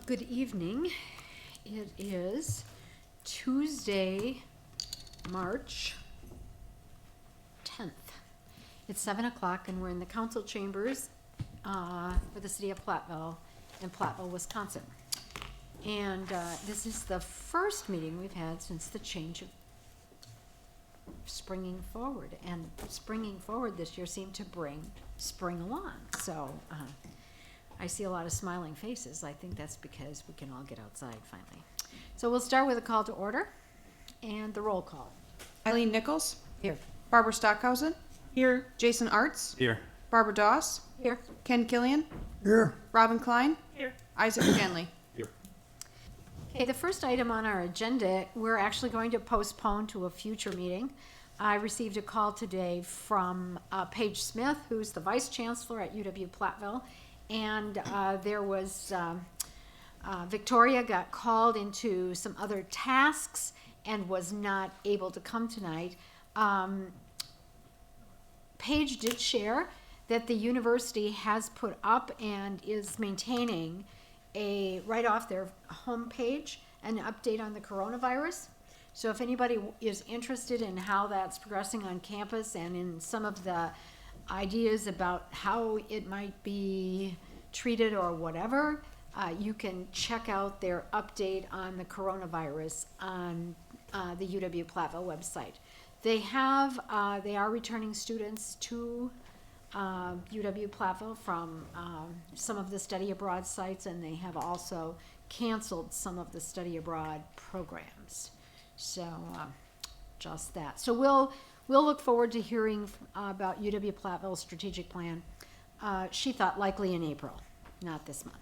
Good evening. It is Tuesday, March 10th. It's 7 o'clock and we're in the council chambers for the city of Platteville in Platteville, Wisconsin. And this is the first meeting we've had since the change of springing forward. And springing forward this year seemed to bring spring along. So I see a lot of smiling faces. I think that's because we can all get outside finally. So we'll start with a call to order and the roll call. Eileen Nichols. Here. Barbara Stockhausen. Here. Jason Arts. Here. Barbara Doss. Here. Ken Killian. Here. Robin Klein. Here. Isaac Stanley. Here. Okay, the first item on our agenda, we're actually going to postpone to a future meeting. I received a call today from Paige Smith, who's the Vice Chancellor at UW Platteville, and there was Victoria got called into some other tasks and was not able to come tonight. Paige did share that the university has put up and is maintaining right off their homepage an update on the coronavirus. So if anybody is interested in how that's progressing on campus and in some of the ideas about how it might be treated or whatever, you can check out their update on the coronavirus on the UW Platteville website. They are returning students to UW Platteville from some of the study abroad sites, and they have also canceled some of the study abroad programs. So just that. So we'll look forward to hearing about UW Platteville's strategic plan. She thought likely in April, not this month.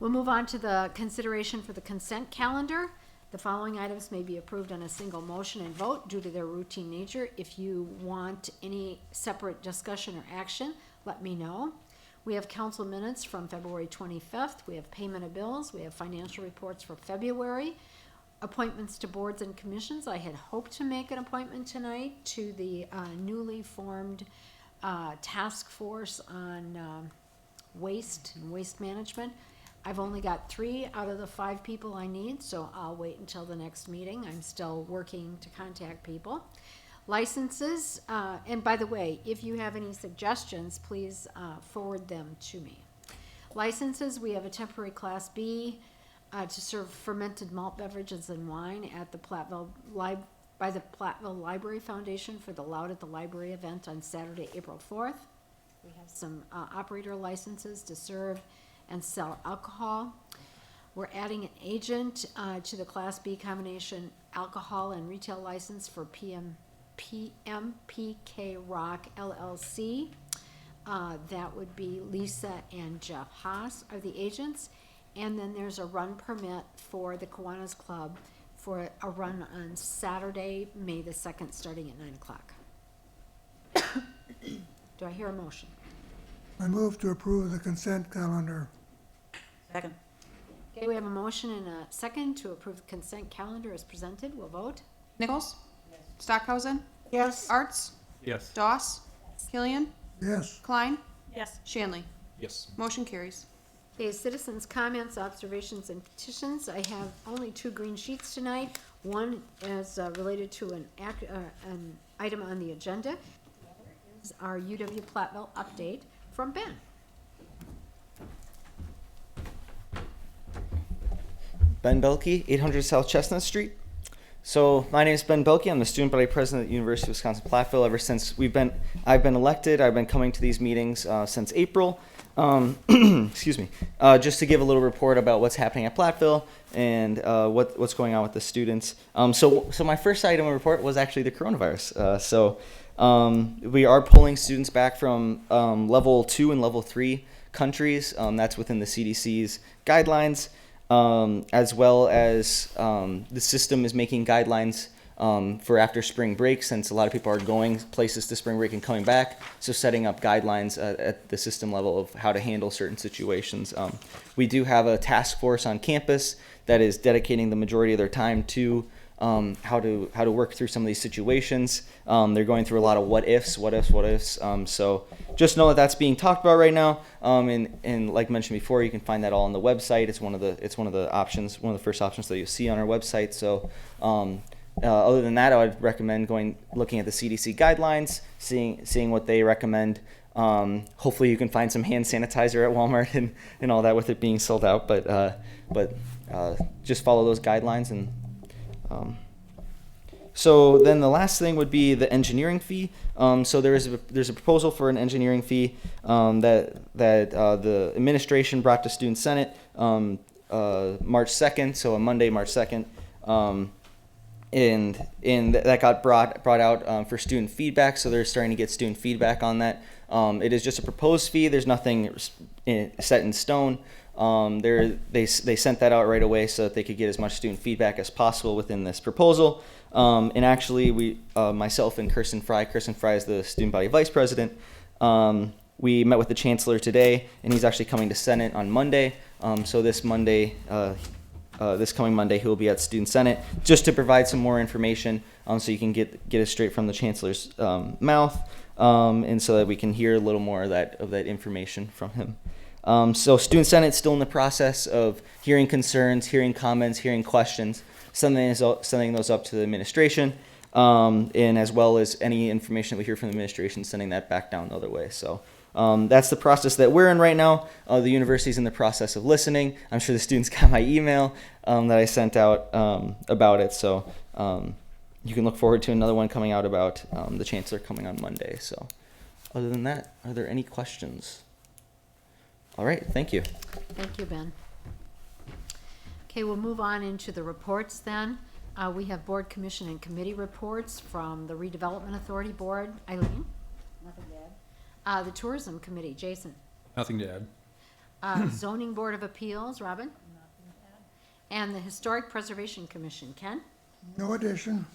We'll move on to the consideration for the consent calendar. The following items may be approved on a single motion and vote due to their routine nature. If you want any separate discussion or action, let me know. We have council minutes from February 25th. We have payment of bills. We have financial reports for February. Appointments to boards and commissions. I had hoped to make an appointment tonight to the newly formed task force on waste and waste management. I've only got 3 out of the 5 people I need, so I'll wait until the next meeting. I'm still working to contact people. Licenses, and by the way, if you have any suggestions, please forward them to me. Licenses, we have a temporary Class B to serve fermented malt beverages and wine at the by the Platteville Library Foundation for the Loud at the Library event on Saturday, April 4th. We have some operator licenses to serve and sell alcohol. We're adding an agent to the Class B combination alcohol and retail license for PMPK Rock LLC. That would be Lisa and Jeff Haas are the agents. And then there's a run permit for the Kiwanis Club for a run on Saturday, May the 2nd, starting at 9 o'clock. Do I hear a motion? I move to approve the consent calendar. Second. Okay, we have a motion and a second to approve the consent calendar as presented. We'll vote. Nichols. Stockhausen. Yes. Arts. Yes. Doss. Killian. Yes. Klein. Yes. Shanley. Yes. Motion carries. Okay, citizens' comments, observations, and petitions. I have only 2 green sheets tonight. One is related to an item on the agenda. The other is our UW Platteville update from Ben. Ben Belke, 800 South Chestnut Street. So my name is Ben Belke. I'm the student body president at the University of Wisconsin-Platteville. Ever since I've been elected, I've been coming to these meetings since April. Excuse me. Just to give a little report about what's happening at Platteville and what's going on with the students. So my first item of report was actually the coronavirus. We are pulling students back from level 2 and level 3 countries. That's within the CDC's guidelines. As well as the system is making guidelines for after spring break, since a lot of people are going places to spring break and coming back. So setting up guidelines at the system level of how to handle certain situations. We do have a task force on campus that is dedicating the majority of their time to how to work through some of these situations. They're going through a lot of what ifs. So just know that that's being talked about right now. And like mentioned before, you can find that all on the website. It's one of the options, one of the first options that you see on our website. So other than that, I would recommend looking at the CDC guidelines, seeing what they recommend. Hopefully you can find some hand sanitizer at Walmart and all that with it being sold out. But just follow those guidelines. And so then the last thing would be the engineering fee. So there's a proposal for an engineering fee that the administration brought to Student Senate March 2nd, so on Monday, March 2nd. And that got brought out for student feedback, so they're starting to get student feedback on that. It is just a proposed fee. There's nothing set in stone. They sent that out right away so that they could get as much student feedback as possible within this proposal. And actually, myself and Kirsten Fry is the student body vice president. We met with the chancellor today, and he's actually coming to Senate on Monday. So this Monday. This coming Monday, he will be at Student Senate just to provide some more information, so you can get it straight from the chancellor's mouth, and so that we can hear a little more of that information from him. So Student Senate's still in the process of hearing concerns, hearing comments, hearing questions, sending those up to the administration, and as well as any information that we hear from the administration, sending that back down the other way. So. That's the process that we're in right now. The university's in the process of listening. I'm sure the students got my email that I sent out about it. So you can look forward to another one coming out about the chancellor coming on Monday. So other than that, are there any questions? All right, thank you. Thank you, Ben. Okay, we'll move on into the reports then. We have board, commission, and committee reports from the Redevelopment Authority Board. Eileen? Nothing to add. The Tourism Committee, Jason. Nothing to add. Zoning Board of Appeals, Robin. Nothing to add. And the Historic Preservation Commission, Ken. No addition.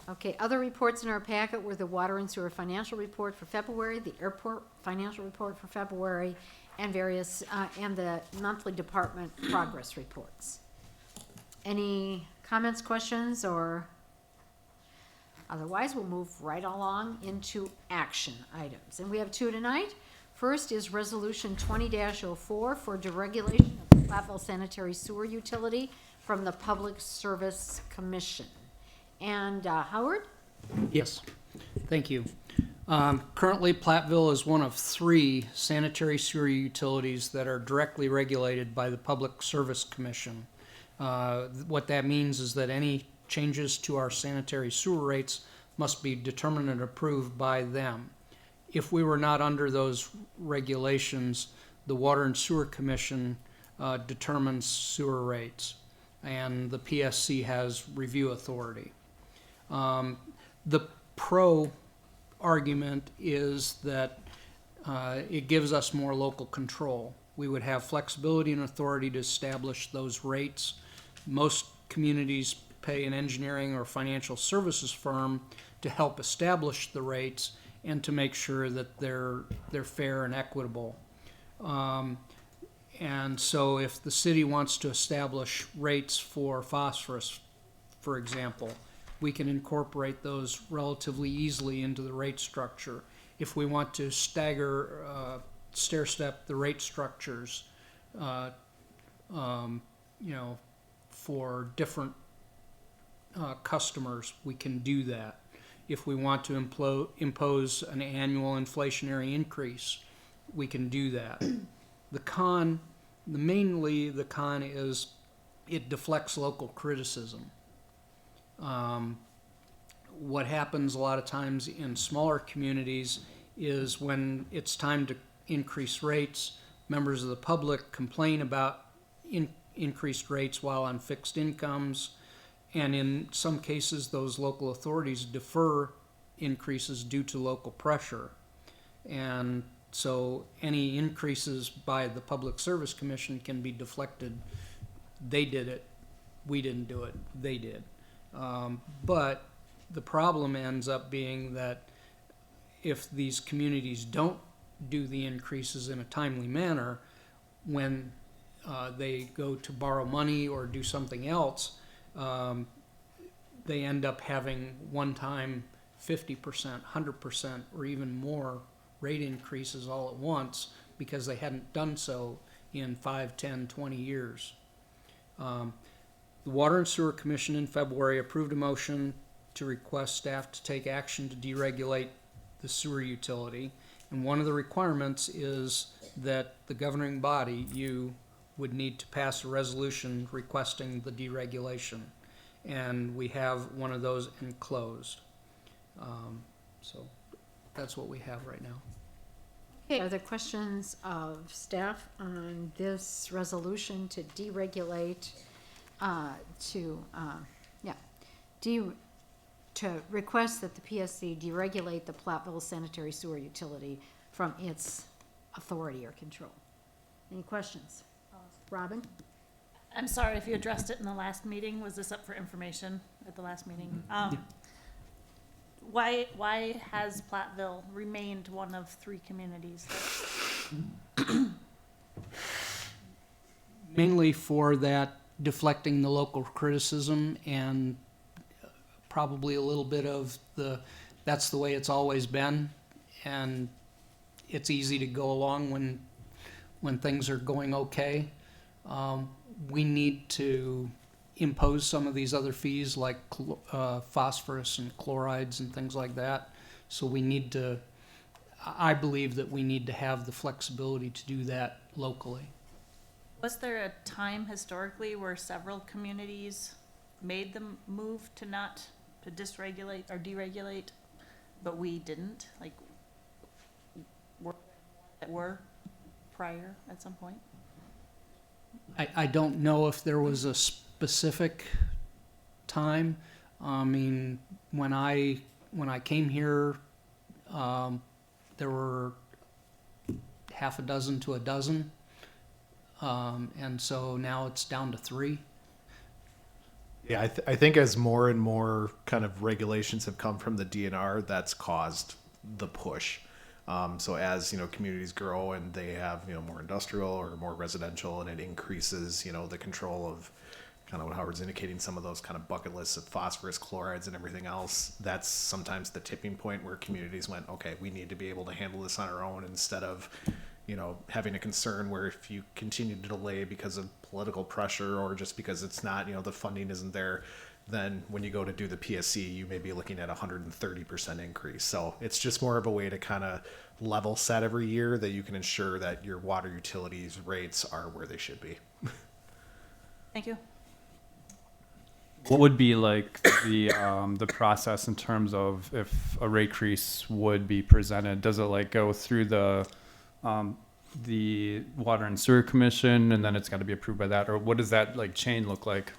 Okay, other reports in our packet were the Water and Sewer Financial Report for February, the Airport Financial Report for February, and and the monthly department progress reports. Any comments, questions, or? Otherwise, we'll move right along into action items. And we have two tonight. First is Resolution 20-04 for deregulation of the Platteville sanitary sewer utility from the Public Service Commission. And Howard? Yes, thank you. Currently, Platteville is one of 3 sanitary sewer utilities that are directly regulated by the Public Service Commission. What that means is that any changes to our sanitary sewer rates must be determined and approved by them. If we were not under those regulations, the Water and Sewer Commission determines sewer rates, and the PSC has review authority. The pro argument is that it gives us more local control. We would have flexibility and authority to establish those rates. Most communities pay an engineering or financial services firm to help establish the rates and to make sure that they're fair and equitable. And so if the city wants to establish rates for phosphorus, for example, we can incorporate those relatively easily into the rate structure. If we want to stair-step the rate structures, for different customers, we can do that. If we want to impose an annual inflationary increase, we can do that. Mainly the con is it deflects local criticism. What happens a lot of times in smaller communities is when it's time to increase rates, members of the public complain about increased rates while on fixed incomes, and in some cases those local authorities defer increases due to local pressure. And so any increases by the Public Service Commission can be deflected. They did it, we didn't do it, they did. But the problem ends up being that if these communities don't do the increases in a timely manner, when they go to borrow money or do something else, they end up having one-time 50%, 100%, or even more rate increases all at once because they hadn't done so in 5, 10, 20 years. The Water and Sewer Commission in February approved a motion to request staff to take action to deregulate the sewer utility. And one of the requirements is that the governing body, you, would need to pass a resolution requesting the deregulation. And we have one of those enclosed. So that's what we have right now. Okay, are there questions of staff on this resolution to deregulate, to request that the PSC deregulate the Platteville sanitary sewer utility from its authority or control? Any questions? Robin? I'm sorry if you addressed it in the last meeting. Was this up for information at the last meeting? Why has Platteville remained one of 3 communities? Mainly for that deflecting the local criticism and probably a little bit of that's the way it's always been, and it's easy to go along when things are going okay. We need to impose some of these other fees like phosphorus and chlorides and things like that. So I believe that we need to have the flexibility to do that locally. Was there a time historically where several communities made the move to dysregulate or deregulate, but we didn't? Like, were prior at some point? I don't know if there was a specific time. I mean, when I came here, there were half a dozen to a dozen, and so now it's down to 3. Yeah, I think as more and more kind of regulations have come from the DNR, that's caused the push. So as, communities grow and they have, more industrial or more residential, and it increases, the control of kind of what Howard's indicating, some of those kind of bucket lists of phosphorus, chlorides, and everything else, that's sometimes the tipping point where communities went, okay, we need to be able to handle this on our own instead of, having a concern where if you continue to delay because of political pressure or just because it's not, the funding isn't there, then when you go to do the PSC, you may be looking at 130% increase. So it's just more of a way to kind of level set every year that you can ensure that your water utilities rates are where they should be. Thank you. What would be like the process in terms of if a rate increase would be presented? Does it like go through the Water and Sewer Commission and then it's got to be approved by that, or what does that like chain look like?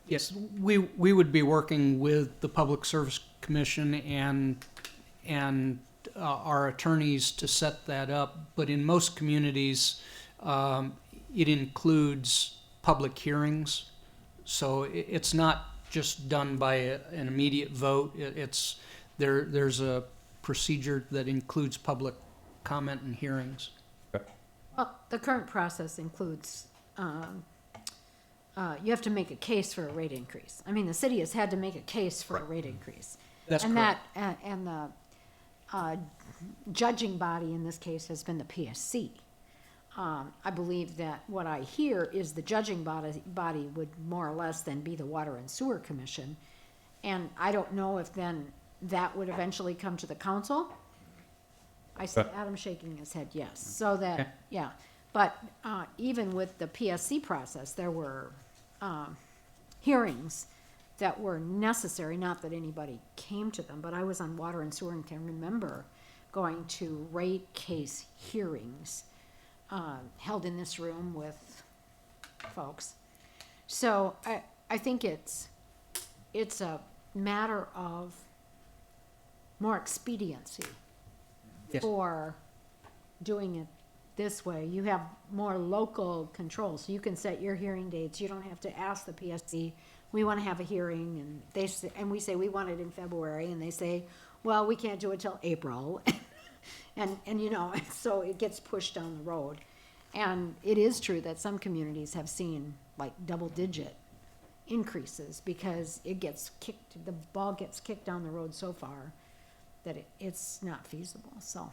Yes, we would be working with the Public Service Commission and our attorneys to set that up. But in most communities, it includes public hearings. So it's not just done by an immediate vote. There's a procedure that includes public comment and hearings. Well, the current process includes, you have to make a case for a rate increase. I mean, the city has had to make a case for a rate increase. That's and correct. And the judging body in this case has been the PSC. I believe that what I hear is the judging body would more or less then be the Water and Sewer Commission. And I don't know if then that would eventually come to the council. I see Adam shaking his head yes. So that, Okay. yeah. But even with the PSC process, there were hearings that were necessary, not that anybody came to them, but I was on Water and Sewer and can remember going to rate case hearings held in this room with folks. So I think it's a matter of more expediency Yes. for doing it this way. You have more local control, so you can set your hearing dates. You don't have to ask the PSC, we want to have a hearing, and they say, and we say we want it in February, and they say, well, we can't do it till April. and so it gets pushed down the road. And it is true that some communities have seen like double-digit increases because the ball gets kicked down the road so far that it's not feasible, so.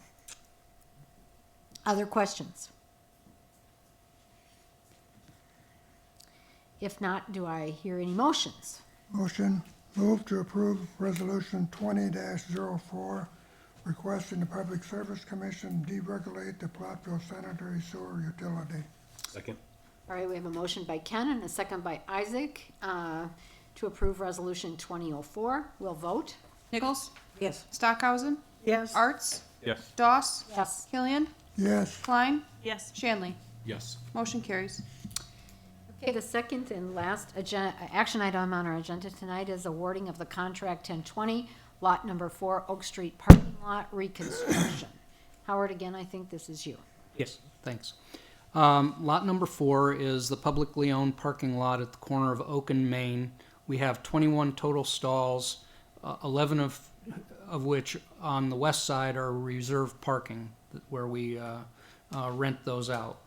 Other questions? If not, do I hear any motions? Motion, move to approve Resolution 20-04, requesting the Public Service Commission deregulate the Platteville sanitary sewer utility. Second. All right, we have a motion by Ken and a second by Isaac to approve Resolution 2004. We'll vote. Nichols? Yes. Stockhausen? Yes. Arts? Yes. Doss? Yes. Killian? Yes. Klein? Yes. Shanley? Yes. Motion carries. Okay, the second and last action item on our agenda tonight is awarding of the contract 1020, lot number 4, Oak Street parking lot reconstruction. Howard, again, I think this is you. Yes, thanks. Lot number 4 is the publicly owned parking lot at the corner of Oak and Main. We have 21 total stalls, 11 of which on the west side are reserved parking, where we rent those out.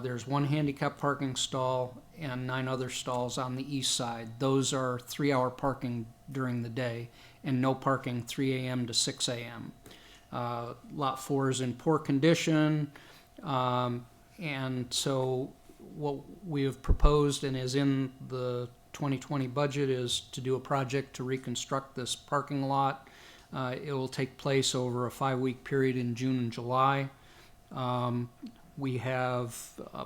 There's 1 handicap parking stall and 9 other stalls on the east side. Those are 3-hour parking during the day and no parking 3 a.m. to 6 a.m. Lot 4 is in poor condition, and so what we have proposed and is in the 2020 budget is to do a project to reconstruct this parking lot. It will take place over a 5-week period in June and July. We have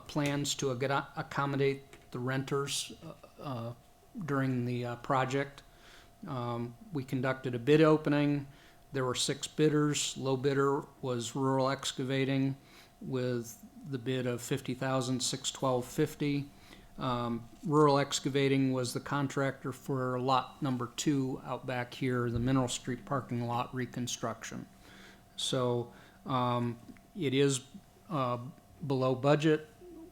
plans to accommodate the renters during the project. We conducted a bid opening. There were 6 bidders. Low bidder was Rural Excavating with the bid of $50,612.50. Rural Excavating was the contractor for lot number 2 out back here, the Mineral Street parking lot reconstruction. So it is below budget.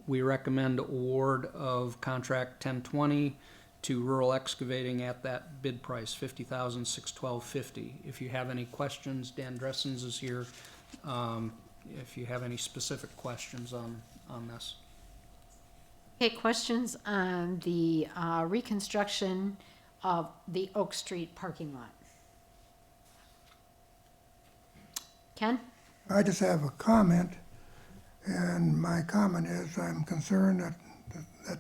We recommend award of contract 1020 to Rural Excavating at that bid price, $50,612.50. If you have any questions, Dan Dressens is here. If you have any specific questions on this. Okay, questions on the reconstruction of the Oak Street parking lot? Ken? I just have a comment, and my comment is I'm concerned that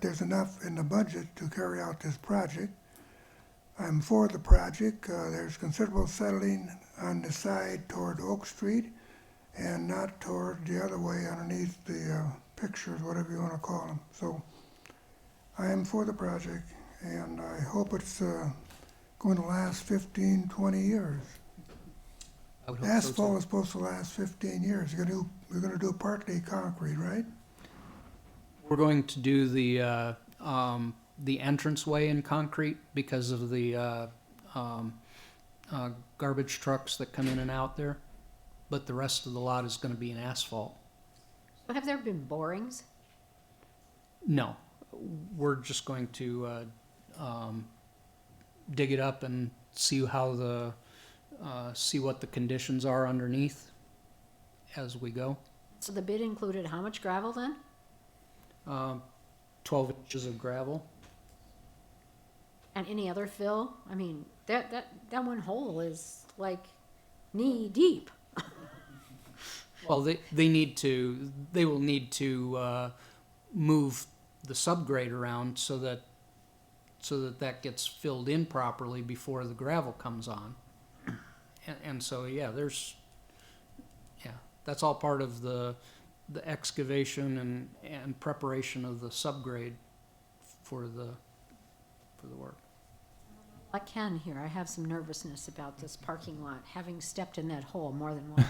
there's enough in the budget to carry out this project. I'm for the project. There's considerable settling on the side toward Oak Street and not toward the other way underneath the pictures, whatever you want to call them. So I am for the project, and I hope it's going to last 15, 20 years. I would hope so, Asphalt too. is supposed to last 15 years. You're going to do partly concrete, right? We're going to do the entranceway in concrete because of the garbage trucks that come in and out there, but the rest of the lot is going to be in asphalt. So have there been borings? No, we're just going to dig it up and see how see what the conditions are underneath as we go. So the bid included how much gravel then? 12 inches of gravel. And any other fill? I mean, that one hole is like knee deep. Well, they will need to move the subgrade around so that gets filled in properly before the gravel comes on. And so, yeah, that's all part of the excavation and preparation of the subgrade for the work. Like Ken here, I have some nervousness about this parking lot, having stepped in that hole more than once.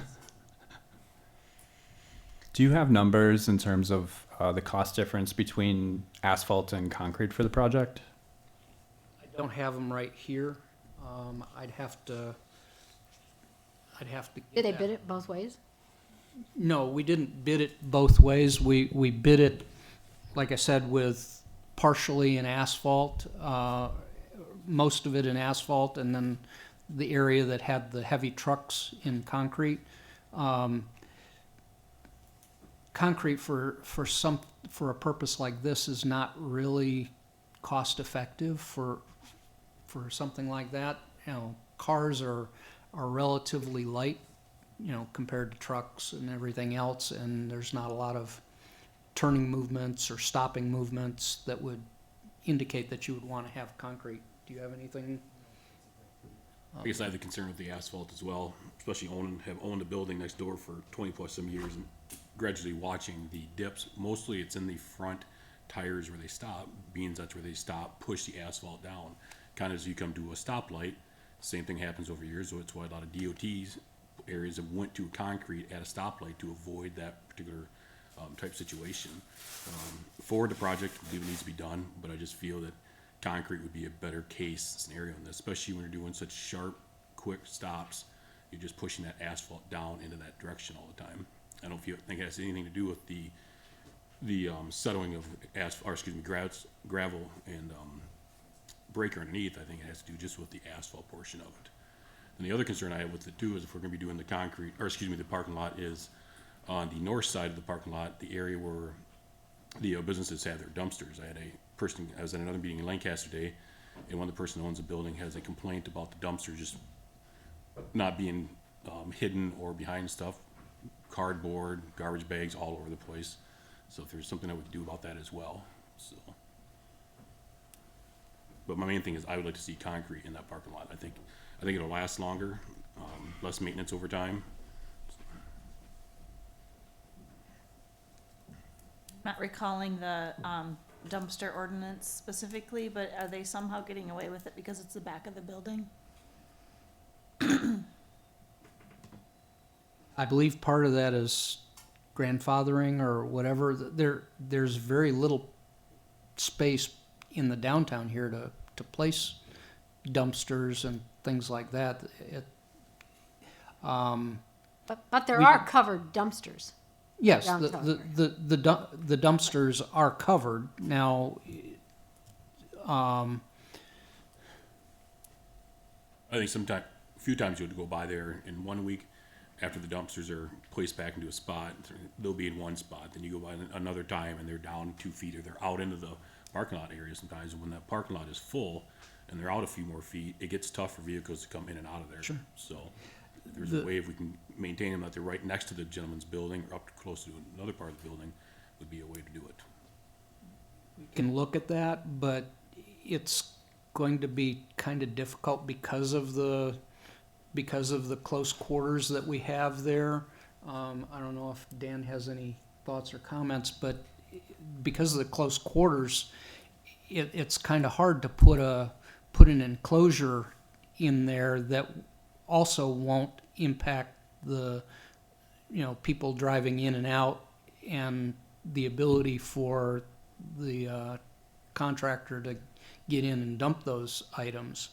Do you have numbers in terms of the cost difference between asphalt and concrete for the project? I don't have them right here. I'd have to. Get Did they that. bid it both ways? No, we didn't bid it both ways. We bid it, like I said, with partially in asphalt, most of it in asphalt, and then the area that had the heavy trucks in concrete. Concrete for a purpose like this is not really cost effective for something like that. You know, cars are relatively light, you know, compared to trucks and everything else, and there's not a lot of turning movements or stopping movements that would indicate that you would want to have concrete. Do you have anything? I guess I have the concern with the asphalt as well, especially have owned a building next door for 20 plus some years and gradually watching the dips. Mostly it's in the front tires where they stop, beans that's where they stop, push the asphalt down. Kind of as you come to a stoplight, same thing happens over years, so it's why a lot of DOTs areas have went to concrete at a stoplight to avoid that particular type situation. For the project, I believe it needs to be done, but I just feel that concrete would be a better case scenario in this, especially when you're doing such sharp, quick stops. You're just pushing that asphalt down into that direction all the time. I don't think it has anything to do with the settling of gravel and breaker underneath. I think it has to do just with the asphalt portion of it. And the other concern I have with it too is if we're going to be doing the parking lot is on the north side of the parking lot, the area where the businesses have their dumpsters. I was at another meeting in Lancaster today, and one of the person who owns the building has a complaint about the dumpster just not being hidden or behind stuff, cardboard, garbage bags all over the place. So if there's something that we could do about that as well. So, but my main thing is I would like to see concrete in that parking lot. I think it'll last longer, less maintenance over time. Not recalling the dumpster ordinance specifically, but are they somehow getting away with it because it's the back of the building? I believe part of that is grandfathering or whatever. There's very little space in the downtown here to place dumpsters and things like that. But there We- are covered dumpsters. Yes, Downtown the dumpsters are covered. Now, I think a few times you would go by there in 1 week after the dumpsters are placed back into a spot. They'll be in one spot. Then you go by another time and they're down 2 feet or they're out into the parking lot area sometimes. And when that parking lot is full and they're out a few more feet, it gets tough for vehicles to come in and out of there. Sure. So if there's a way if we can maintain them that they're right next to the gentleman's building or up close to another part of the building would be a way to do it. we can look at that, but it's going to be kind of difficult because of the close quarters that we have there. I don't know if Dan has any thoughts or comments, but because of the close quarters, it's kind of hard to put an enclosure in there that also won't impact the people driving in and out and the ability for the contractor to get in and dump those items.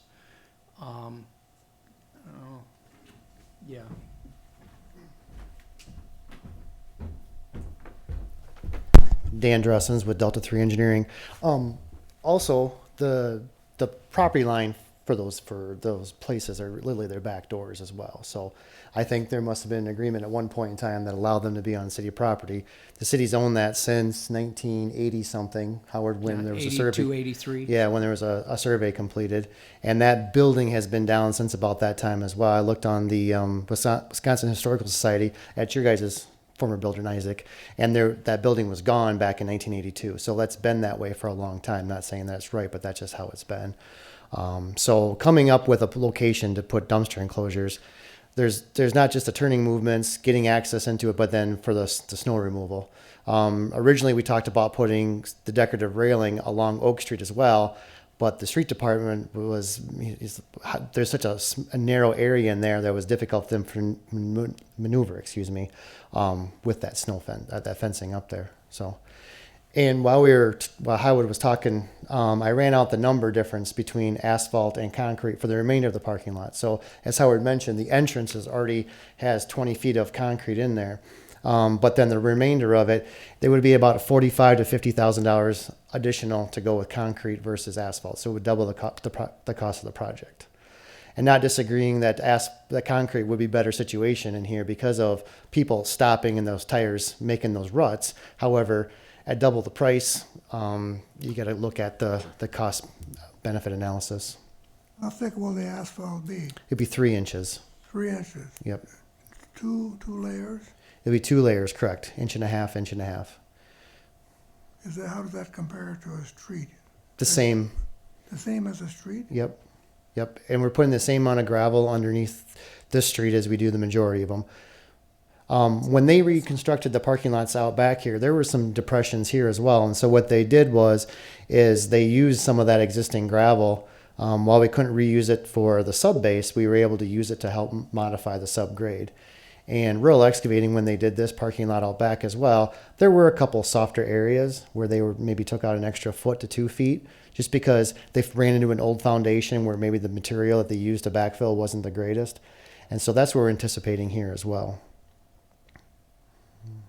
Yeah. Dan Dressens with Delta 3 Engineering. Also, the property line for those places are literally their back doors as well. So I think there must have been an agreement at one point in time that allowed them to be on city property. The city's owned that since 1980 something, Howard, when there was a survey. 82, 83. Yeah, when there was a survey completed. And that building has been down since about that time as well. I looked on the Wisconsin Historical Society at your guys' former builder, Isaac, and that building was gone back in 1982. So that's been that way for a long time. Not saying that's right, but that's just how it's been. So coming up with a location to put dumpster enclosures, there's not just the turning movements, getting access into it, but then for the snow removal. Originally, we talked about putting the decorative railing along Oak Street as well, but the street department there's such a narrow area in there that was difficult for them to maneuver, with that that fencing up there. So. And while Howard was talking, I ran out the number difference between asphalt and concrete for the remainder of the parking lot. So as Howard mentioned, the entrance already has 20 feet of concrete in there. But then the remainder of it, there would be about $45,000 to $50,000 additional to go with concrete versus asphalt. So it would double the cost of the project. And not disagreeing that the concrete would be a better situation in here because of people stopping and those tires making those ruts. However, at double the price, you got to look at the cost benefit analysis. How thick will the asphalt be? It'd be 3 inches. 3 inches. Yep. Two layers? It'd be 2 layers, correct. Inch and a half, inch and a half. How does that compare to a street? The same. The same as a street? Yep. Yep. And we're putting the same amount of gravel underneath this street as we do the majority of them. When they reconstructed the parking lots out back here, there were some depressions here as well. And so what they did is they used some of that existing gravel. While we couldn't reuse it for the sub base, we were able to use it to help modify the subgrade. And rural excavating, when they did this parking lot out back as well, there were a couple softer areas where they were maybe took out an extra foot to 2 feet, just because they ran into an old foundation where maybe the material that they used to backfill wasn't the greatest. And so that's what we're anticipating here as well.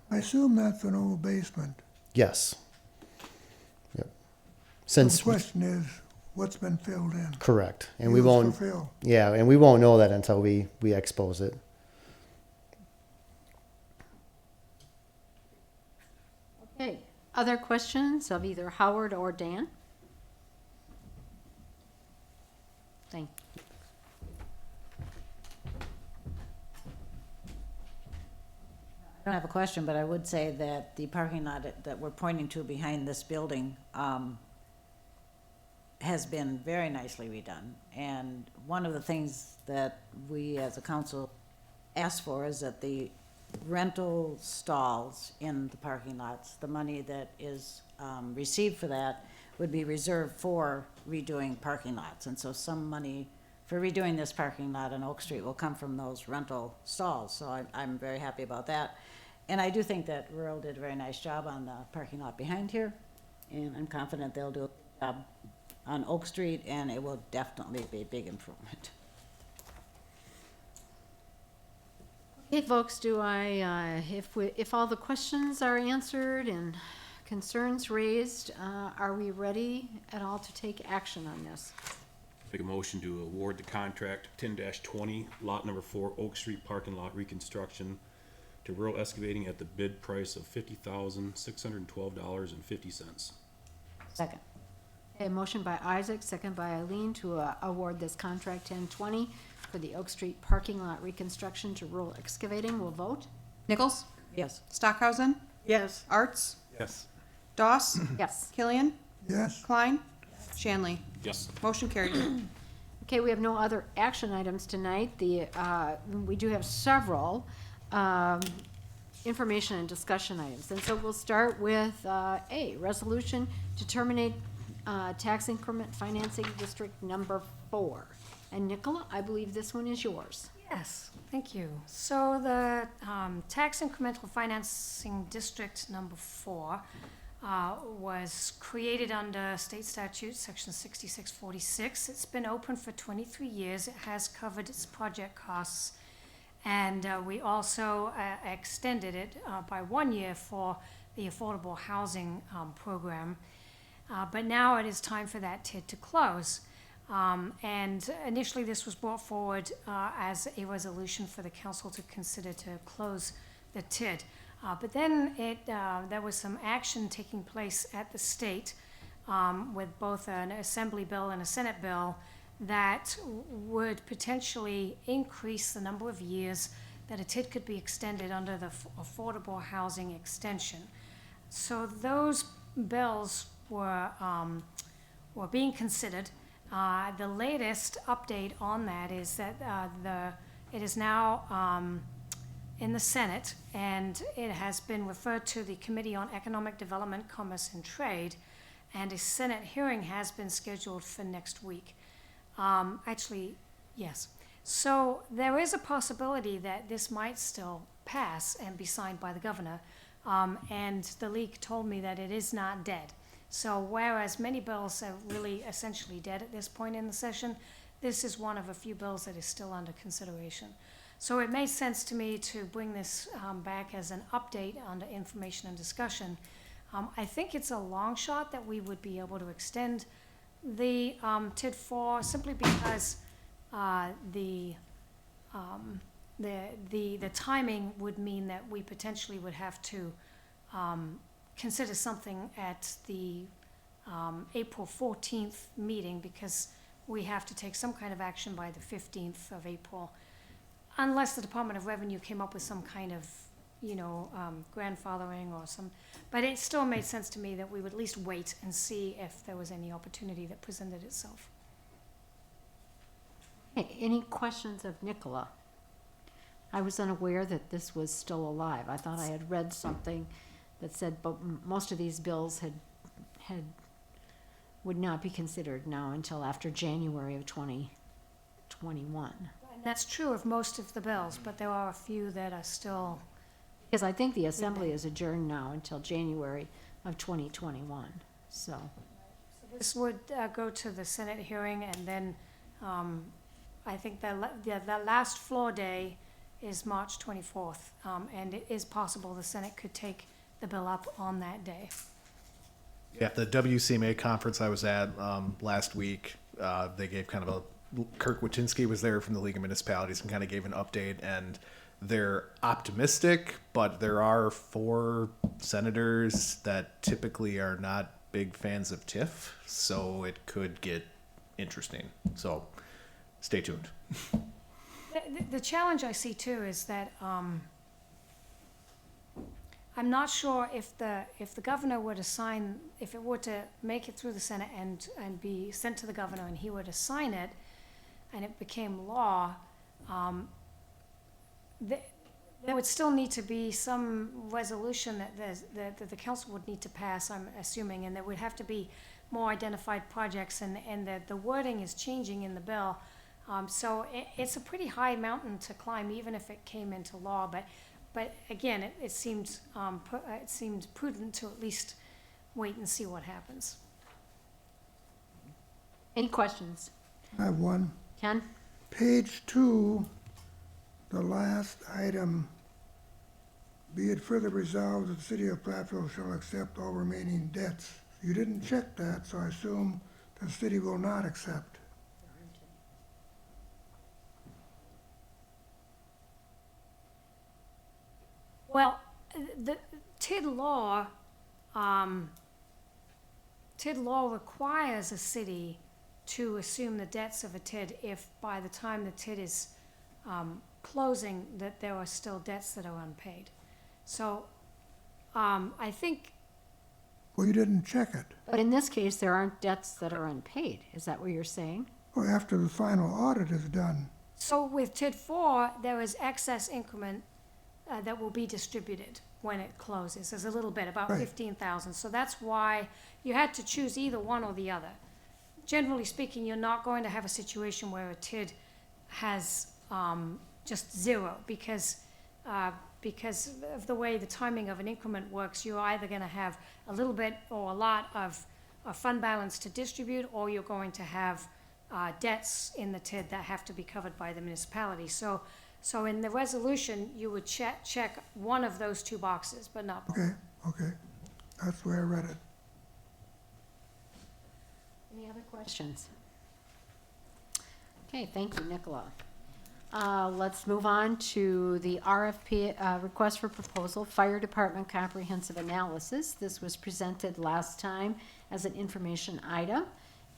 I assume that's an old basement. Yes. Yep. So the question is, what's been filled in? Correct. And we Used won't. for fill. Yeah, and we won't know that until we expose it. Okay, other questions of either Howard or Dan? Thank you. I don't have a question, but I would say that the parking lot that we're pointing to behind this building has been very nicely redone. And one of the things that we as a council asked for is that the rental stalls in the parking lots, the money that is received for that would be reserved for redoing parking lots. And so some money for redoing this parking lot on Oak Street will come from those rental stalls. So I'm very happy about that. And I do think that rural did a very nice job on the parking lot behind here. And I'm confident they'll do a good job on Oak Street, and it will definitely be a big improvement. Okay, folks, if all the questions are answered and concerns raised, are we ready at all to take action on this? Make a motion to award the contract 10-20, lot number 4, Oak Street parking lot reconstruction to rural excavating at the bid price of $50,612.50. Second. A motion by Isaac, second by Eileen to award this contract 1020 for the Oak Street parking lot reconstruction to rural excavating. We'll vote. Nichols? Yes. Stockhausen? Yes. Arts? Yes. Doss? Yes. Killian? Yes? Klein? Shanley? Yes. Motion carried. Okay, we have no other action items tonight. We do have several information and discussion items. And so we'll start with A, resolution to terminate tax increment financing district number 4. And Nicola, I believe this one is yours. Yes, thank you. So the tax incremental financing district number 4 was created under state statute section 6646. It's been open for 23 years. It has covered its project costs, and we also extended it by 1 year for the affordable housing program. But now it is time for that TID to close. And initially this was brought forward as a resolution for the council to consider to close the TID. But then there was some action taking place at the state with both an assembly bill and a Senate bill that would potentially increase the number of years that a TID could be extended under the affordable housing extension. So those bills were being considered. The latest update on that is that it is now in the Senate, and it has been referred to the Committee on Economic Development, Commerce, and Trade, and a Senate hearing has been scheduled for next week. Actually, yes. So there is a possibility that this might still pass and be signed by the governor, and the league told me that it is not dead. So whereas many bills are really essentially dead at this point in the session, this is one of a few bills that is still under consideration. So it made sense to me to bring this back as an update under information and discussion. I think it's a long shot that we would be able to extend the TID 4 simply because the timing would mean that we potentially would have to consider something at the April 14th meeting, because we have to take some kind of action by the 15th of April, unless the Department of Revenue came up with some kind of, grandfathering or some, but it still made sense to me that we would at least wait and see if there was any opportunity that presented itself. Hey, any questions of Nicola? I was unaware that this was still alive. I thought I had read something that said, but most of these bills would not be considered now until after January of 2021. And that's true of most of the bills, but there are a few that are still. Because I think the assembly is adjourned now until January of 2021, so. This would go to the Senate hearing, and then I think the last floor day is March 24th, and it is possible the Senate could take the bill up on that day. Yeah, the WCMA conference I was at last week, they gave kind of Kirk Wachinski was there from the League of Municipalities and kind of gave an update, and they're optimistic, but there are 4 senators that typically are not big fans of TIF, so it could get interesting. So stay tuned. The challenge I see too is that I'm not sure if the governor were to sign, if it were to make it through the Senate and be sent to the governor and he were to sign it and it became law, there would still need to be some resolution that the council would need to pass, I'm assuming, and there would have to be more identified projects, and the wording is changing in the bill. So it's a pretty high mountain to climb, even if it came into law. But again, it seemed prudent to at least wait and see what happens. Any questions? I have one. Ken? Page 2, the last item, be it further resolved that the city of Platteville shall accept all remaining debts. You didn't check that, so I assume the city will not accept. Well, the TID law requires a city to assume the debts of a TID if by the time the TID is closing that there are still debts that are unpaid. So I think. Well, you didn't check it. But in this case, there aren't debts that are unpaid. Is that what you're saying? Well, after the final audit is done. So with TID 4, there is excess increment that will be distributed when it closes. There's a little bit, about Right. 15,000. So that's why you had to choose either one or the other. Generally speaking, you're not going to have a situation where a TID has just zero, because of the way the timing of an increment works. You're either going to have a little bit or a lot of fund balance to distribute, or you're going to have debts in the TID that have to be covered by the municipality. So in the resolution, you would check one of those 2 boxes, but not both. Okay. That's the way I read it. Any other questions? Okay, thank you, Nicola. Let's move on to the RFP, request for proposal, Fire Department Comprehensive Analysis. This was presented last time as an information item.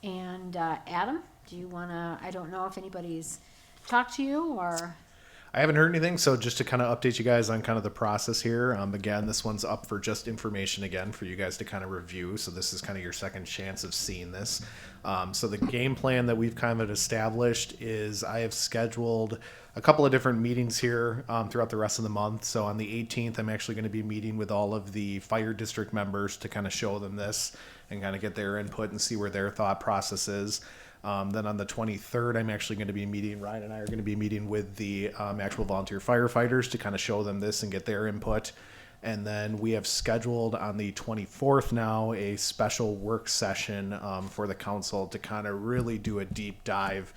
And Adam, do you want to, I don't know if anybody's talked to you or... I haven't heard anything, so just to kind of update you guys on kind of the process here. Again, this one's up for just information again for you guys to kind of review. So this is kind of your second chance of seeing this. So the game plan that we've kind of established is I have scheduled a couple of different meetings here throughout the rest of the month. So on the 18th, I'm actually going to be meeting with all of the fire district members to kind of show them this and kind of get their input and see where their thought process is. Then on the 23rd, I'm actually going to be meeting, Ryan and I are going to be meeting with the actual volunteer firefighters to kind of show them this and get their input. And then we have scheduled on the 24th now a special work session for the council to kind of really do a deep dive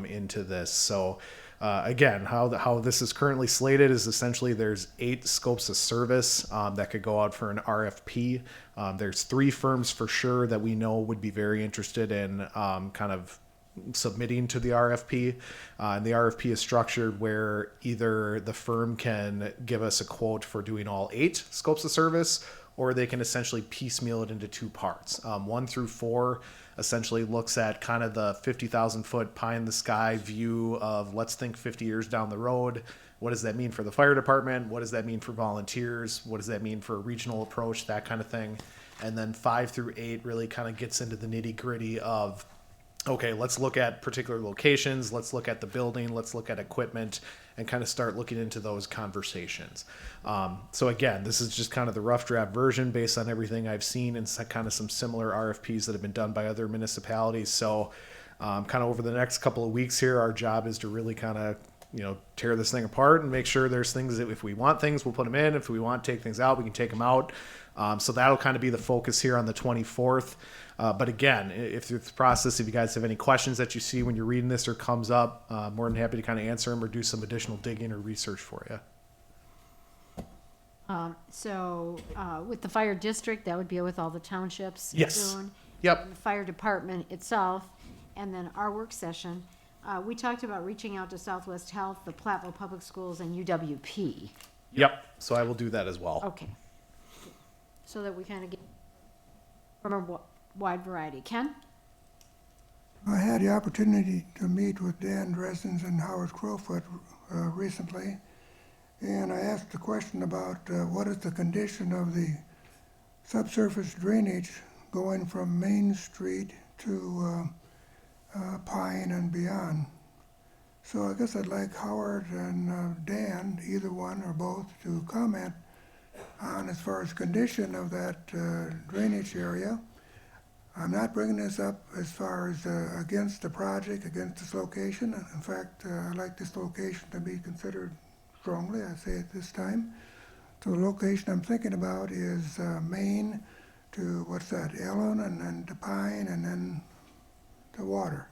into this. So again, how this is currently slated is essentially there's 8 scopes of service that could go out for an RFP. There's 3 firms for sure that we know would be very interested in kind of submitting to the RFP. And the RFP is structured where either the firm can give us a quote for doing all 8 scopes of service, or they can essentially piecemeal it into two parts. 1 through 4 essentially looks at kind of the 50,000 foot pie in the sky view of, let's think 50 years down the road. What does that mean for the fire department? What does that mean for volunteers? What does that mean for a regional approach? That kind of thing. And then 5 through 8 really kind of gets into the nitty gritty of, okay, let's look at particular locations, let's look at the building, let's look at equipment, and kind of start looking into those conversations. So again, this is just kind of the rough draft version based on everything I've seen and kind of some similar RFPs that have been done by other municipalities. So kind of over the next couple of weeks here, our job is to really kind of, tear this thing apart and make sure there's things that if we want things, we'll put them in. If we want to take things out, we can take them out. So that'll kind of be the focus here on the 24th. But again, if through the process, if you guys have any questions that you see when you're reading this or comes up, more than happy to kind of answer them or do some additional digging or research for you. With the fire district, that would be with all the townships. Yes. Soon, Yep. and the fire department itself, and then our work session. We talked about reaching out to Southwest Health, the Platteville Public Schools, and UWP. Yep. So I will do that as well. Okay. So that we kind of get from a wide variety. Ken? I had the opportunity to meet with Dan Dressens and Howard Crowfoot recently, and I asked the question about what is the condition of the subsurface drainage going from Main Street to Pine and beyond. So I guess I'd like Howard and Dan, either one or both, to comment on as far as condition of that drainage area. I'm not bringing this up as far as against the project, against this location. In fact, I like this location to be considered strongly, I say at this time. So the location I'm thinking about is Main to, Ellen, and then to Pine, and then to water,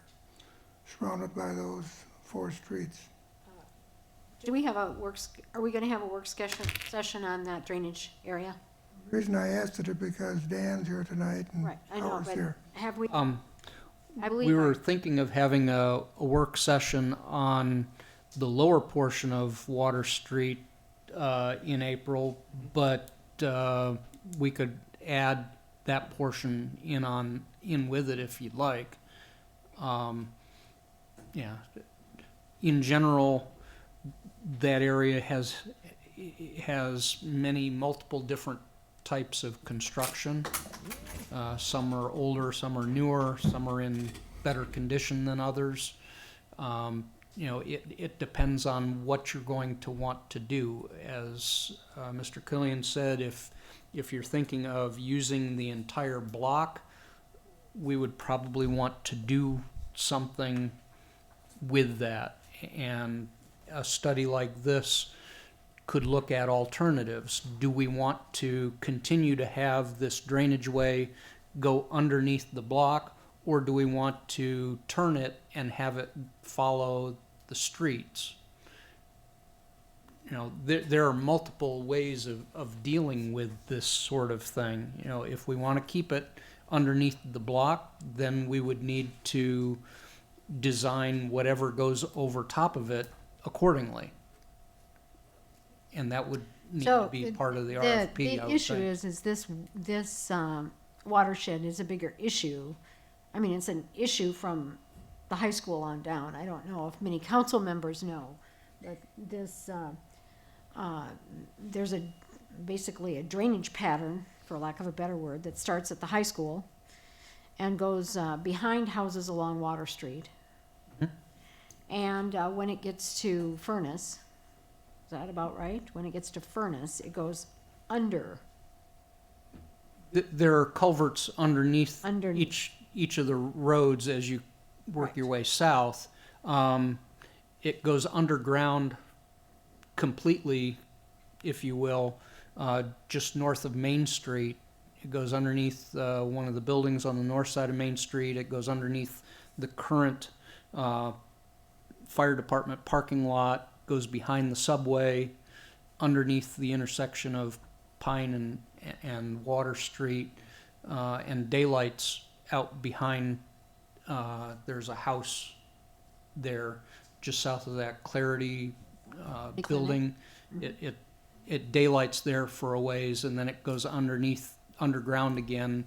surrounded by those 4 streets. Do we have are we going to have a work session on that drainage area? The reason I asked it is because Dan's here tonight and Right, I know, Howard's but here. have we, I believe. We were thinking of having a work session on the lower portion of Water Street in April, but we could add that portion in with it if you'd like. Yeah. In general, that area has many multiple different types of construction. Some are older, some are newer, some are in better condition than others. It depends on what you're going to want to do. As Mr. Killian said, if you're thinking of using the entire block, we would probably want to do something with that. And a study like this could look at alternatives. Do we want to continue to have this drainage way go underneath the block, or do we want to turn it and have it follow the streets? There are multiple ways of dealing with this sort of thing. If we want to keep it underneath the block, then we would need to design whatever goes over top of it accordingly. And that would need to be part of the RFP. The issue is this watershed is a bigger issue. I mean, it's an issue from the high school on down. I don't know if many council members know, but this, there's basically a drainage pattern, for lack of a better word, that starts at the high school and goes behind houses along Water Street. Mm-hmm. And when it gets to Furnace, is that about right? When it gets to Furnace, it goes under. There are culverts underneath each of the roads as you work your way south. It goes underground completely, if you will, just north of Main Street. It goes underneath one of the buildings on the north side of Main Street. It goes underneath the current fire department parking lot, goes behind the subway, underneath the intersection of Pine and Water Street, and daylight's out behind. There's a house there just south of that Clarity building. it daylights there for a ways, and then it goes underground again,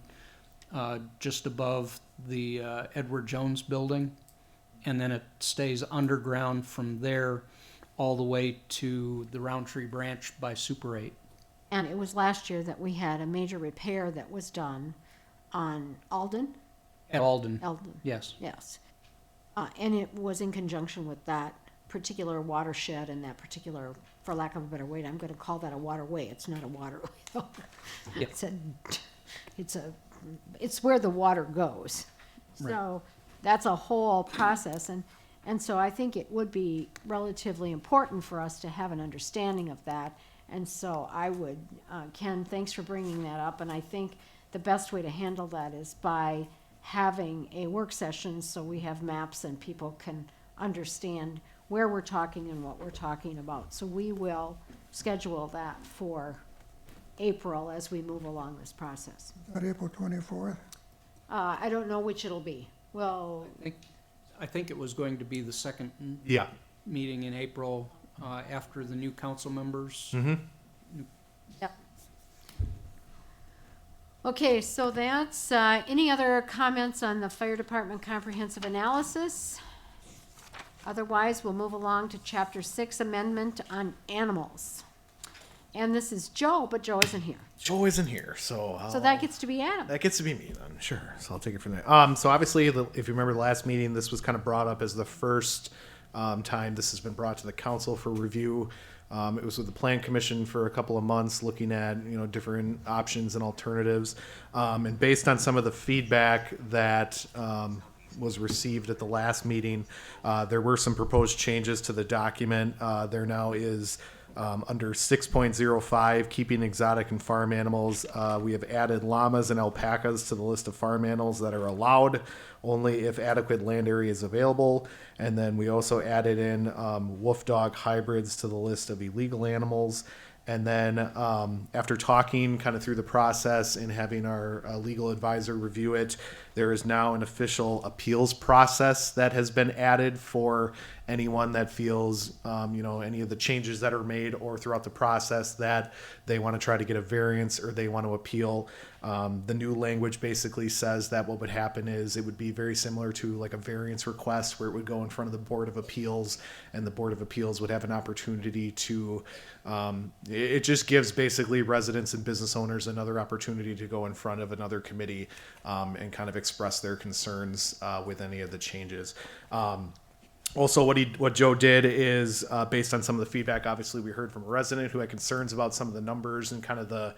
just above the Edward Jones building, and then it stays underground from there all the way to the Roundtree Branch by Super 8. And it was last year that we had a major repair that was done on Alden. At Alden, Alden, yes. yes. And it was in conjunction with that particular watershed and that particular, for lack of a better word, I'm going to call that a waterway. It's not a waterway. Yep. It's where the water goes. So that's a whole process. And so I think it would be relatively important for us to have an understanding of that. And so I would, Ken, thanks for bringing that up. And I think the best way to handle that is by having a work session so we have maps and people can understand where we're talking and what we're talking about. So we will schedule that for April as we move along this process. Is that April 24th? I don't know which it'll be. Well, I think it was going to be the second Yeah. meeting in April, after the new council members. yep. Okay, so that's, any other comments on the fire department comprehensive analysis? Otherwise, we'll move along to chapter 6, amendment on animals. And this is Joe, but Joe isn't here. Joe isn't here, so So that gets to be Adam. that gets to be me then. Sure. So I'll take it from there. So obviously, if you remember the last meeting, this was kind of brought up as the first time this has been brought to the council for review. It was with the Plan Commission for a couple of months, looking at different options and alternatives. And based on some of the feedback that was received at the last meeting, there were some proposed changes to the document. There now is under 6.05, keeping exotic and farm animals. We have added llamas and alpacas to the list of farm animals that are allowed only if adequate land area is available. And then we also added in wolf dog hybrids to the list of illegal animals. And then after talking kind of through the process and having our legal advisor review it, there is now an official appeals process that has been added for anyone that feels, any of the changes that are made or throughout the process that they want to try to get a variance or they want to appeal. The new language basically says that what would happen is it would be very similar to like a variance request where it would go in front of the Board of Appeals, and the Board of Appeals would have an opportunity to, it just gives basically residents and business owners another opportunity to go in front of another committee and kind of express their concerns with any of the changes. Also, what Joe did is based on some of the feedback, obviously we heard from a resident who had concerns about some of the numbers and kind of the,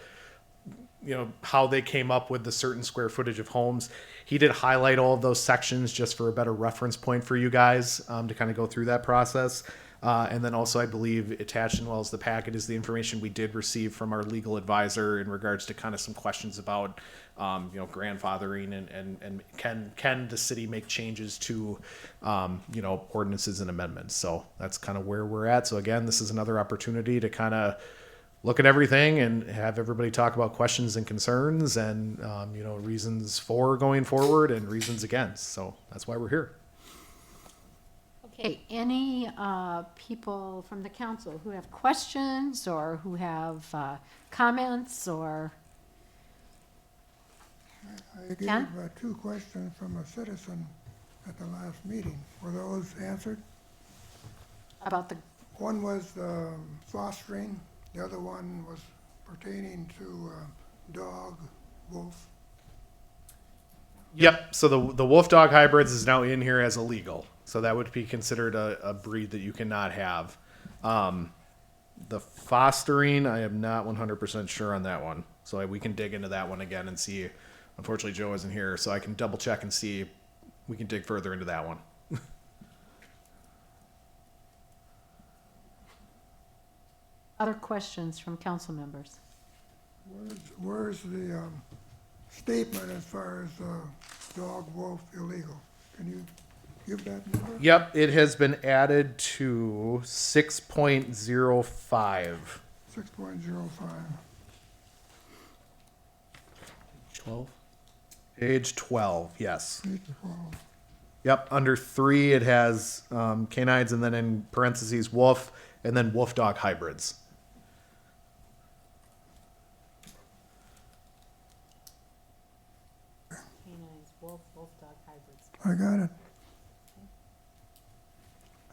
how they came up with the certain square footage of homes. He did highlight all of those sections just for a better reference point for you guys to kind of go through that process. And then also I believe attached as well as the packet is the information we did receive from our legal advisor in regards to kind of some questions about grandfathering and can the city make changes to ordinances and amendments. So that's kind of where we're at. So again, this is another opportunity to kind of look at everything and have everybody talk about questions and concerns and reasons for going forward and reasons against. So that's why we're here. Okay, any people from the council who have questions or who have comments or? I gave Ken? 2 questions from a citizen at the last meeting. Were those answered? About the, One was fostering, the other one was pertaining to dog, wolf. Yep. So the wolf dog hybrids is now in here as illegal. So that would be considered a breed that you cannot have. The fostering, I am not 100% sure on that one. So we can dig into that one again and see. Unfortunately, Joe isn't here, so I can double check and see. We can dig further into that one. other questions from council members? Where's the statement as far as dog, wolf illegal? Can you give that number? Yep, it has been added to 6.05. 6.05. 12. Page 12, yes. Page 12. Yep, under 3 it has canines and then in parentheses wolf and then wolf dog hybrids. I got it.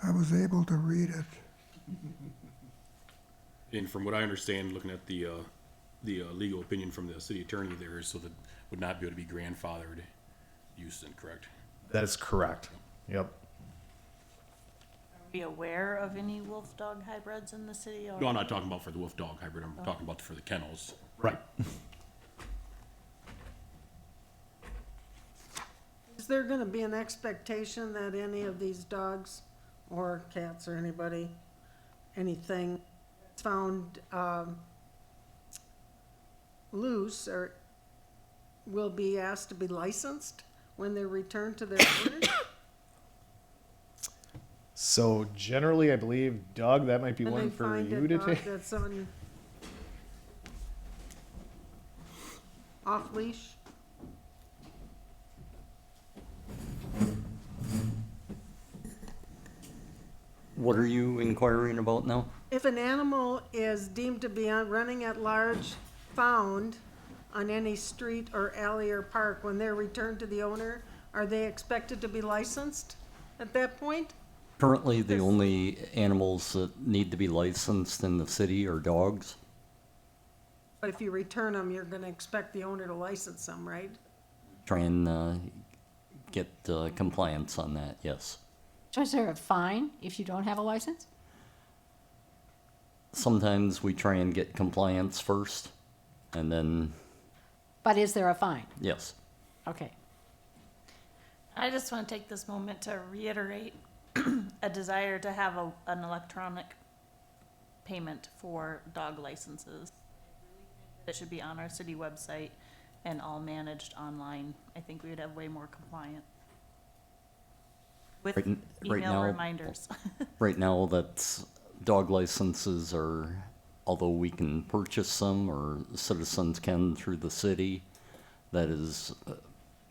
I was able to read it. And from what I understand, looking at the legal opinion from the city attorney there, so that would not be able to be grandfathered use then, correct? That is correct. Yep. Be aware of any wolf dog hybrids in the city or? No, I'm not talking about for the wolf dog hybrid, I'm talking about for the kennels. Right. Is there gonna be an expectation that any of these dogs or cats or anybody, anything found, loose or will be asked to be licensed when they're returned to their owners? So generally, I believe, Doug, that might be When one they for find you a to dog take. that's on off leash? What are you inquiring about now? If an animal is deemed to be running at large, found on any street or alley or park, when they're returned to the owner, are they expected to be licensed at that point? Currently, the only animals that need to be licensed in the city are dogs. But if you return them, you're gonna expect the owner to license them, right? Try and get compliance on that, yes. So is there a fine if you don't have a license? Sometimes we try and get compliance first, and then, But is there a fine? yes. Okay. I just want to take this moment to reiterate a desire to have an electronic payment for dog licenses. It should be on our city website and all managed online. I think we would have way more compliant. With Right email now- reminders. Right now, that's, dog licenses are, although we can purchase them, or citizens can through the city, that is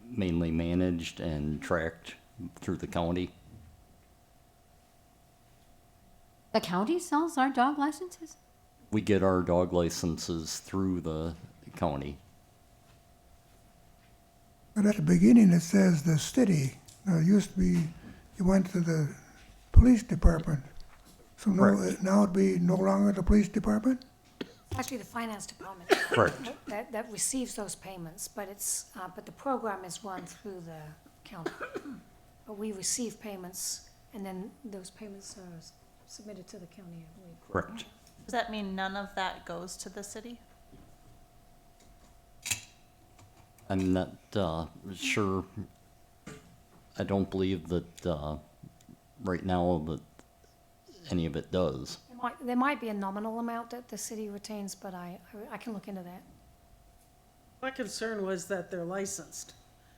mainly managed and tracked through the county. The county sells our dog licenses? We get our dog licenses through the county. But at the beginning, it says the city. Now, it used to be, you went to the police department. So now it'd be no longer the police department? Actually, the finance department. Correct. That receives those payments, but it's, but the program is run through the county. But we receive payments, and then those payments are submitted to the county, I believe. Correct. Does that mean none of that goes to the city? I'm not sure. I don't believe that right now that any of it does. There might be a nominal amount that the city retains, but I can look into that. My concern was that they're licensed,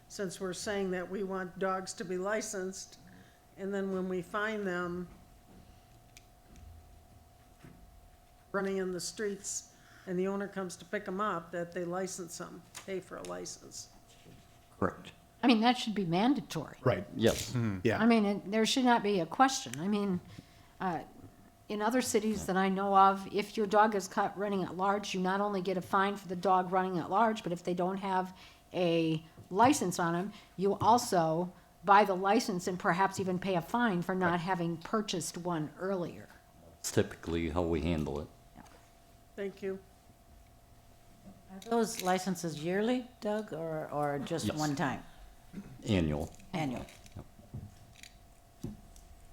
since we're saying that we want dogs to be licensed, and then when we find them running in the streets and the owner comes to pick them up, that they license them, pay for a license. Correct. I mean, that should be mandatory. Right. Yes. Yeah. I mean, there should not be a question. I mean, in other cities that I know of, if your dog is caught running at large, you not only get a fine for the dog running at large, but if they don't have a license on them, you also buy the license and perhaps even pay a fine for not having purchased one earlier. It's typically how we handle it. Thank you. Are those licenses yearly, Doug, or just Yes. one time? Annual. Annual?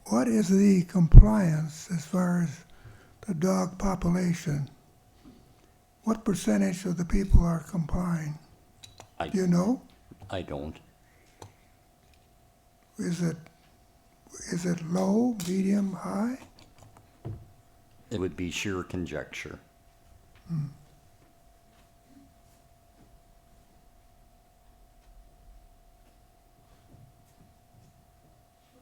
What is the compliance as far as the dog population? What percentage of the people are complying? Do you know? I don't. Is it low, medium, high? It would be sheer conjecture.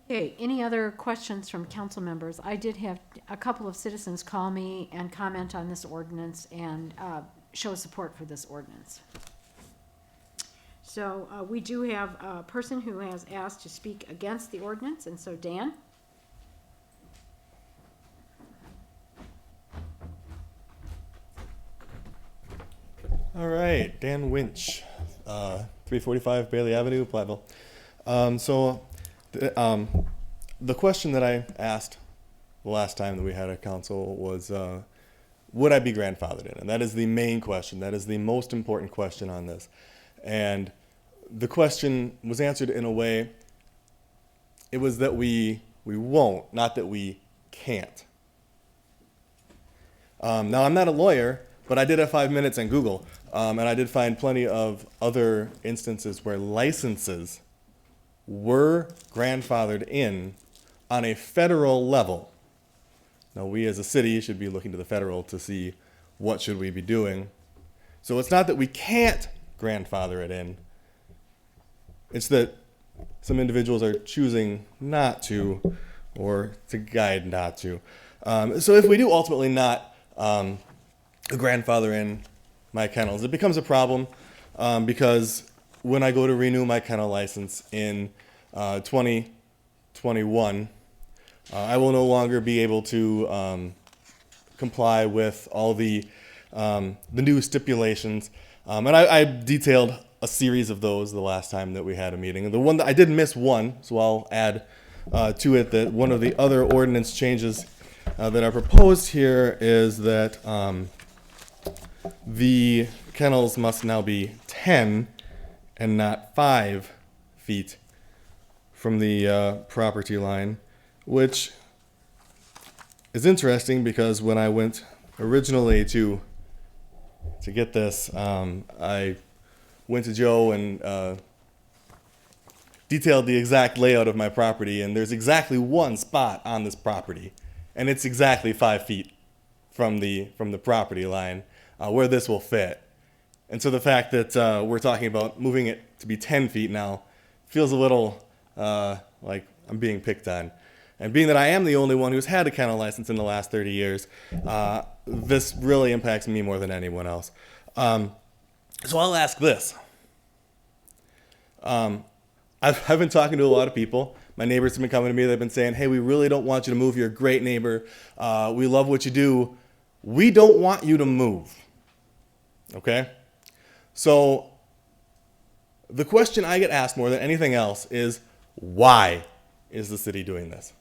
Okay, any other questions from council members? I did have a couple of citizens call me and comment on this ordinance and show support for this ordinance. So we do have a person who has asked to speak against the ordinance, and so Dan? All right, Dan Winch. 345 Bailey Avenue, Platteville. The question that I asked the last time that we had a council was, would I be grandfathered in? And that is the main question. That is the most important question on this. And the question was answered in a way, it was that we won't, not that we can't. Now, I'm not a lawyer, but I did have 5 minutes on Google, and I did find plenty of other instances where licenses were grandfathered in on a federal level. Now, we as a city should be looking to the federal to see what should we be doing. So it's not that we can't grandfather it in. It's that some individuals are choosing not to, or to guide not to. So if we do ultimately not grandfather in my kennels, it becomes a problem because when I go to renew my kennel license in 2021, I will no longer be able to comply with all the new stipulations. And I detailed a series of those the last time that we had a meeting. And the one that I did miss one, so I'll add to it that one of the other ordinance changes that are proposed here is that the kennels must now be 10 and not 5 feet from the property line, which is interesting because when I went originally to get this, I went to Joe and detailed the exact layout of my property, and there's exactly one spot on this property, and it's exactly 5 feet from the property line where this will fit. And so the fact that we're talking about moving it to be 10 feet now feels a little like I'm being picked on. And being that I am the only one who's had a kennel license in the last 30 years, this really impacts me more than anyone else. So I'll ask this. I've been talking to a lot of people. My neighbors have been coming to me. They've been saying, hey, we really don't want you to move. You're a great neighbor. We love what you do. We don't want you to move. Okay? So the question I get asked more than anything else is, why is the city doing this?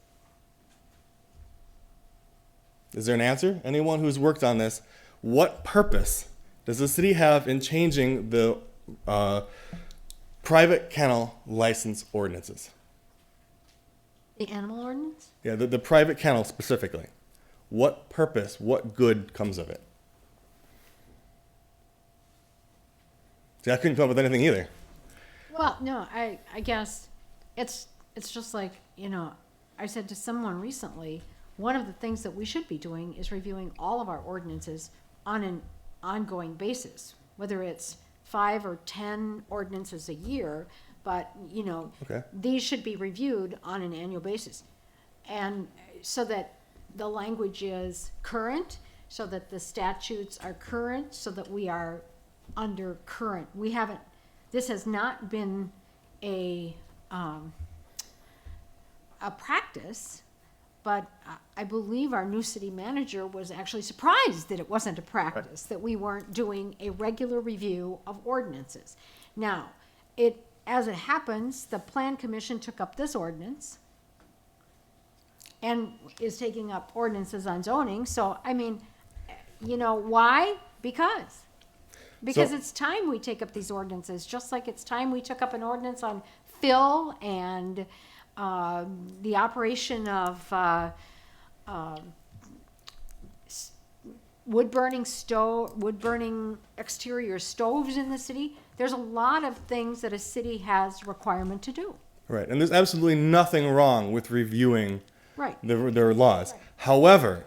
Is there an answer? Anyone who's worked on this, what purpose does the city have in changing the private kennel license ordinances? The animal ordinance? Yeah, the private kennel specifically. What purpose, what good comes of it? See, I couldn't come up with anything either. Well, no, I guess it's just like, I said to someone recently, one of the things that we should be doing is reviewing all of our ordinances on an ongoing basis, whether it's 5 or 10 ordinances a year, but, Okay. these should be reviewed on an annual basis. And so that the language is current, so that the statutes are current, so that we are under current. This has not been a practice, but I believe our new city manager was actually surprised that it wasn't a practice, that we weren't doing a regular review of ordinances. Now, as it happens, the Plan Commission took up this ordinance and is taking up ordinances on zoning. So, why? Because it's time we take up these ordinances, just like it's time we took up an ordinance on fill and the operation of wood burning exterior stoves in the city. There's a lot of things that a city has requirement to do. Right, and there's absolutely nothing wrong with reviewing Right. their laws. Right. However,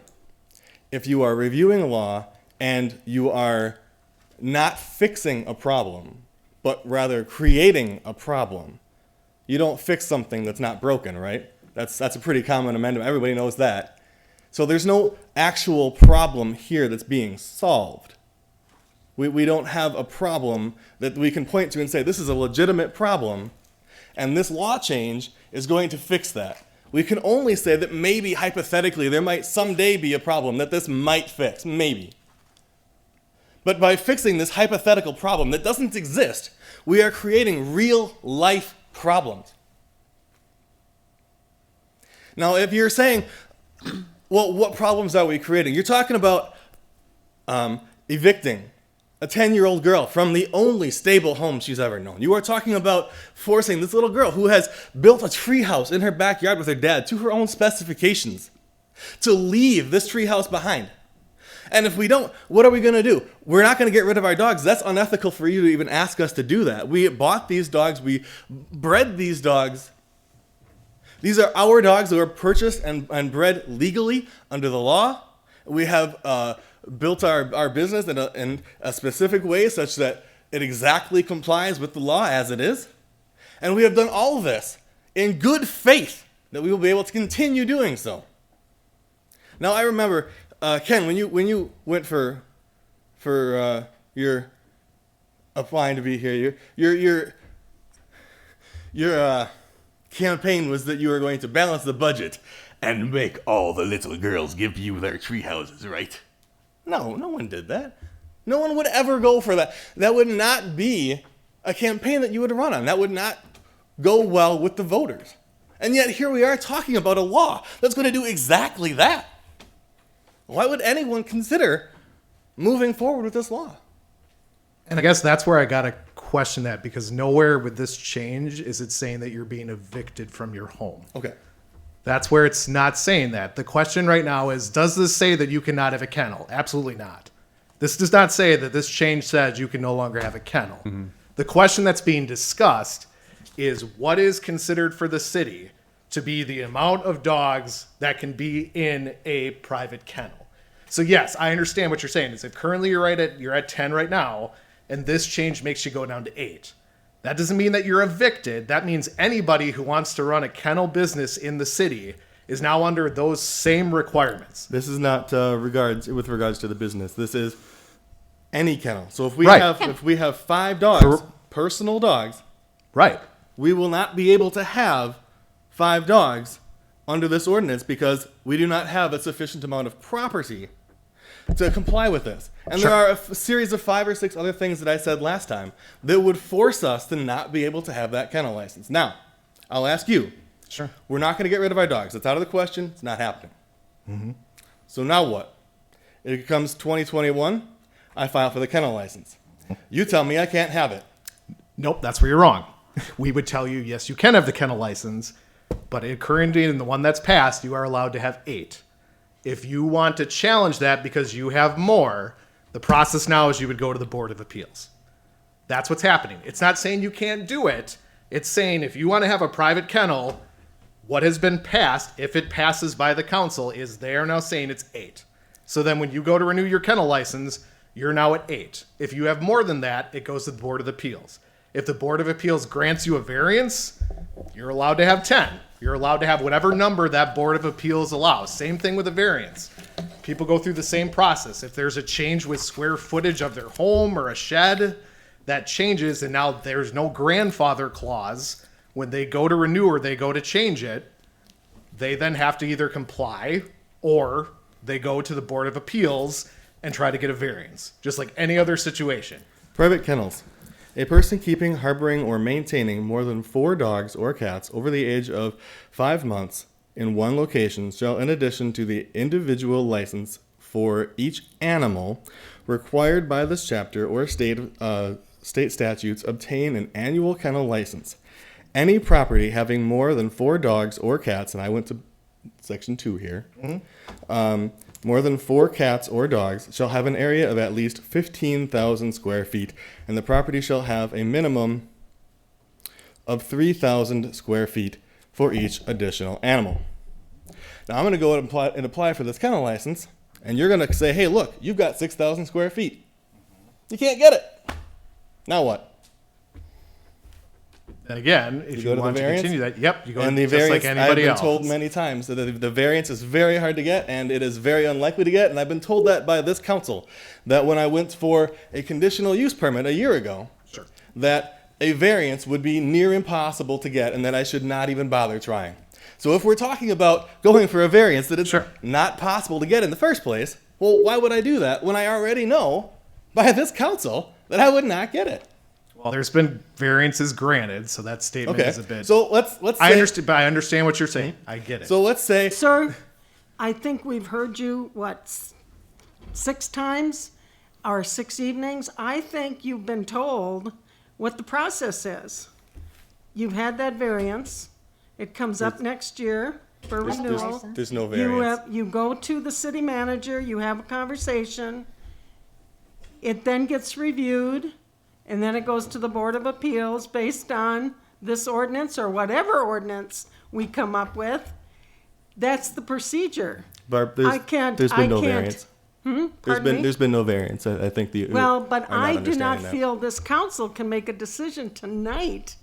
if you are reviewing a law and you are not fixing a problem, but rather creating a problem, you don't fix something that's not broken, right? That's a pretty common amendment. Everybody knows that. So there's no actual problem here that's being solved. We don't have a problem that we can point to and say, this is a legitimate problem, and this law change is going to fix that. We can only say that maybe, hypothetically, there might someday be a problem that this might fix, maybe. But by fixing this hypothetical problem that doesn't exist, we are creating real life problems. Now, if you're saying, well, what problems are we creating? You're talking about evicting a 10-year-old girl from the only stable home she's ever known. You are talking about forcing this little girl who has built a treehouse in her backyard with her dad to her own specifications to leave this treehouse behind. And if we don't, what are we going to do? We're not going to get rid of our dogs. That's unethical for you to even ask us to do that. We bought these dogs. We bred these dogs. These are our dogs that were purchased and bred legally under the law. We have built our business in a specific way such that it exactly complies with the law as it is. And we have done all of this in good faith that we will be able to continue doing so. Now, I remember, Ken, when you went for your applying to be here, your campaign was that you were going to balance the budget and make all the little girls give you their tree houses, right? No one did that. No one would ever go for that. That would not be a campaign that you would run on. That would not go well with the voters. And yet here we are talking about a law that's going to do exactly that. Why would anyone consider moving forward with this law? And I guess that's where I got to question that, because nowhere with this change is it saying that you're being evicted from your home. Okay. That's where it's not saying that. The question right now is, does this say that you cannot have a kennel? Absolutely not. This does not say that this change says you can no longer have a kennel. Mm-hmm. The question that's being discussed is what is considered for the city to be the amount of dogs that can be in a private kennel. So yes, I understand what you're saying. Is if currently you're at 10 right now, and this change makes you go down to 8. That doesn't mean that you're evicted. That means anybody who wants to run a kennel business in the city is now under those same requirements. This is not with regards to the business. This is any kennel. So if we have 5 dogs, personal dogs, right, we will not be able to have 5 dogs under this ordinance because we do not have a sufficient amount of property to comply with this. And Sure. there are a series of 5 or 6 other things that I said last time that would force us to not be able to have that kennel license. Now, I'll ask you. Sure. We're not going to get rid of our dogs. It's out of the question. It's not happening. Mm-hmm. So now what? It comes 2021. I file for the kennel license. You tell me I can't have it. Nope, that's where you're wrong. We would tell you, yes, you can have the kennel license, but currently in the one that's passed, you are allowed to have 8. If you want to challenge that because you have more, the process now is you would go to the Board of Appeals. That's what's happening. It's not saying you can't do it. It's saying if you want to have a private kennel, what has been passed, if it passes by the council, is they are now saying it's 8. So then when you go to renew your kennel license, you're now at 8. If you have more than that, it goes to the Board of Appeals. If the Board of Appeals grants you a variance, you're allowed to have 10. You're allowed to have whatever number that Board of Appeals allows. Same thing with a variance. People go through the same process. If there's a change with square footage of their home or a shed, that changes, and now there's no grandfather clause. When they go to renew or they go to change it, they then have to either comply or they go to the Board of Appeals and try to get a variance, just like any other situation. Private kennels. A person keeping, harboring, or maintaining more than 4 dogs or cats over the age of 5 months in one location shall, in addition to the individual license for each animal required by this chapter or state statutes, obtain an annual kennel license. Any property having more than 4 dogs or cats, and I went to section 2 here, more than 4 cats or dogs shall have an area of at least 15,000 square feet, and the property shall have a minimum of 3,000 square feet for each additional animal. Now I'm going to go and apply for this kennel license, and you're going to say, hey, look, you've got 6,000 square feet. You can't get it. Now what? And again, if you want to continue that, yep, you go and the just variance, like anybody else. I've been told many times that the variance is very hard to get, and it is very unlikely to get, and I've been told that by this council, that when I went for a conditional use permit a year ago, Sure. that a variance would be near impossible to get, and that I should not even bother trying. So if we're talking about going for a variance that it's Sure. not possible to get in the first place, well, why would I do that when I already know by this council that I would not get it. Well, there's been variances granted, so that statement Okay, is a bit. so let's I say, understand, but I understand what you're saying. I get it. so let's say, Sir, I think we've heard you, 6 times or 6 evenings? I think you've been told what the process is. You've had that variance. It comes up next year for renewal. there's no variance. You go to the city manager, you have a conversation. It then gets reviewed, and then it goes to the Board of Appeals based on this ordinance or whatever ordinance we come up with. That's the procedure. Barb, I can't- there's I been no can't- variance. Pardon me? There's been no variance. I think the Well, but are I do not understanding that. feel this council can make a decision tonight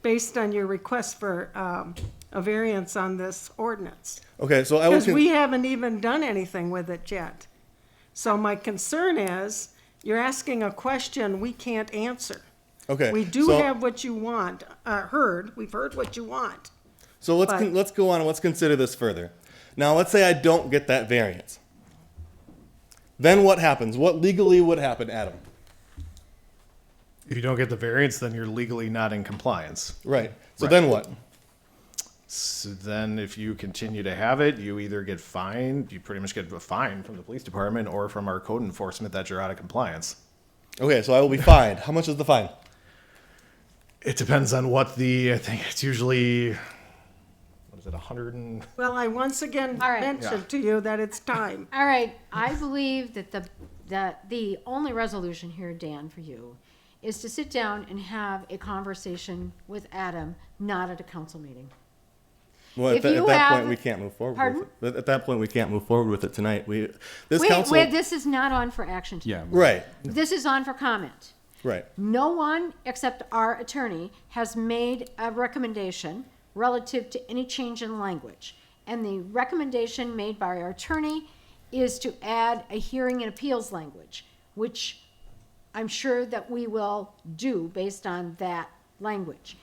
based on your request for a variance on this ordinance. Okay, so I was Because we haven't even done anything with it yet. So my concern is, you're asking a question we can't answer. okay. We do so, have what you want, we've heard what you want. So let's but- let's go on and let's consider this further. Now, let's say I don't get that variance. Then what happens? What legally would happen, Adam? If you don't get the variance, then you're legally not in compliance. Right. So Right. then what? So then if you continue to have it, you either get fined, you pretty much get a fine from the police department or from our code enforcement that you're out of compliance. Okay, so I will be fined. How much is the fine? It depends on I think it's usually, what is it, 100 and... Well, I once again All right. mentioned to you that it's time. All right, I believe that the only resolution here, Dan, for you, is to sit down and have a conversation with Adam, not at a council meeting. Well, If at you that point, have- we can't move forward Pardon? with it. At that point, we can't move forward with it tonight. This Wait, council... this is not on for action tonight. Yeah. Right, This is on for comment. right. No one except our attorney has made a recommendation relative to any change in language. And the recommendation made by our attorney is to add a hearing and appeals language, which I'm sure that we will do based on that language.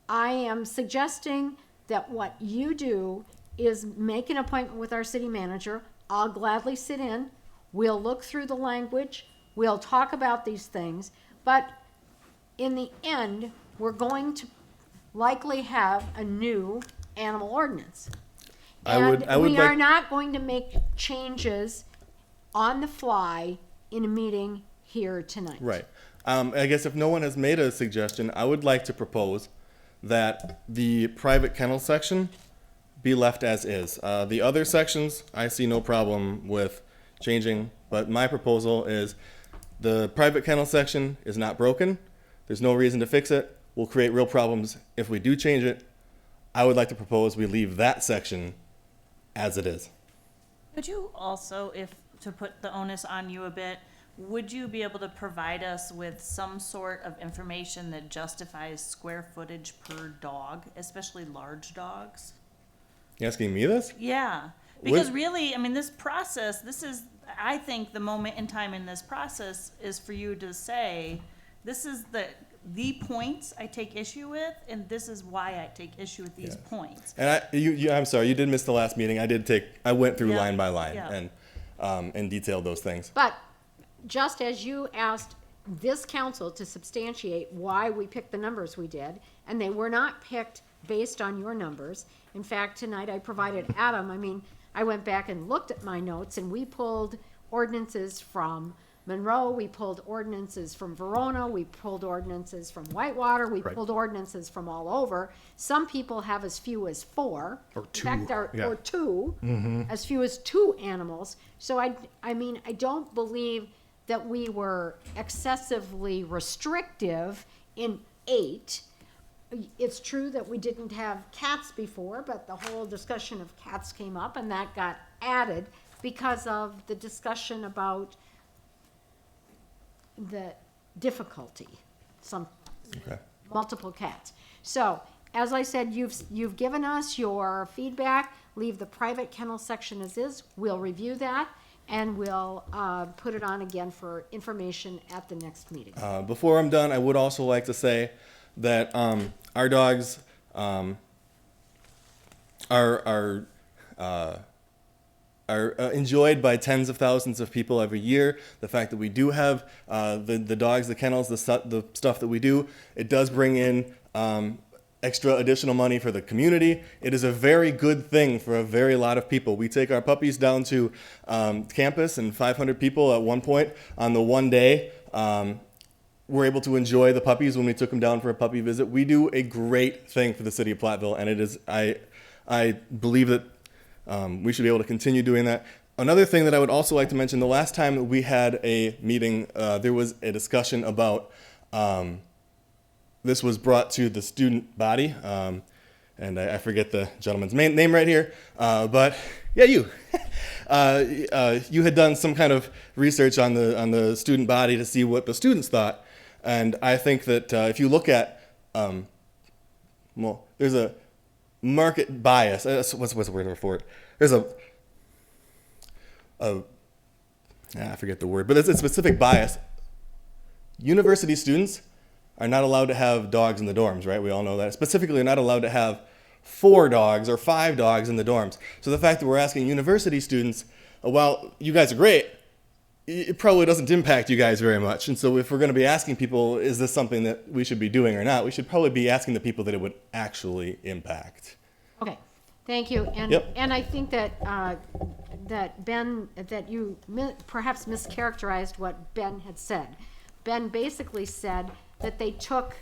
I am suggesting that what you do is make an appointment with our city manager. I'll gladly sit in. We'll look through the language. We'll talk about these things. But in the end, we're going to likely have a new animal ordinance. I would And we are like- not going to make changes on the fly in a meeting here tonight. Right. I guess if no one has made a suggestion, I would like to propose that the private kennel section be left as is. The other sections, I see no problem with changing, but my proposal is the private kennel section is not broken. There's no reason to fix it. We'll create real problems if we do change it. I would like to propose we leave that section as it is. Could you also, if, to put the onus on you a bit, would you be able to provide us with some sort of information that justifies square footage per dog, especially large dogs? You asking me this? Yeah, because really, I mean, this process, this is, I think the moment in time in this process is for you to say, this is the points I take issue with, and this is why I take issue with these points. And I'm sorry, you did miss the last meeting. I went through Yeah. line by line Yeah. and detailed those things. But just as you asked this council to substantiate why we picked the numbers we did, and they were not picked based on your numbers. In fact, tonight I provided Adam, I went back and looked at my notes, and we pulled ordinances from Monroe, we pulled ordinances from Verona, we pulled ordinances from Whitewater, we Right. pulled ordinances from all over. Some people have as few as 4. Or In 2, fact, yeah. or 2, as few as 2 animals. So I don't believe that we were excessively restrictive in 8. It's true that we didn't have cats before, but the whole discussion of cats came up, and that got added because of the discussion about the difficulty, multiple cats. So, as I said, you've given us your feedback. Leave the private kennel section as is. We'll review that, and we'll put it on again for information at the next meeting. Before I'm done, I would also like to say that our dogs are are enjoyed by tens of thousands of people every year. The fact that we do have the dogs, the kennels, the stuff that we do, it does bring in extra additional money for the community. It is a very good thing for a very lot of people. We take our puppies down to campus, and 500 people at one point on the one day were able to enjoy the puppies when we took them down for a puppy visit. We do a great thing for the city of Platteville, and it is I believe that we should be able to continue doing that. Another thing that I would also like to mention, the last time that we had a meeting, there was a discussion about this was brought to the student body, and I forget the gentleman's name right here, but yeah, you. You had done some kind of research on the student body to see what the students thought, and I think that if you look at, well, there's a market bias. What's the word for it? There's I forget the word, but it's a specific bias. University students are not allowed to have dogs in the dorms, right? We all know that. Specifically, they're not allowed to have 4 dogs or 5 dogs in the dorms. So the fact that we're asking university students, well, you guys are great, it probably doesn't impact you guys very much. And so if we're going to be asking people, is this something that we should be doing or not, we should probably be asking the people that it would actually impact. Okay, thank you. And Yep. and I think that that Ben, that you perhaps mischaracterized what Ben had said. Ben basically said that they took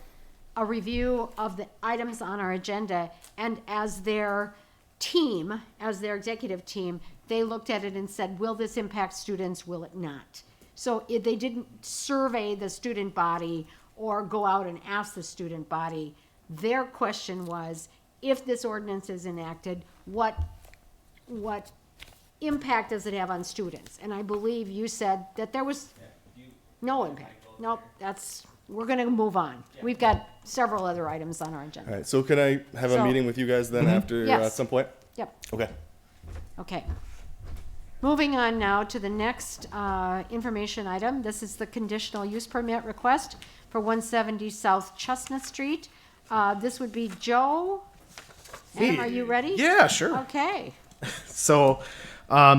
a review of the items on our agenda, and as their team, as their executive team, they looked at it and said, will this impact students, will it not? So they didn't survey the student body or go out and ask the student body. Their question was, if this ordinance is enacted, what impact does it have on students? And I believe you said that there was no impact. Nope, we're gonna move on. We've got several other items on our agenda. All right, so can I have a So- meeting with you guys then after Yes. at some point? Yep, Okay. okay. Moving on now to the next information item. This is the conditional use permit request for 170 South Chestnut Street. This would be Joe. Adam, are you ready? Yeah, sure. Okay. So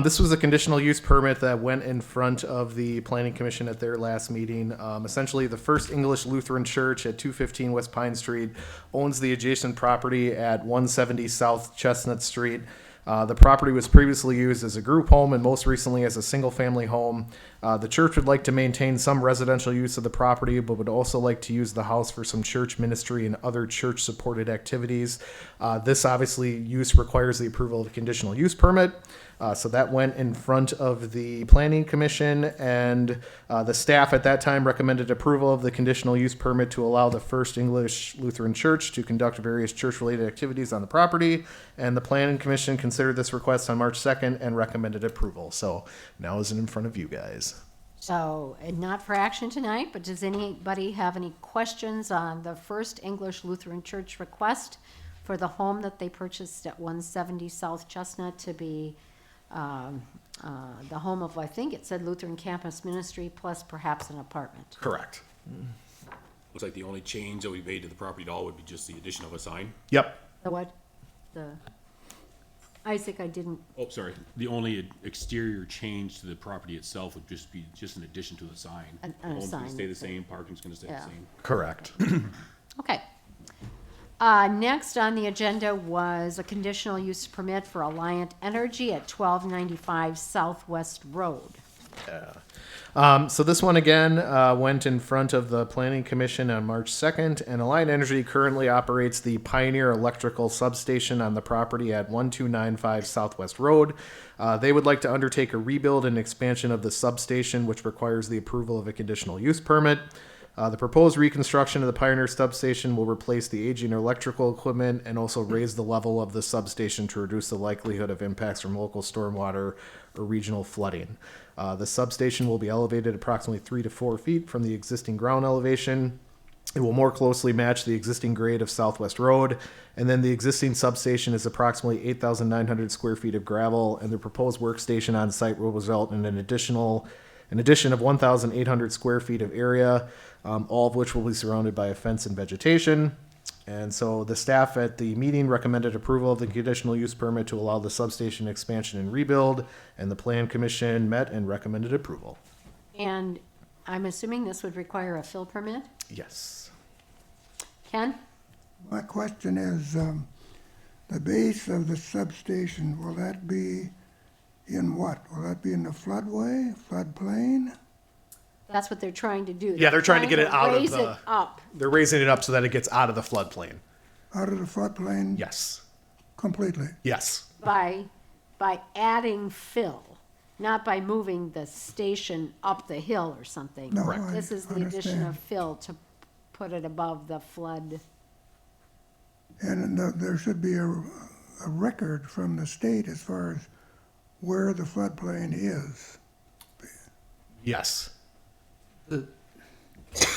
this was a conditional use permit that went in front of the Planning Commission at their last meeting. Essentially, the First English Lutheran Church at 215 West Pine Street owns the adjacent property at 170 South Chestnut Street. The property was previously used as a group home and most recently as a single-family home. The church would like to maintain some residential use of the property, but would also like to use the house for some church ministry and other church-supported activities. This obviously use requires the approval of a conditional use permit. So that went in front of the Planning Commission, and the staff at that time recommended approval of the conditional use permit to allow the First English Lutheran Church to conduct various church-related activities on the property. And the Planning Commission considered this request on March 2nd and recommended approval. So now is it in front of you guys. So, not for action tonight, but does anybody have any questions on the First English Lutheran Church request for the home that they purchased at 170 South Chestnut to be the home of, I think it said Lutheran Campus Ministry plus perhaps an apartment? Correct. Looks like the only change that we made to the property at all would be just the addition of a sign. Yep. The what? Isaac, I didn't, Oh, sorry. The only exterior change to the property itself would just be an addition to the sign. A Home's sign, gonna stay the that's it. same, parking's gonna stay the Yeah. same. Correct. okay. Next on the agenda was a conditional use permit for Alliant Energy at 1295 Southwest Road. So this one again went in front of the Planning Commission on March 2nd, and Alliant Energy currently operates the Pioneer Electrical Substation on the property at 1295 Southwest Road. They would like to undertake a rebuild and expansion of the substation, which requires the approval of a conditional use permit. The proposed reconstruction of the Pioneer substation will replace the aging electrical equipment and also raise the level of the substation to reduce the likelihood of impacts from local stormwater or regional flooding. The substation will be elevated approximately 3 to 4 feet from the existing ground elevation. It will more closely match the existing grade of Southwest Road, and then the existing substation is approximately 8,900 square feet of gravel, and the proposed workstation on site will result in an addition of 1,800 square feet of area, all of which will be surrounded by a fence and vegetation. And so the staff at the meeting recommended approval of the conditional use permit to allow the substation expansion and rebuild, and the plan commission met and recommended approval. And I'm assuming this would require a fill permit? Yes. Ken? My question is, the base of the substation, will that be in what? Will that be in the floodway, floodplain? That's what they're trying to do. Yeah, they're trying to get it out of Raise the. it up. They're raising it up so that it gets out of the floodplain. Out of the floodplain Yes. completely? Yes. by adding fill, not by moving the station up the hill or something. No, Correct. I This is the addition understand. of fill to put it above the flood. And there should be a record from the state as far as where the floodplain is. Yes. The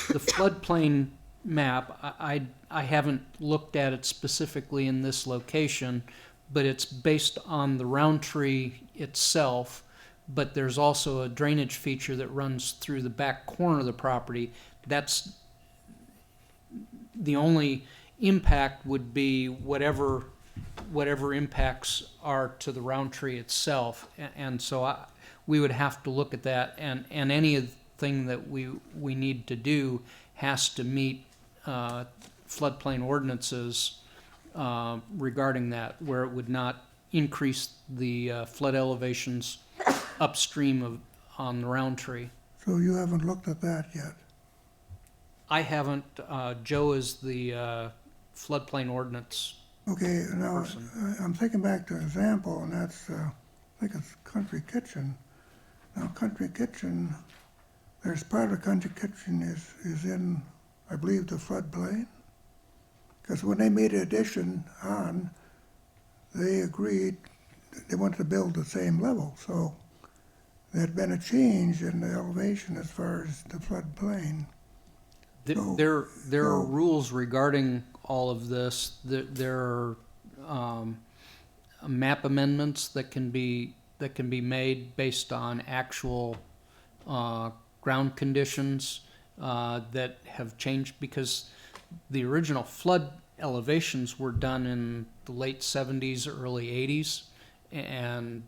floodplain map, I haven't looked at it specifically in this location, but it's based on the Roundtree itself, but there's also a drainage feature that runs through the back corner of the property. That's the only impact would be whatever impacts are to the Roundtree itself. And so we would have to look at that, and anything that we need to do has to meet floodplain ordinances regarding that, where it would not increase the flood elevations upstream on the Roundtree. So you haven't looked at that yet? I haven't. Joe is the floodplain ordinance. Okay, now, person. I'm thinking back to an example, and that's, I think it's Country Kitchen. Now, Country Kitchen, there's part of Country Kitchen is in, I believe, the floodplain. Because when they made an addition on, they agreed, they wanted to build the same level, so there'd been a change in the elevation as far as the floodplain. There are rules regarding all of this. There are map amendments that can be made based on actual ground conditions that have changed, because the original flood elevations were done in the late 70s, early 80s, and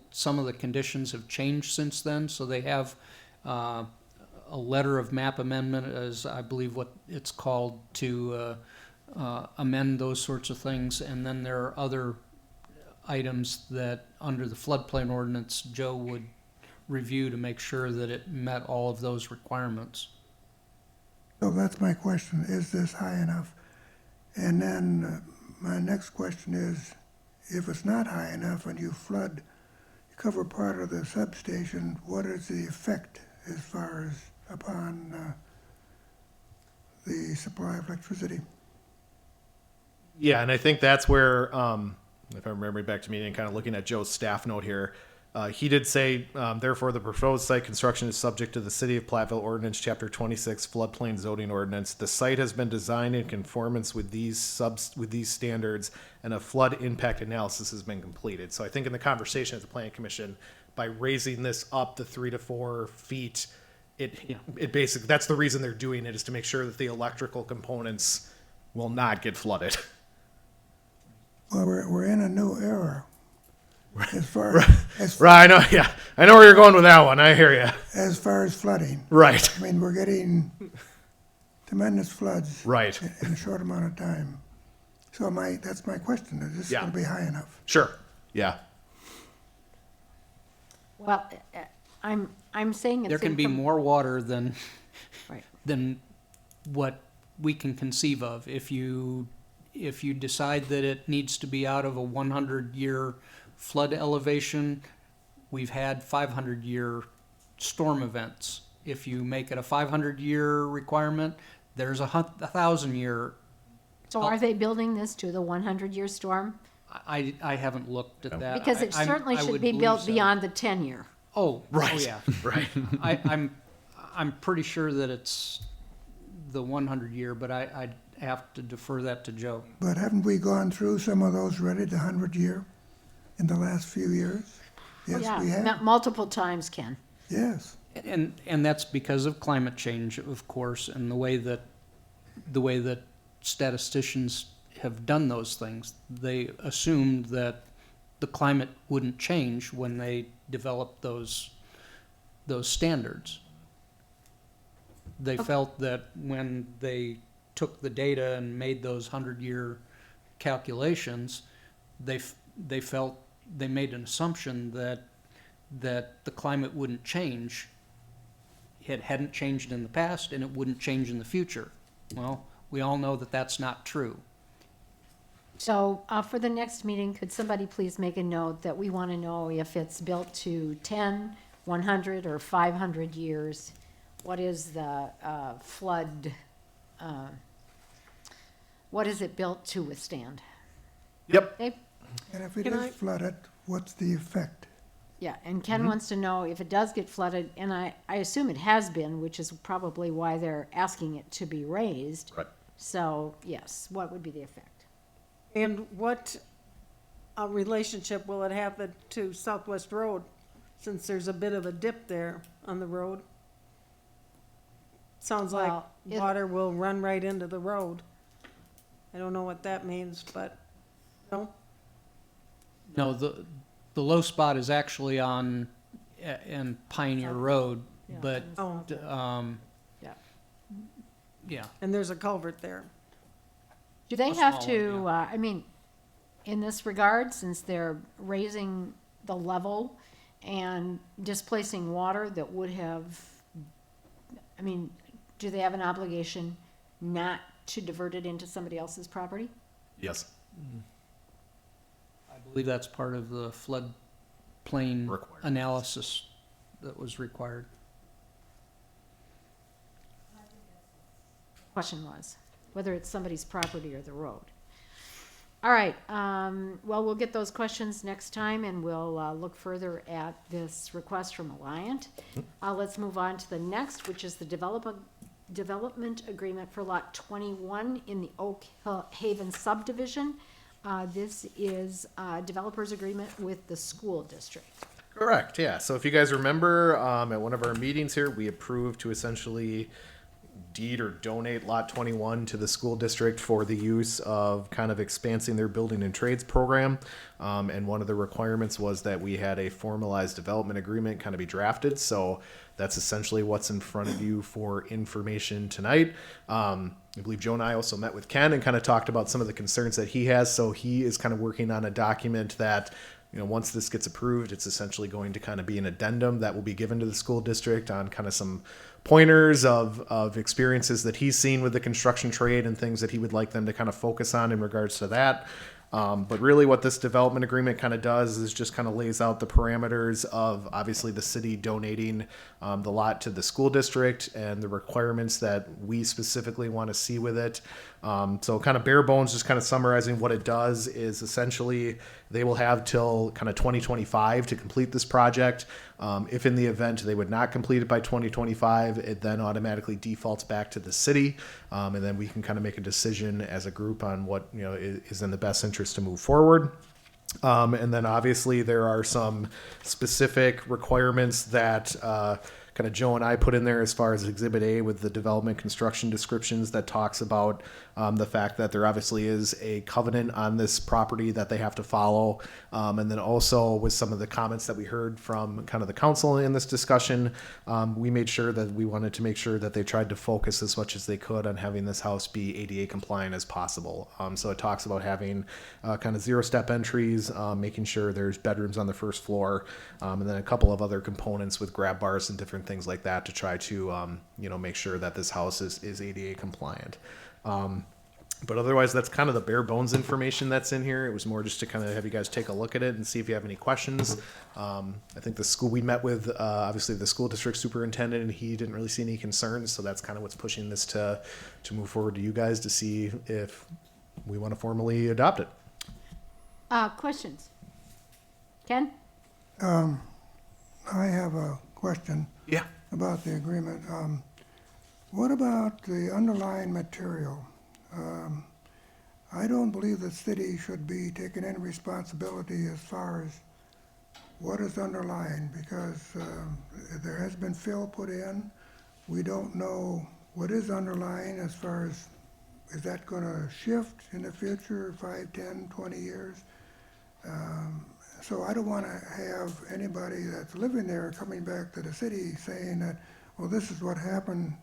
some of the conditions have changed since then, so they have a letter of map amendment, as I believe what it's called, to amend those sorts of things. And then there are other items that, under the floodplain ordinance, Joe would review to make sure that it met all of those requirements. So that's my question, is this high enough? And then my next question is, if it's not high enough and you flood, you cover part of the substation, what is the effect as far as upon the supply of electricity? Yeah, and I think that's where, if I'm remembering back to me and kind of looking at Joe's staff note here, he did say, therefore, the proposed site construction is subject to the City of Platteville Ordinance, Chapter 26, Floodplain Zoning Ordinance. The site has been designed in conformance with these standards, and a flood impact analysis has been completed. So I think in the conversation at the Planning Commission, by raising this up to 3 to 4 feet, it basically, that's the reason they're doing it, is to make sure that the electrical components will not get flooded. Well, we're in a new era. As far Right, I know, yeah. I know where you're going with that one. I hear you. as far as flooding. Right. I mean, we're getting tremendous floods Right. in a short amount of time. So that's my question, is this Yeah. going to be high enough? Sure. Yeah. Well, I'm saying it's. There can be more water than Right. than what we can conceive of. If you decide that it needs to be out of a 100-year flood elevation, we've had 500-year storm events. If you make it a 500-year requirement, there's a 1,000-year. So are they building this to the 100-year storm? I haven't looked at that. Because it certainly I should would be believe built so. beyond the 10-year. Oh, Right. Oh, yeah. Right. I'm pretty sure that it's the 100-year, but I'd have to defer that to Joe. But haven't we gone through some of those already, the 100-year, in the last few years? Yes, Yeah, we have. multiple times, Ken. Yes. And that's because of climate change, of course, and the way that the way that statisticians have done those things. They assumed that the climate wouldn't change when they developed those standards. They felt that when they took the data and made those 100-year calculations, they felt they made an assumption that the climate wouldn't change. It hadn't changed in the past, and it wouldn't change in the future. Well, we all know that that's not true. So for the next meeting, could somebody please make a note that we want to know if it's built to 10, 100, or 500 years? What is the flood, what is it built to withstand? Yep. Okay? And if it Can is I- flooded, what's the effect? Yeah, and Ken wants to know if it does get flooded, and I assume it has been, which is probably why they're asking it to be raised. Right. So, yes, what would be the effect? And what relationship will it have to Southwest Road, since there's a bit of a dip there on the road? Sounds like Well, water will run right into the road. I don't know what that means, but, no? No, the low spot is actually on in Pioneer Road, but Oh, Yeah. yeah. and there's a culvert there. Do they A have small to, one, I mean, in this regard, since they're raising the level and displacing water that would have, I mean, do they have an obligation not to divert it into somebody else's property? Yes. I believe that's part of the floodplain Requirements. analysis that was required. Question was, whether it's somebody's property or the road. All right, well, we'll get those questions next time, and we'll look further at this request from Alliant. Let's move on to the next, which is the development agreement for Lot 21 in the Oak Haven subdivision. This is a developer's agreement with the school district. Correct, yeah. So if you guys remember, at one of our meetings here, we approved to essentially deed or donate Lot 21 to the school district for the use of kind of expanding their building and trades program. And one of the requirements was that we had a formalized development agreement kind of be drafted. So that's essentially what's in front of you for information tonight. I believe Joe and I also met with Ken and kind of talked about some of the concerns that he has. So he is kind of working on a document that, you know, once this gets approved, it's essentially going to kind of be an addendum that will be given to the school district on kind of some pointers of experiences that he's seen with the construction trade and things that he would like them to kind of focus on in regards to that. But really what this development agreement kind of does is just kind of lays out the parameters of obviously the city donating the lot to the school district and the requirements that we specifically want to see with it. So kind of bare bones, just kind of summarizing what it does is essentially they will have till kind of 2025 to complete this project. If in the event they would not complete it by 2025, it then automatically defaults back to the city. And then we can kind of make a decision as a group on what, you know, is in the best interest to move forward. And then obviously there are some specific requirements that kind of Joe and I put in there as far as Exhibit A with the development construction descriptions that talks about the fact that there obviously is a covenant on this property that they have to follow. And then also with some of the comments that we heard from kind of the council in this discussion, we made sure that we wanted to make sure that they tried to focus as much as they could on having this house be ADA compliant as possible. So it talks about having kind of 0-step entries, making sure there's bedrooms on the first floor, and then a couple of other components with grab bars and different things like that to try to make sure that this house is ADA compliant. But otherwise, that's kind of the bare bones information that's in here. It was more just to kind of have you guys take a look at it and see if you have any questions. I think the school we met with, obviously the school district superintendent, and he didn't really see any concerns. So that's kind of what's pushing this to move forward to you guys to see if we want to formally adopt it. Questions? Ken? I have a question. Yeah. About the agreement. What about the underlying material? I don't believe the city should be taking any responsibility as far as what is underlying, because there has been fill put in. We don't know what is underlying as far as is that gonna shift in the future, 5, 10, 20 years? So I don't wanna have anybody that's living there coming back to the city saying that, well, this is what happened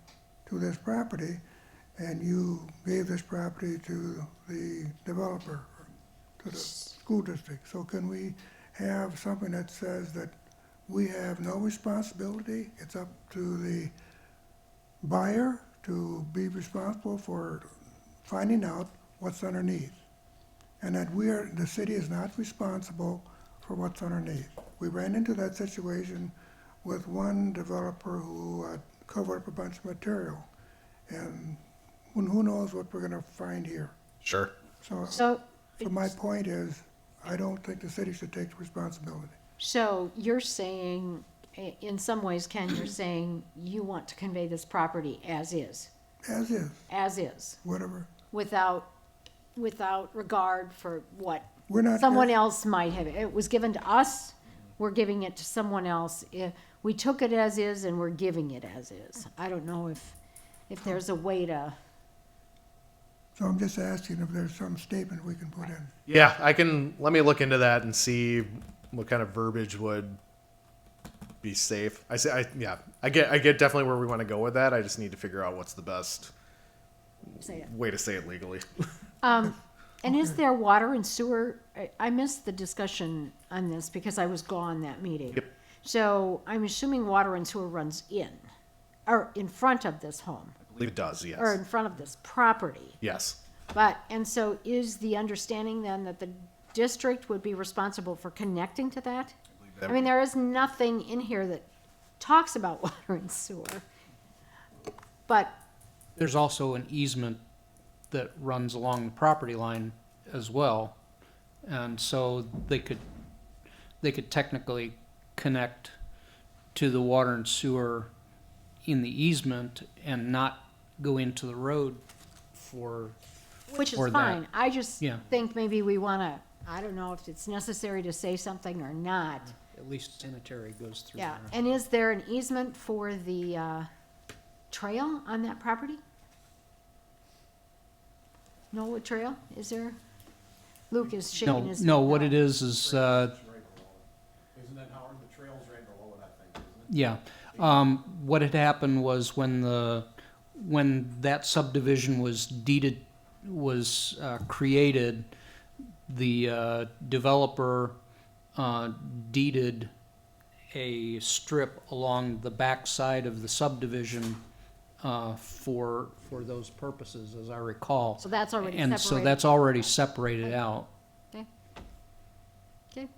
to this property, and you gave this property to the developer, to the school district. So can we have something that says that we have no responsibility? It's up to the buyer to be responsible for finding out what's underneath. And that the city is not responsible for what's underneath. We ran into that situation with one developer who covered up a bunch of material. And who knows what we're gonna find here. Sure. So my point is, I don't think the city should take the responsibility. So you're saying, in some ways, Ken, you're saying you want to convey this property as is, As is, whatever. without regard for what We're not. someone else might have. It was given to us, we're giving it to someone else. We took it as is and we're giving it as is. I don't know if there's a way to. So I'm just asking if there's some statement we can put in. Yeah, let me look into that and see what kind of verbiage would be safe. I get definitely where we want to go with that. I just need to figure out what's the best way to say it legally. And is there water and sewer? I missed the discussion on this because I was gone that meeting. Yep. So I'm assuming water and sewer runs or in front of this home, I believe it does, yes. or in front of this property. Yes. And so is the understanding then that the district would be responsible for connecting to that? I mean, there is nothing in here that talks about water and sewer. But There's also an easement that runs along the property line as well. And so they could technically connect to the water and sewer in the easement and not go into the road which is for fine. that. I just Yeah. think maybe we want to, I don't know if it's necessary to say something or not. At least sanitary goes through Yeah, there. and is there an easement for the trail on that property? Knollwood Trail, is there? Luke is shaking his head. No, what it is, Isn't that Howard? The trail's right below it, I think, isn't it? yeah. What had happened was when that subdivision was created, the developer deeded a strip along the back side of the subdivision for those purposes, as I recall. So that's already And so separated. that's already separated out. Okay. Okay.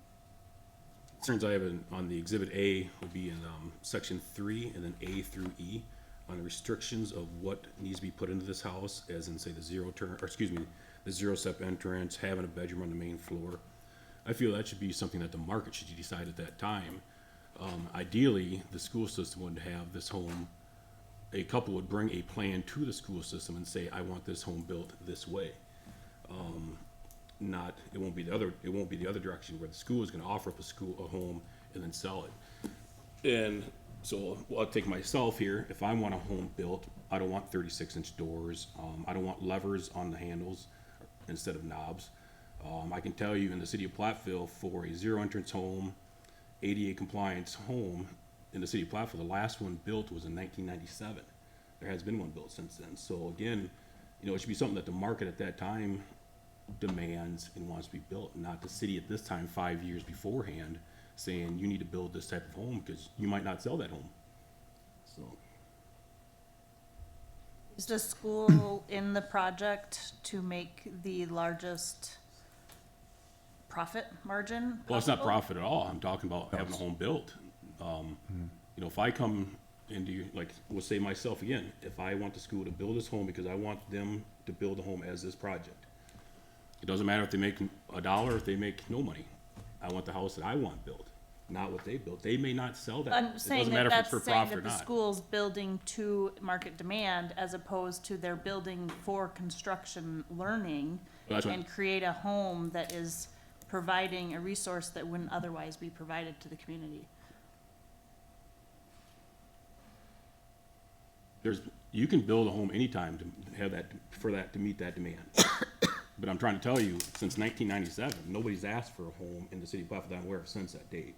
Concerns I have on the exhibit A would be in section 3 and then A through E on the restrictions of what needs to be put into this house, as in say the the zero step entrance, having a bedroom on the main floor. I feel that should be something that the market should decide at that time. Ideally, the school system would have this home. A couple would bring a plan to the school system and say, "I want this home built this way." It won't be the other direction where the school is going to offer up a home and then sell it. And so I'll take myself here. If I want a home built, I don't want 36-inch doors. I don't want levers on the handles instead of knobs. I can tell you in the city of Platteville, for a zero entrance home, ADA compliance home in the city of Platteville, the last one built was in 1997. There has been one built since then. So again, it should be something that the market at that time demands and wants to be built, not the city at this time 5 years beforehand saying you need to build this type of home because you might not sell that home. So Is the school in the project to make the largest profit margin? well, it's not possible? profit at all. I'm talking about having a home built. If I come into, we'll say myself again, if I want the school to build this home because I want them to build a home as this project, it doesn't matter if they make $1 or if they make no money. I want the house that I want built, not what they built. They may not sell that. I'm It saying doesn't that matter if it's that's for saying profit or that the not. school's building to market demand as opposed to they're building for construction learning Well, that's what- and create a home that is providing a resource that wouldn't otherwise be provided to the community. You can build a home anytime to have that, for that, to meet that demand. But I'm trying to tell you, since 1997, nobody's asked for a home in the city of Platteville that I'm aware of since that date.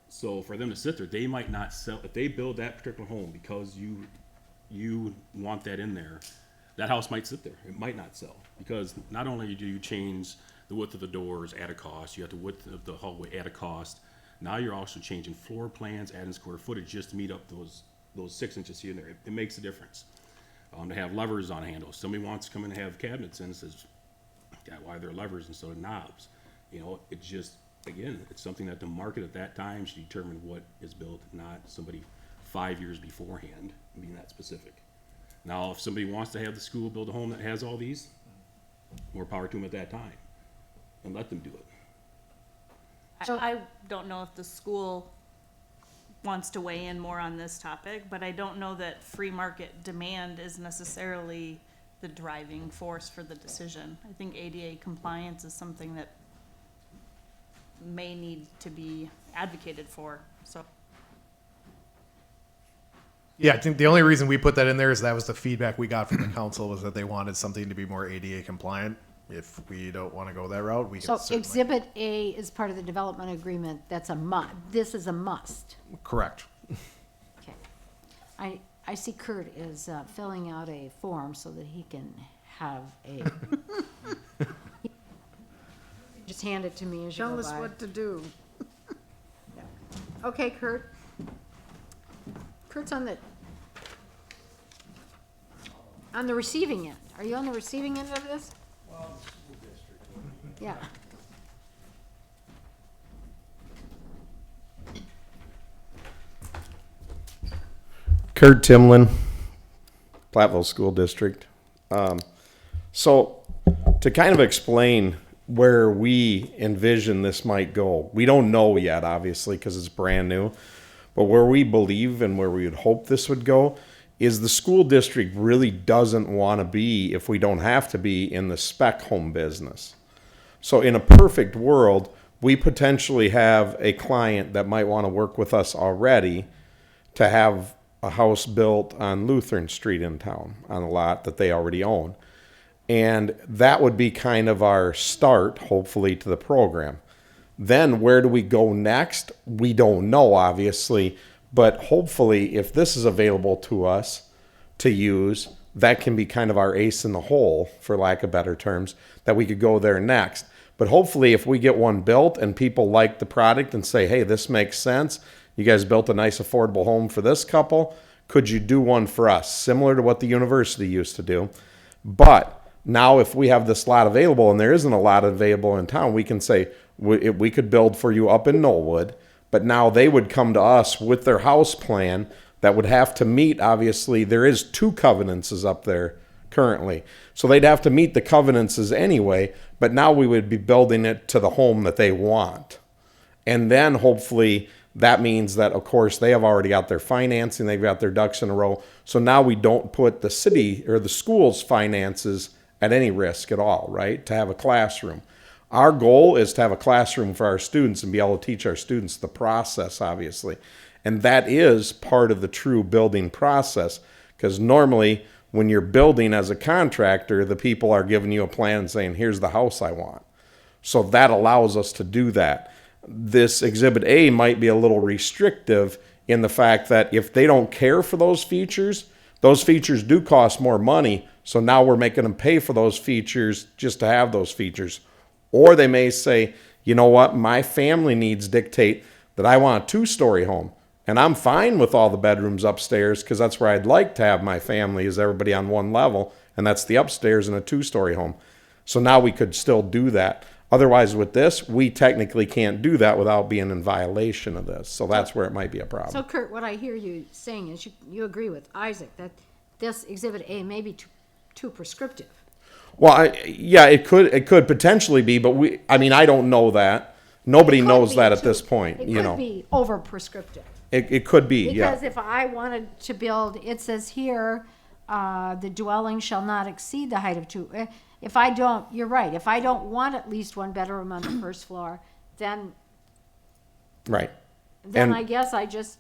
So for them to sit there, they might not sell, if they build that particular home because you want that in there, that house might sit there. It might not sell, because not only do you change the width of the doors at a cost, you have the width of the hallway at a cost. Now you're also changing floor plans, adding square footage just to meet up those 6 inches here and there. It makes a difference. To have levers on handles. Somebody wants to come in and have cabinets and says, God, why are there levers instead of knobs? You know, it just, again, it's something that the market at that time should determine what is built, not somebody 5 years beforehand being that specific. Now, if somebody wants to have the school build a home that has all these, more power to them at that time, and let them do it. I don't know if the school wants to weigh in more on this topic, but I don't know that free market demand is necessarily the driving force for the decision. I think ADA compliance is something that may need to be advocated for, so. Yeah, I think the only reason we put that in there is that was the feedback we got from the council, was that they wanted something to be more ADA compliant. If we don't want to go that route, we can So certainly. Exhibit A is part of the development agreement, that's this is a must. Correct. Okay. I see Kurt is filling out a form so that he can have a, just hand it to me as you go Tell us by. what to do. Okay, Kurt. Kurt's on the receiving end. Are you on the receiving end of this? Well, the school district. Yeah. Kurt Timlin, Platteville School District. So to kind of explain where we envision this might go, we don't know yet, obviously, because it's brand new, but where we believe and where we would hope this would go is the school district really doesn't want to be, if we don't have to be, in the spec home business. So in a perfect world, we potentially have a client that might want to work with us already to have a house built on Lutheran Street in town on a lot that they already own. And that would be kind of our start, hopefully, to the program. Then where do we go next? We don't know, obviously, but hopefully if this is available to us to use, that can be kind of our ace in the hole, for lack of better terms, that we could go there next. But hopefully if we get one built and people like the product and say, hey, this makes sense, you guys built a nice affordable home for this couple, could you do one for us? Similar to what the university used to do. But now if we have this lot available, and there isn't a lot available in town, we can say, we could build for you up in Knollwood, but now they would come to us with their house plan that would have to meet, obviously, there is 2 covenances up there currently. So they'd have to meet the covenances anyway, but now we would be building it to the home that they want. And then hopefully that means that, of course, they have already got their financing, they've got their ducks in a row. So now we don't put the city or the school's finances at any risk at all, right? To have a classroom. Our goal is to have a classroom for our students and be able to teach our students the process, obviously. And that is part of the true building process, because normally when you're building as a contractor, the people are giving you a plan and saying, here's the house I want. So that allows us to do that. This Exhibit A might be a little restrictive in the fact that if they don't care for those features do cost more money. So now we're making them pay for those features just to have those features. Or they may say, you know what, my family needs dictate that I want a 2-story home. And I'm fine with all the bedrooms upstairs because that's where I'd like to have my family, is everybody on one level. And that's the upstairs in a 2-story home. So now we could still do that. Otherwise, with this, we technically can't do that without being in violation of this. So that's where it might be a problem. So Kurt, what I hear you saying is you agree with Isaac that this Exhibit A may be too prescriptive. Well, yeah, it could potentially be, but I don't know that. Nobody knows that at this point, It you know. could be over prescriptive. It could be, yeah. Because if I wanted to build, it says here, the dwelling shall not exceed the height of 2. If I don't, you're right. If I don't want at least 1 bedroom on the first floor, then Right. then And- I guess I just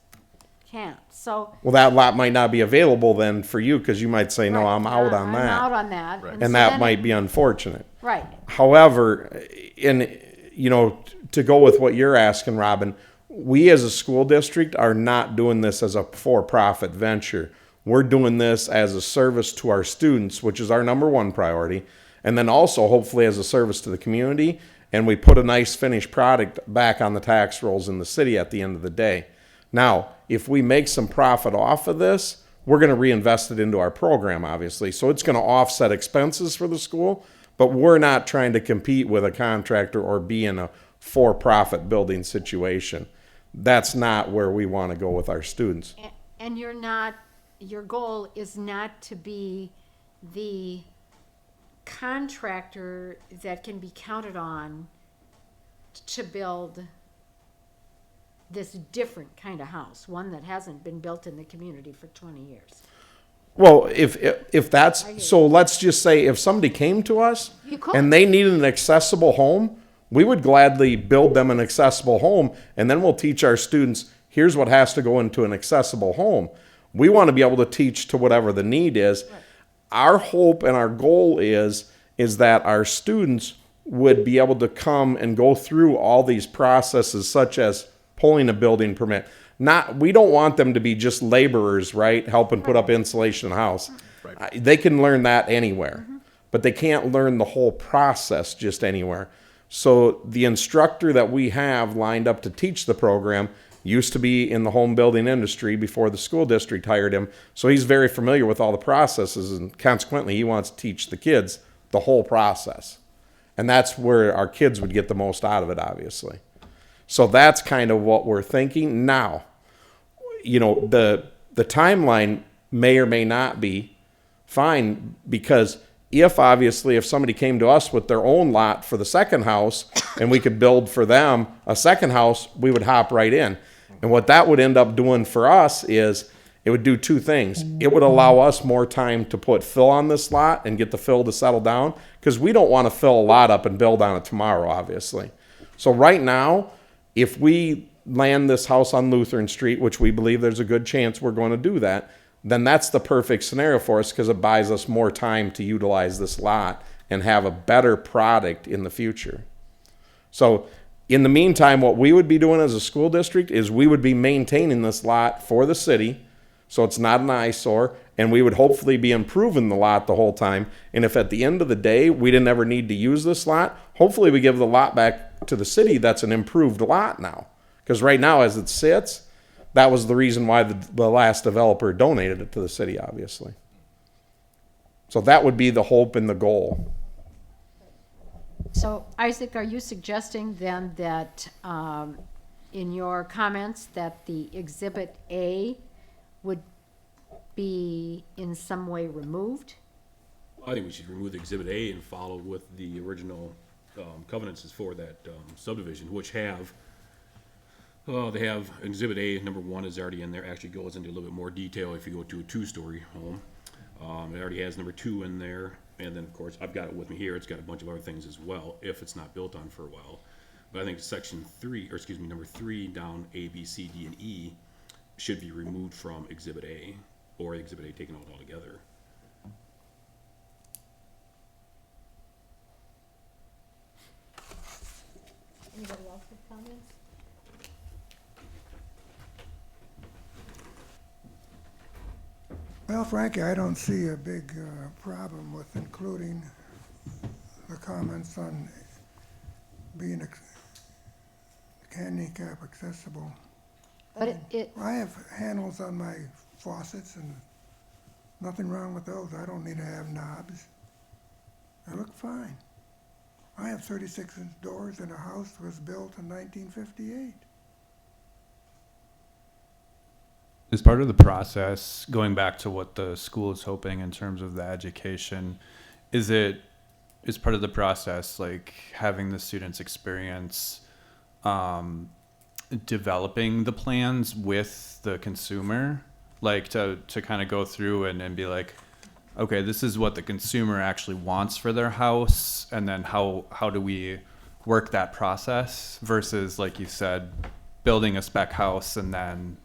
can't. So. Well, that lot might not be available then for you, because you might say, no, right, I'm out on I'm that. out on that. Right. And And so that then might be unfortunate. Right. However, to go with what you're asking, Robin, we as a school district are not doing this as a for-profit venture. We're doing this as a service to our students, which is our number one priority, and then also hopefully as a service to the community, and we put a nice finished product back on the tax rolls in the city at the end of the day. Now, if we make some profit off of this, we're going to reinvest it into our program, obviously. So it's going to offset expenses for the school, but we're not trying to compete with a contractor or be in a for-profit building situation. That's not where we want to go with our students. And your goal is not to be the contractor that can be counted on to build this different kind of house, one that hasn't been built in the community for 20 years. Well, if that's, so let's just say if somebody came to us You could. and they needed an accessible home, we would gladly build them an accessible home, and then we'll teach our students, here's what has to go into an accessible home. We want to be able to teach to whatever the need is. Right. Our hope and our goal is that our students would be able to come and go through all these processes, such as pulling a building permit. We don't want them to be just laborers, right, helping put up insulation in the house. Right. They can learn that anywhere, but they can't learn the whole process just anywhere. So the instructor that we have lined up to teach the program used to be in the home building industry before the school district hired him. So he's very familiar with all the processes, and consequently he wants to teach the kids the whole process. And that's where our kids would get the most out of it, obviously. So that's kind of what we're thinking. Now, the timeline may or may not be fine, because if somebody came to us with their own lot for the second house and we could build for them a second house, we would hop right in. And what that would end up doing for us is it would do two things. It would allow us more time to put fill on this lot and get the fill to settle down, because we don't want to fill a lot up and build on it tomorrow, obviously. So right now, if we land this house on Lutheran Street, which we believe there's a good chance we're going to do that, then that's the perfect scenario for us, because it buys us more time to utilize this lot and have a better product in the future. So in the meantime, what we would be doing as a school district is we would be maintaining this lot for the city, so it's not an eyesore, and we would hopefully be improving the lot the whole time. And if at the end of the day we didn't ever need to use this lot, hopefully we give the lot back to the city that's an improved lot now. Because right now, as it sits, that was the reason why the last developer donated it to the city, obviously. So that would be the hope and the goal. So Isaac, are you suggesting then that in your comments that the Exhibit A would be in some way removed? I think we should remove the Exhibit A and follow with the original covenants for that subdivision, which have they have Exhibit A, number 1 is already in there, actually goes into a little bit more detail if you go to a 2-story home. It already has number 2 in there, and then of course I've got it with me here, it's got a bunch of other things as well, if it's not built on for a while. But I think number 3 down A, B, C, D, and E should be removed from Exhibit A, or Exhibit A taken out altogether. Anybody else with comments? Well, frankly, I don't see a big problem with including the comments on being handicap accessible. But I have handles on my faucets, and nothing wrong with those. I don't need to have knobs. They look fine. I have 36-inch doors in a house that was built in 1958. As part of the process, going back to what the school is hoping in terms of the education, is part of the process like having the students experience developing the plans with the consumer, like to kind of go through and be like, okay, this is what the consumer actually wants for their house, and then how do we work that process versus, like you said, building a spec house and then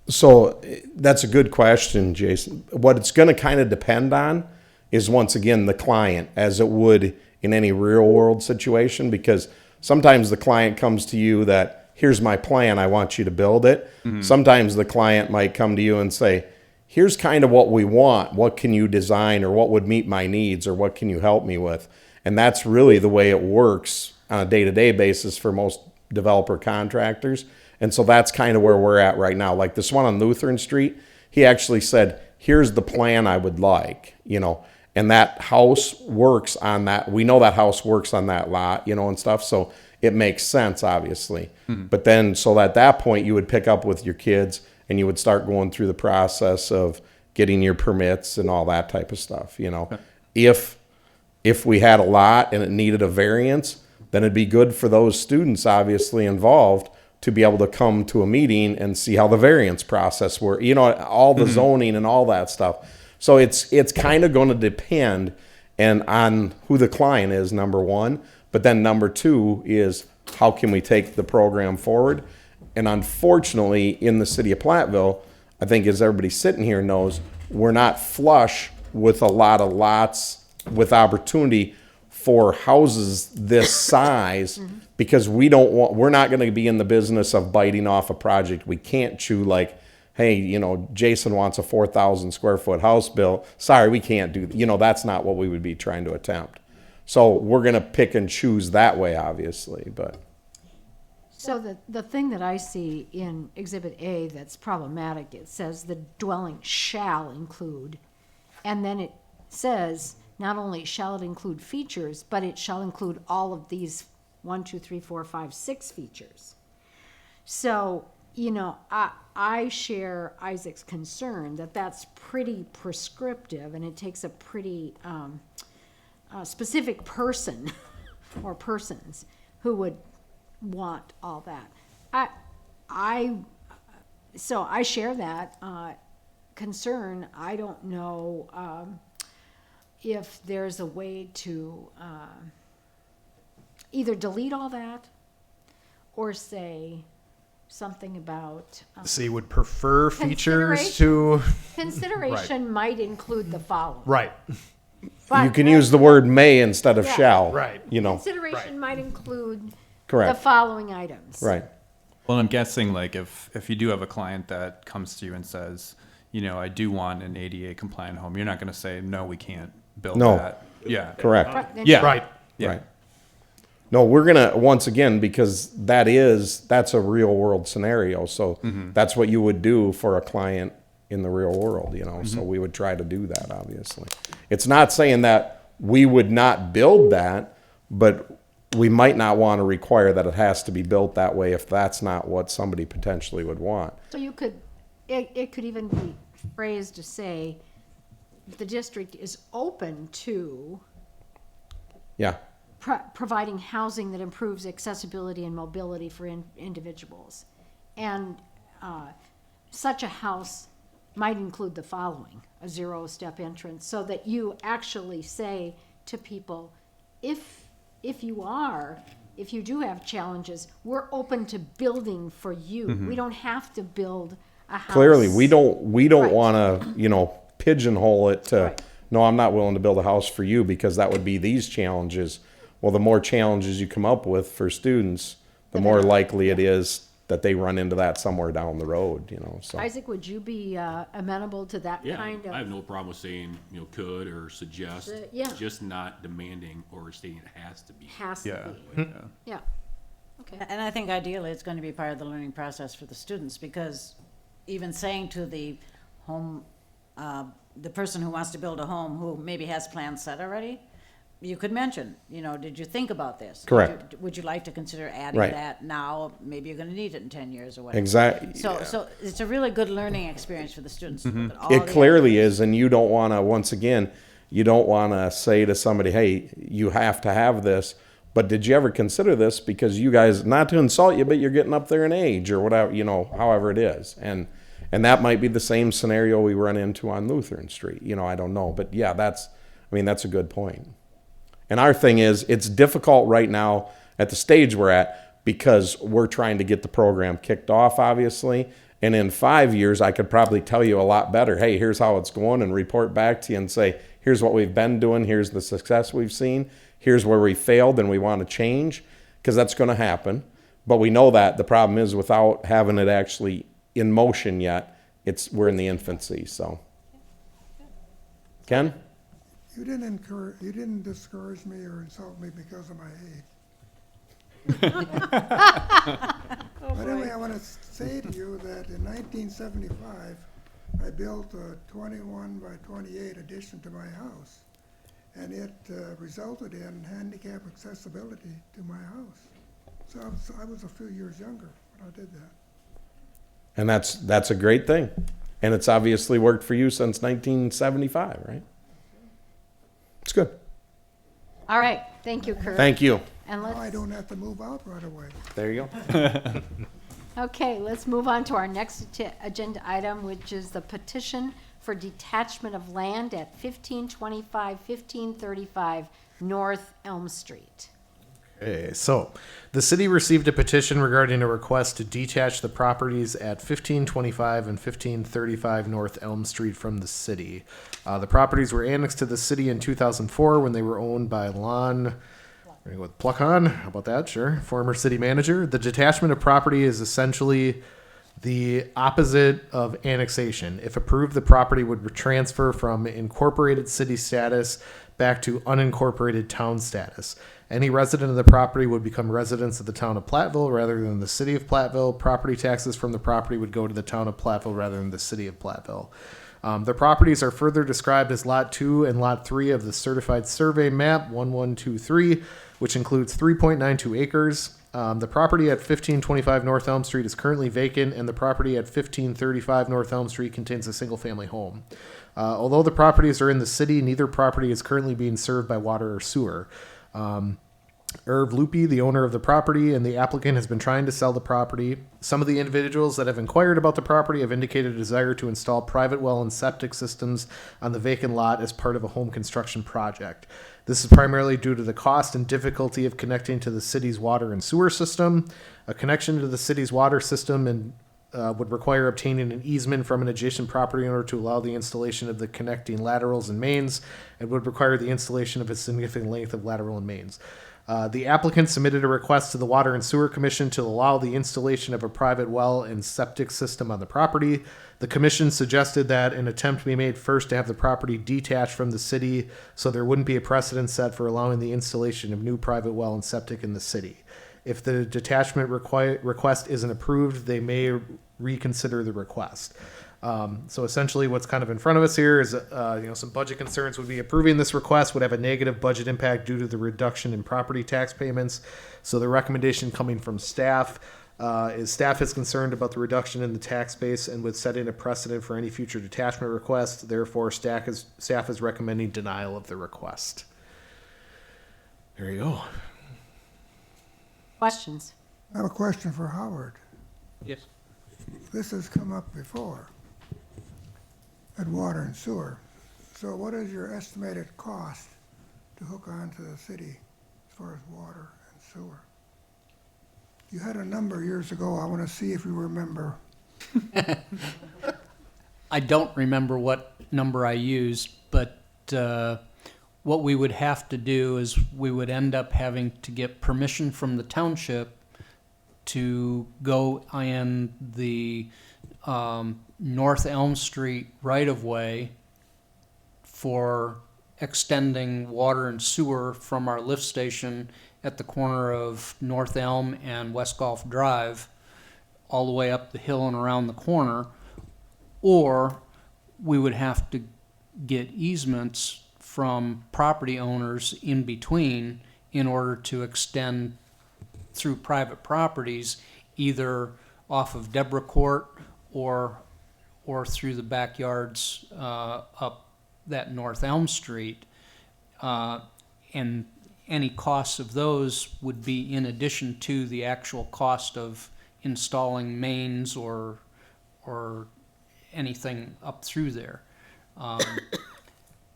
So that's a good question, Jason. What it's going to kind of depend on is, once again, the client, as it would in any real world situation, because sometimes the client comes to you that, here's my plan, I want you to build it. Sometimes the client might come to you and say, here's kind of what we want. What can you design, or what would meet my needs, or what can you help me with? And that's really the way it works on a day-to-day basis for most developer contractors. And so that's kind of where we're at right now. Like this one on Lutheran Street, he actually said, here's the plan I would like, and that house works on that. We know that house works on that lot, and stuff. So it makes sense, obviously. But then, so at that point, you would pick up with your kids and you would start going through the process of getting your permits and all that type of stuff, If we had a lot and it needed a variance, then it'd be good for those students obviously involved to be able to come to a meeting and see how the variance process works, all the zoning and all that stuff. So it's kind of going to depend and on who the client is, number one, but then number two is how can we take the program forward? And unfortunately, in the city of Platteville, I think as everybody sitting here knows, we're not flush with a lot of lots with opportunity for houses this size, because we're not going to be in the business of biting off a project. We can't chew like, hey, Jason wants a 4,000 square foot house built. Sorry, we can't do, that's not what we would be trying to attempt. So we're going to pick and choose that way, obviously, but. So the thing that I see in Exhibit A that's problematic, it says the dwelling shall include, and then it says not only shall it include features, but it shall include all of these 1, 2, 3, 4, 5, 6 features. So, I share Isaac's concern that that's pretty prescriptive, and it takes a pretty specific person or persons who would want all that. So I share that concern. I don't know if there's a way to either delete all that or say something about So you would prefer features to consideration might include the following. right. But You can use the word may instead of Yeah. shall. Right. consideration might include Correct. the following items. Right. Well, I'm guessing like if you do have a client that comes to you and says, I do want an ADA compliant home, you're not going to say, no, we can't build No. that. Yeah. Correct. Right, then- Yeah. Right. Yeah. Right. No, we're gonna, once again, because that's a real world scenario. So that's what you would do for a client in the real world, so we would try to do that, obviously. It's not saying that we would not build that, but we might not want to require that it has to be built that way if that's not what somebody potentially would want. So you could, it could even be phrased to say, the district is open to Yeah. providing housing that improves accessibility and mobility for individuals. And such a house might include the following: a 0-step entrance, so that you actually say to people, if you do have challenges, we're open to building for you. We don't have to build a house. Clearly, we don't Right. want to, pigeonhole it to, Right. no, I'm not willing to build a house for you because that would be these challenges. Well, the more challenges you come up with for students, the more likely it is that they run into that somewhere down the road, so. Isaac, would you be amenable to that Yeah, kind of? I have no problem with saying, could or suggest, Yeah. just not demanding or stating it has to be. Has to Yeah. be. Yeah. Okay. And I think ideally it's going to be part of the learning process for the students, because even saying to the home, the person who wants to build a home who maybe has plans set already, you could mention, did you think about this? Correct. Would you like to consider adding Right. that now? Maybe you're going to need it in 10 years or whatever. Exactly. So it's a really good learning experience for the students. to look at all It the clearly is, and you don't want to, once again, you don't want to say to somebody, hey, you have to have this, but did you ever consider this? Because you guys, not to insult you, but you're getting up there in age or whatever, however it is. And that might be the same scenario we run into on Lutheran Street. I don't know. But yeah, that's a good point. And our thing is, it's difficult right now at the stage we're at because we're trying to get the program kicked off, obviously. And in 5 years, I could probably tell you a lot better. Hey, here's how it's going, and report back to you and say, here's what we've been doing. Here's the success we've seen. Here's where we failed and we want to change, because that's going to happen. But we know that the problem is without having it actually in motion yet, we're in the infancy. So, Ken? You didn't discourage me or insult me because of my age. But anyway, I want to say to you that in 1975, I built a 21 by 28 addition to my house, and it resulted in handicap accessibility to my house. So I was a few years younger when I did that. And that's a great thing. And it's obviously worked for you since 1975, right? It's good. All right, thank you, Kurt. Thank you. And Now I let's, don't have to move out right away. There you go. okay, let's move on to our next agenda item, which is the petition for detachment of land at 1525, 1535 North Elm Street. Okay, so the city received a petition regarding a request to detach the properties at 1525 and 1535 North Elm Street from the city. The properties were annexed to the city in 2004 when they were owned by Lon with Pluckon. How about that? Sure. Former city manager. The detachment of property is essentially the opposite of annexation. If approved, the property would transfer from incorporated city status back to unincorporated town status. Any resident of the property would become residents of the town of Platteville rather than the city of Platteville. Property taxes from the property would go to the town of Platteville rather than the city of Platteville. The properties are further described as Lot 2 and Lot 3 of the Certified Survey Map 1123, which includes 3.92 acres. The property at 1525 North Elm Street is currently vacant, and the property at 1535 North Elm Street contains a single-family home. Although the properties are in the city, neither property is currently being served by water or sewer. Irv Loopy, the owner of the property, and the applicant has been trying to sell the property. Some of the individuals that have inquired about the property have indicated a desire to install private well and septic systems on the vacant lot as part of a home construction project. This is primarily due to the cost and difficulty of connecting to the city's water and sewer system. A connection to the city's water system and would require obtaining an easement from an adjacent property owner to allow the installation of the connecting laterals and mains, and would require the installation of a significant length of lateral and mains. The applicant submitted a request to the Water and Sewer Commission to allow the installation of a private well and septic system on the property. The commission suggested that an attempt be made first to have the property detached from the city so there wouldn't be a precedent set for allowing the installation of new private well and septic in the city. If the detachment request isn't approved, they may reconsider the request. So essentially what's kind of in front of us here is, some budget concerns would be approving this request would have a negative budget impact due to the reduction in property tax payments. So the recommendation coming from staff is staff is concerned about the reduction in the tax base and with setting a precedent for any future detachment requests. Therefore, staff is recommending denial of the request. There you go. Questions? I have a question for Howard. Yes. This has come up before at water and sewer. So what is your estimated cost to hook onto the city as far as water and sewer? You had a number years ago. I want to see if you remember. I don't remember what number I used, but what we would have to do is we would end up having to get permission from the township to go in the North Elm Street right-of-way for extending water and sewer from our lift station at the corner of North Elm and West Gulf Drive all the way up the hill and around the corner, or we would have to get easements from property owners in between in order to extend through private properties, either off of Deborah Court or through the backyards up that North Elm Street. And any costs of those would be in addition to the actual cost of installing mains or anything up through there.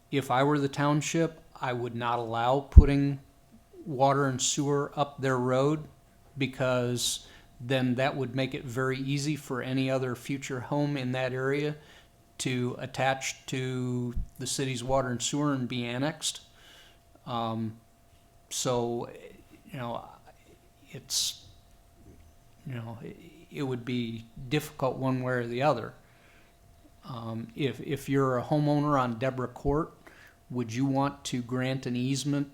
If I were the township, I would not allow putting water and sewer up their road because then that would make it very easy for any other future home in that area to attach to the city's water and sewer and be annexed. So, you know, it's, you know, it would be difficult one way or the other. If you're a homeowner on Deborah Court, would you want to grant an easement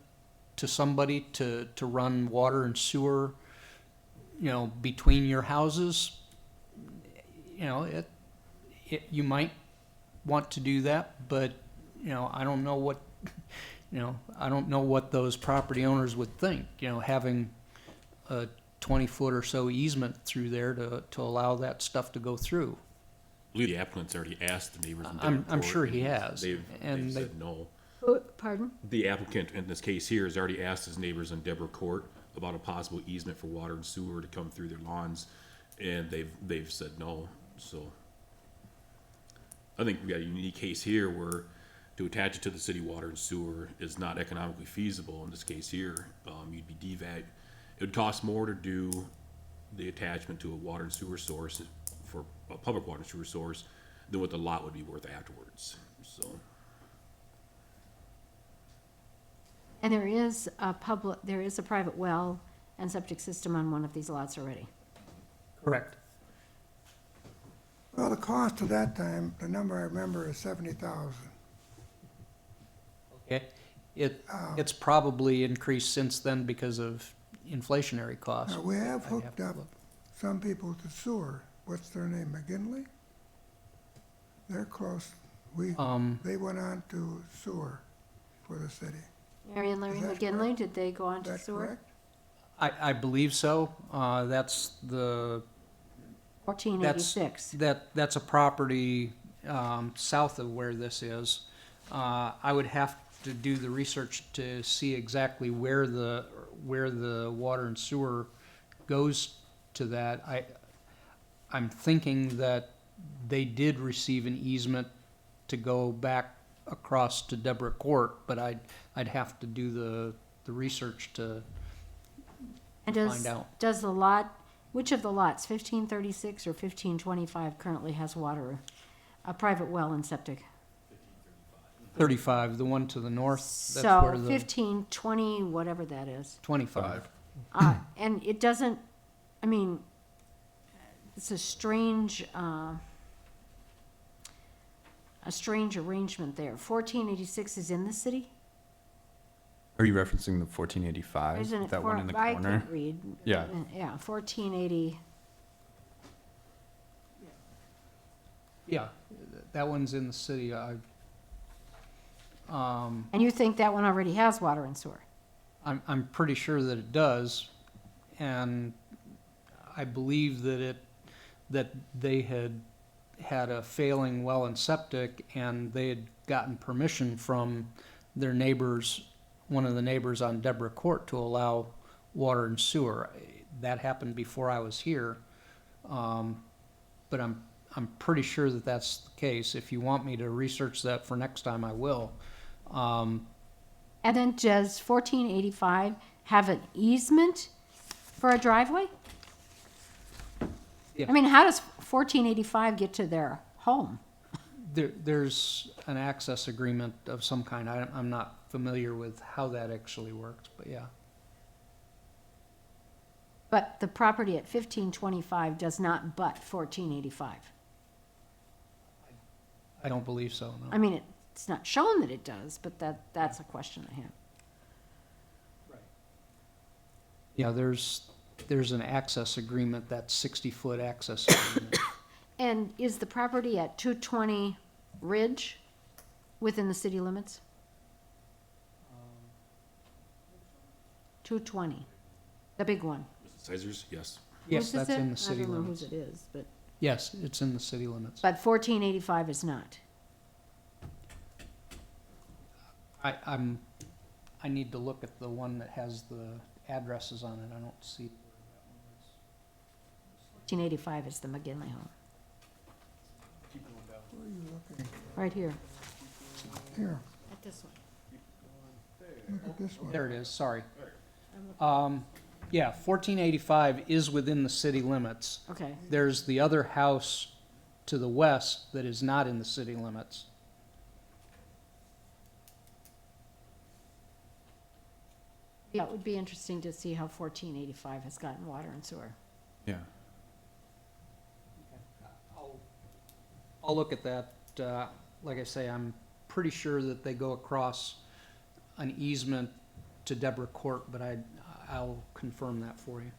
to somebody to run water and sewer, you know, between your houses? You know, you might want to do that, but, you know, I don't know what, you know, I don't know what those property owners would think, you know, having a 20-foot or so easement through there to allow that stuff to go through. I believe the applicant's already asked the neighbors. I'm sure he has. They've And they- said no. Oh, pardon? The applicant in this case here has already asked his neighbors on Deborah Court about a possible easement for water and sewer to come through their lawns, and they've said no. So I think we got a unique case here where to attach it to the city water and sewer is not economically feasible. In this case here, you'd be devalued. It would cost more to do the attachment to a water and sewer source for a public water and sewer source than what the lot would be worth afterwards. So. And there is a private well and septic system on one of these lots already. Correct. Well, the cost of that time, the number I remember is 70,000. Okay. It's probably increased since then because of inflationary costs. Now, we have I'd hooked to up look. some people to sewer. What's their name, McGinley? They're close. They went on to sewer for the city. Mary and Larry Is that McGinley, correct? did they go on Is to that sewer? correct? I believe so. That's the 1486. That's a property south of where this is. I would have to do the research to see exactly where the water and sewer goes to that. I'm thinking that they did receive an easement to go back across to Deborah Court, but I'd have to do the research to And find out. does the lot, which of the lots, 1536 or 1525, currently has water, a private well and septic? 35, the one to the north, that's So where the 1520, whatever that is. 25. And it doesn't, I mean, it's a strange arrangement there. 1486 is in the city? Are you referencing the 1485? Isn't it That one in the I corner? could read. Yeah. Yeah, 1480. Yeah, that one's in the city. And you think that one already has water and sewer? I'm pretty sure that it does, and I believe that they had a failing well and septic, and they had gotten permission from their neighbors, one of the neighbors on Deborah Court, to allow water and sewer. That happened before I was here, but I'm pretty sure that that's the case. If you want me to research that for next time, I will. And then does 1485 have an easement for a driveway? Yeah. I mean, how does 1485 get to their home? There's an access agreement of some kind. I'm not familiar with how that actually works, but yeah. But the property at 1525 does not butt 1485. I don't believe so, no. I mean, it's not shown that it does, but that's a question I have. Yeah, there's an access agreement, that 60-foot access agreement. And is the property at 220 Ridge within the city limits? 220, the big one. Sizers, yes. Yes, Whose is that's it? in the city I don't know limits. whose it is, but Yes, it's in the city limits. 1485 is not. I need to look at the one that has the addresses on it. I don't see. 1485 is the McGinley home. Where are you looking? Right here. Here, At this one. look at this one. There it is, sorry. Yeah, 1485 is within the city limits. Okay. There's the other house to the west that is not in the city limits. Yeah, it would be interesting to see how 1485 has gotten water and sewer. Yeah. I'll look at that. Like I say, I'm pretty sure that they go across an easement to Deborah Court, but I'll confirm that for you.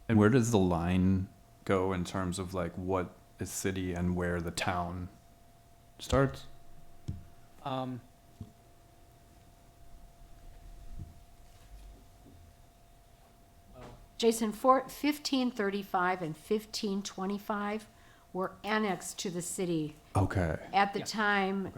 And where does the line go in terms of like what is city and where the town starts? Jason, 1535 and 1525 were annexed to the city. Okay. At the time,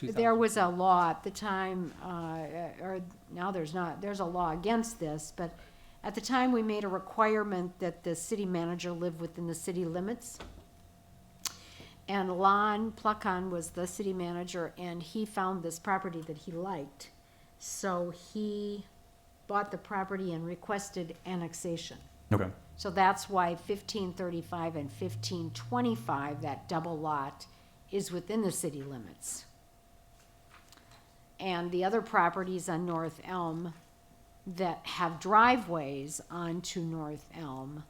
there was a law at the time, or now there's not, there's a law against this, but at the time we made a requirement that the city manager live within the city limits. And Lon Plucon was the city manager, and he found this property that he liked. So he bought the property and requested annexation. Okay. So that's why 1535 and 1525, that double lot, is within the city limits. And the other properties on North Elm that have driveways onto North Elm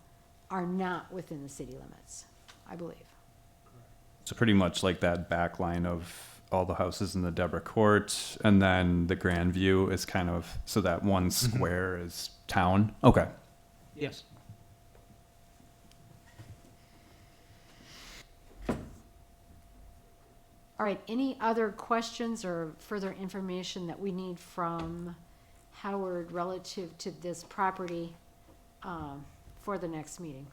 are not within the city limits, I believe. So pretty much like that back line of all the houses in the Deborah Court, and then the Grand View is kind of, so that one square is town? Okay. Yes. All right, any other questions or further information that we need from Howard relative to this property for the next meeting?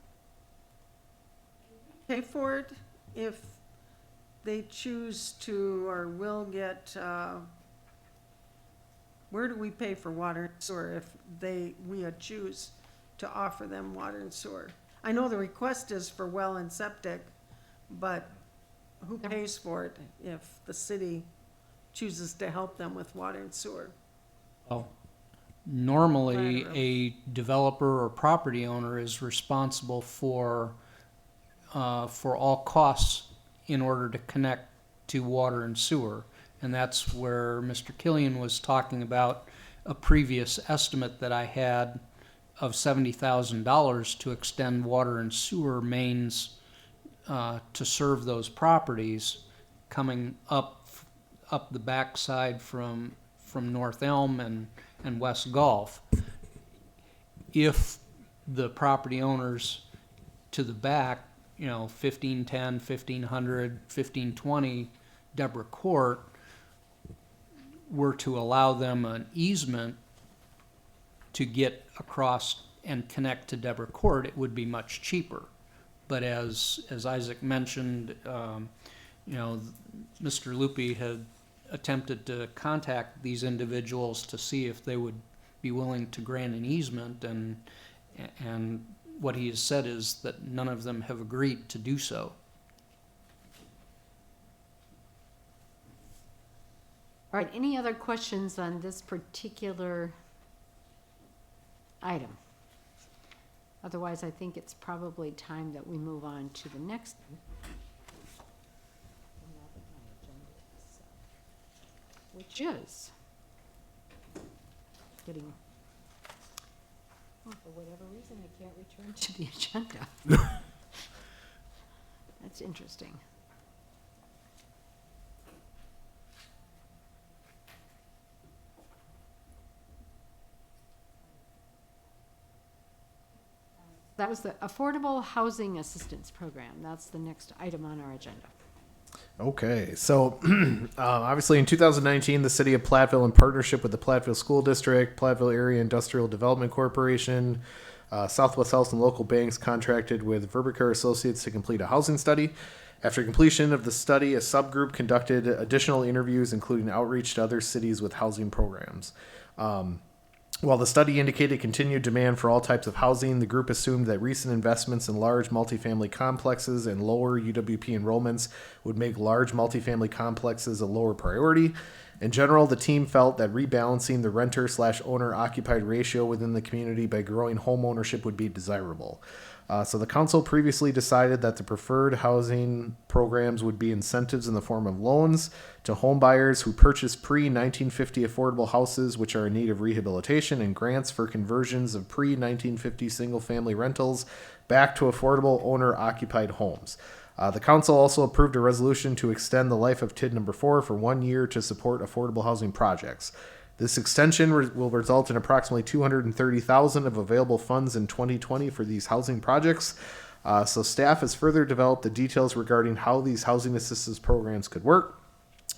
Pay for it if they choose to or will get, where do we pay for water and sewer if we choose to offer them water and sewer? I know the request is for well and septic, but who pays for it if the city chooses to help them with water and sewer? Oh, normally a developer or property owner is responsible for all costs in order to connect to water and sewer. And that's where Mr. Killian was talking about a previous estimate that I had of $70,000 to extend water and sewer mains to serve those properties coming up the backside from North Elm and West Gulf. If the property owners to the back, 1510, 1500, 1520 Deborah Court were to allow them an easement to get across and connect to Deborah Court, it would be much cheaper. But as Isaac mentioned, Mr. Lupi had attempted to contact these individuals to see if they would be willing to grant an easement, and what he has said is that none of them have agreed to do so. All right, any other questions on this particular item? Otherwise, I think it's probably time that we move on to the next one. Which is getting, well, for whatever reason, I can't return to the agenda. That's interesting. That was the Affordable Housing Assistance Program. That's the next item on our agenda. Okay, so obviously in 2019, the city of Platteville, in partnership with the Platteville School District, Platteville Area Industrial Development Corporation, Southwest House and local banks contracted with Verbicar Associates to complete a housing study. After completion of the study, a subgroup conducted additional interviews, including outreach to other cities with housing programs. While the study indicated continued demand for all types of housing, the group assumed that recent investments in large multifamily complexes and lower UWP enrollments would make large multifamily complexes a lower priority. In general, the team felt that rebalancing the renter/owner occupied ratio within the community by growing home ownership would be desirable. So the council previously decided that the preferred housing programs would be incentives in the form of loans to home buyers who purchase pre-1950 affordable houses which are in need of rehabilitation, and grants for conversions of pre-1950 single-family rentals back to affordable owner-occupied homes. The council also approved a resolution to extend the life of TID number 4 for 1 year to support affordable housing projects. This extension will result in approximately $230,000 of available funds in 2020 for these housing projects. So staff has further developed the details regarding how these housing assistance programs could work.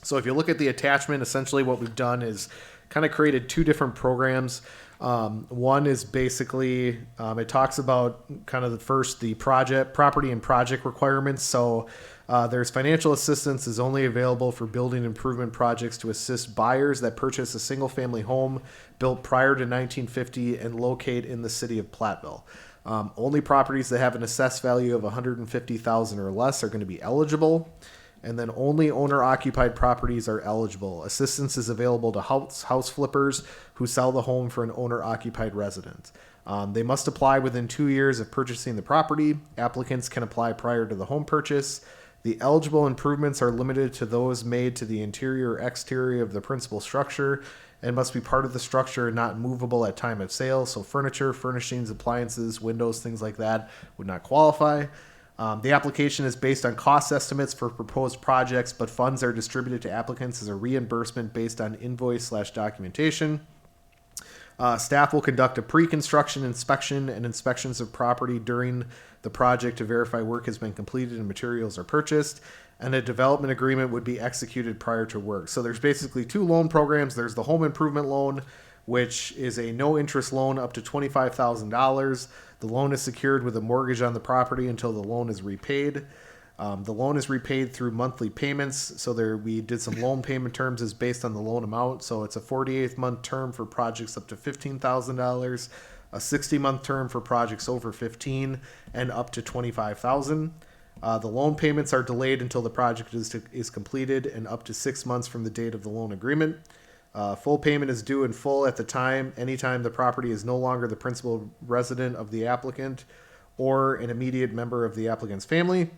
So if you look at the attachment, essentially what we've done is kind of created two different programs. One is basically, it talks about kind of the property and project requirements. So there's financial assistance is only available for building improvement projects to assist buyers that purchase a single family home built prior to 1950 and locate in the city of Platteville. Only properties that have an assessed value of $150,000 or less are going to be eligible. And then only owner-occupied properties are eligible. Assistance is available to house flippers who sell the home for an owner-occupied resident. They must apply within 2 years of purchasing the property. Applicants can apply prior to the home purchase. The eligible improvements are limited to those made to the interior or exterior of the principal structure and must be part of the structure and not movable at time of sale. So furniture, furnishings, appliances, windows, things like that would not qualify. The application is based on cost estimates for proposed projects, but funds are distributed to applicants as a reimbursement based on invoice/documentation. Staff will conduct a pre-construction inspection and inspections of property during the project to verify work has been completed and materials are purchased, and a development agreement would be executed prior to work. So there's basically two loan programs. There's the home improvement loan, which is a no-interest loan up to $25,000. The loan is secured with a mortgage on the property until the loan is repaid. The loan is repaid through monthly payments. So we did some loan payment terms as based on the loan amount. So it's a 48-month term for projects up to $15,000, a 60-month term for projects over 15 and up to $25,000. The loan payments are delayed until the project is completed and up to 6 months from the date of the loan agreement. Full payment is due in full at the time, anytime the property is no longer the principal resident of the applicant or an immediate member of the applicant's family.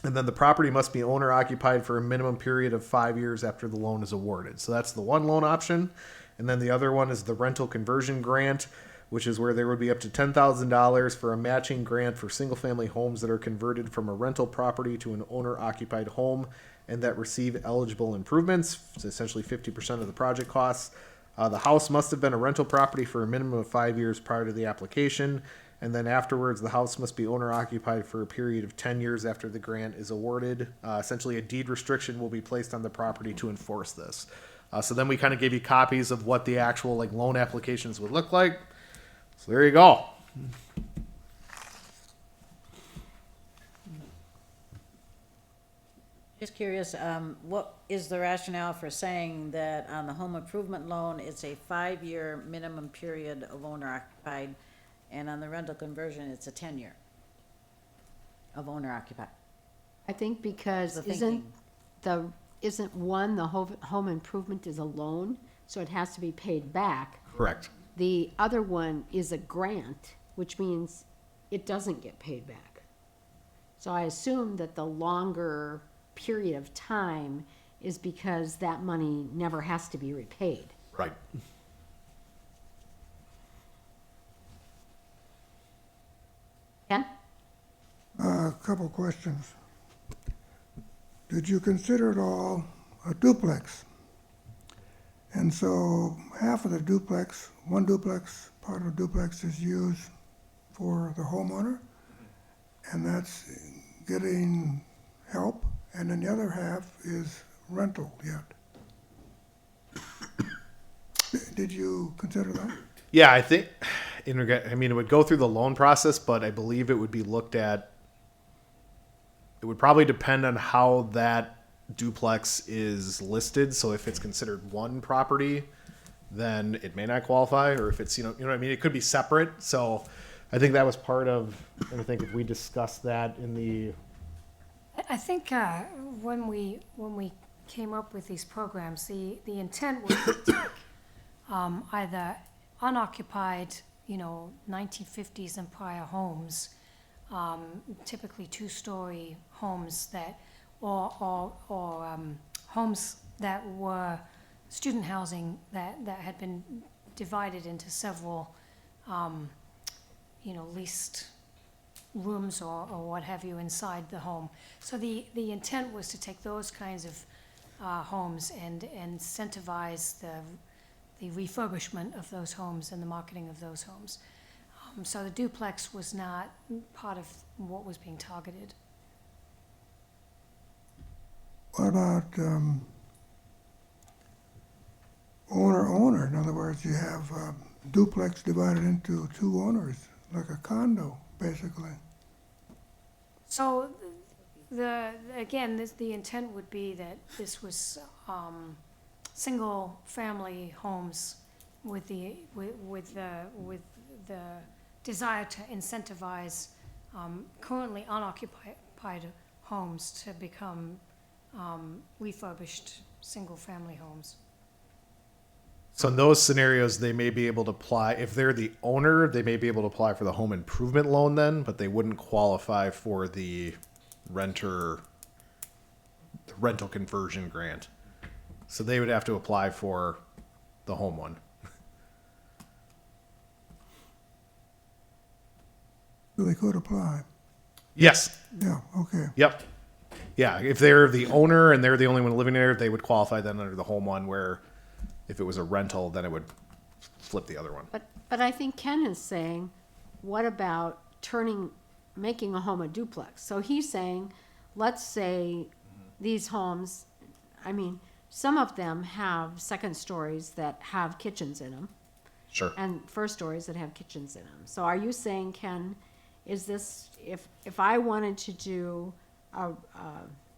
And then the property must be owner occupied for a minimum period of 5 years after the loan is awarded. So that's the one loan option. And then the other one is the rental conversion grant, which is where there would be up to $10,000 for a matching grant for single family homes that are converted from a rental property to an owner occupied home and that receive eligible improvements. It's essentially 50% of the project costs. The house must have been a rental property for a minimum of 5 years prior to the application. And then afterwards, the house must be owner occupied for a period of 10 years after the grant is awarded. Essentially, a deed restriction will be placed on the property to enforce this. So then we kind of gave you copies of what the actual loan applications would look like. So there you go. Just curious, what is the rationale for saying that on the home improvement loan, it's a 5-year minimum period of owner occupied, and on the rental conversion, it's a 10-year of owner occupied? I think because The isn't thinking. the home improvement is a loan, so it has to be paid back. Correct. The other one is a grant, which means it doesn't get paid back. So I assume that the longer period of time is because that money never has to be repaid. Right. Ken? A couple questions. Did you consider at all a duplex? And so half of the duplex, one duplex, part of the duplex is used for the homeowner, and that's getting help, and then the other half is rental yet. Did you consider that? Yeah, I think, it would go through the loan process, but I believe it would be looked at. It would probably depend on how that duplex is listed. So if it's considered one property, then it may not qualify, or if it's, you know what I mean? It could be separate. So I think that was part of, and I think if we discussed that in the, I think when we came up with these programs, the intent was to take either unoccupied, 1950s and prior homes, typically two-story homes that, or homes that were student housing that had been divided into several, leased rooms or what have you inside the home. So the intent was to take those kinds of homes and incentivize the refurbishment of those homes and the marketing of those homes. So the duplex was not part of what was being targeted. What about owner? In other words, you have a duplex divided into two owners, like a condo, basically. So the intent would be that this was single-family homes with the desire to incentivize currently unoccupied homes to become refurbished single-family homes. so in those scenarios, they may be able to apply, if they're the owner, they may be able to apply for the home improvement loan then, but they wouldn't qualify for the rental conversion grant. So they would have to apply for the home one. So they could apply. Yes. Yeah, okay. Yep. Yeah, if they're the owner and they're the only one living there, they would qualify then under the home one, where if it was a rental, then it would flip the other one. But I think Ken is saying, what about making a home a duplex? So he's saying, let's say these homes, some of them have second stories that have kitchens in them. Sure. And first stories that have kitchens in them. So are you saying, Ken, is this, if I wanted to do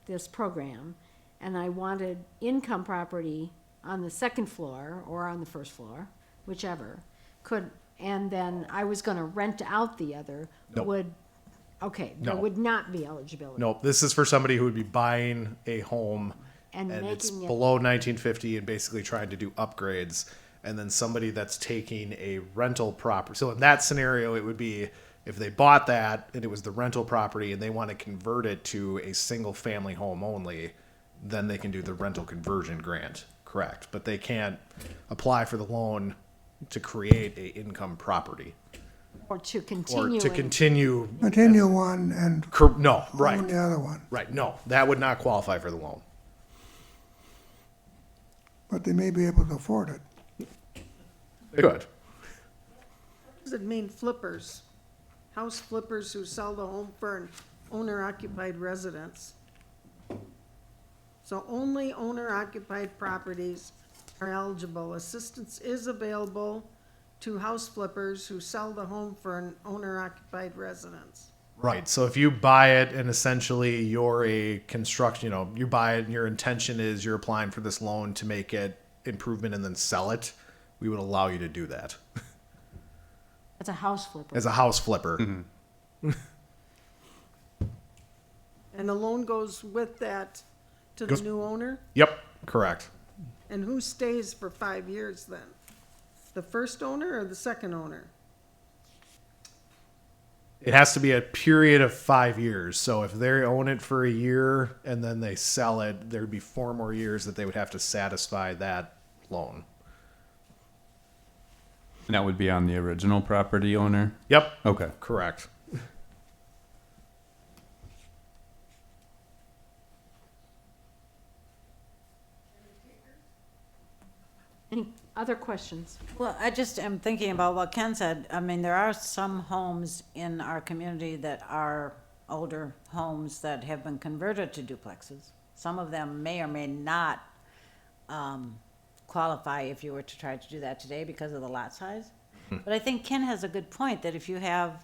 this program and I wanted income property on the second floor or on the first floor, whichever, and then I was going to rent out the other, No. there would not be eligibility. No, this is for somebody who would be buying a home And it's making it- below 1950 and basically trying to do upgrades. And then somebody that's taking a rental property. So in that scenario, it would be if they bought that and it was the rental property and they want to convert it to a single family home only, then they can do the rental conversion grant. Correct. But they can't apply for the loan to create a income property. Or to continue. Or to continue. Continue one and No, right. own the other one. Right. No, that would not qualify for the loan. But they may be able to afford it. Good. What does it mean, flippers? House flippers who sell the home for an owner-occupied residence. So only owner-occupied properties are eligible. Assistance is available to house flippers who sell the home for an owner-occupied residence. Right. So if you buy it and essentially you're a construction, you buy it and your intention is you're applying for this loan to make it improvement and then sell it, we would allow you to do that As a house flipper. as a house flipper. And the loan goes with that to the new owner? Yep. Correct. And who stays for 5 years then? The first owner or the second owner? It has to be a period of 5 years. So if they own it for a year and then they sell it, there'd be 4 more years that they would have to satisfy that loan. And that would be on the original property owner? Yep. Okay. Correct. Any other questions? Well, I just am thinking about what Ken said. There are some homes in our community that are older homes that have been converted to duplexes. Some of them may or may not qualify if you were to try to do that today because of the lot size. But I think Ken has a good point that if you have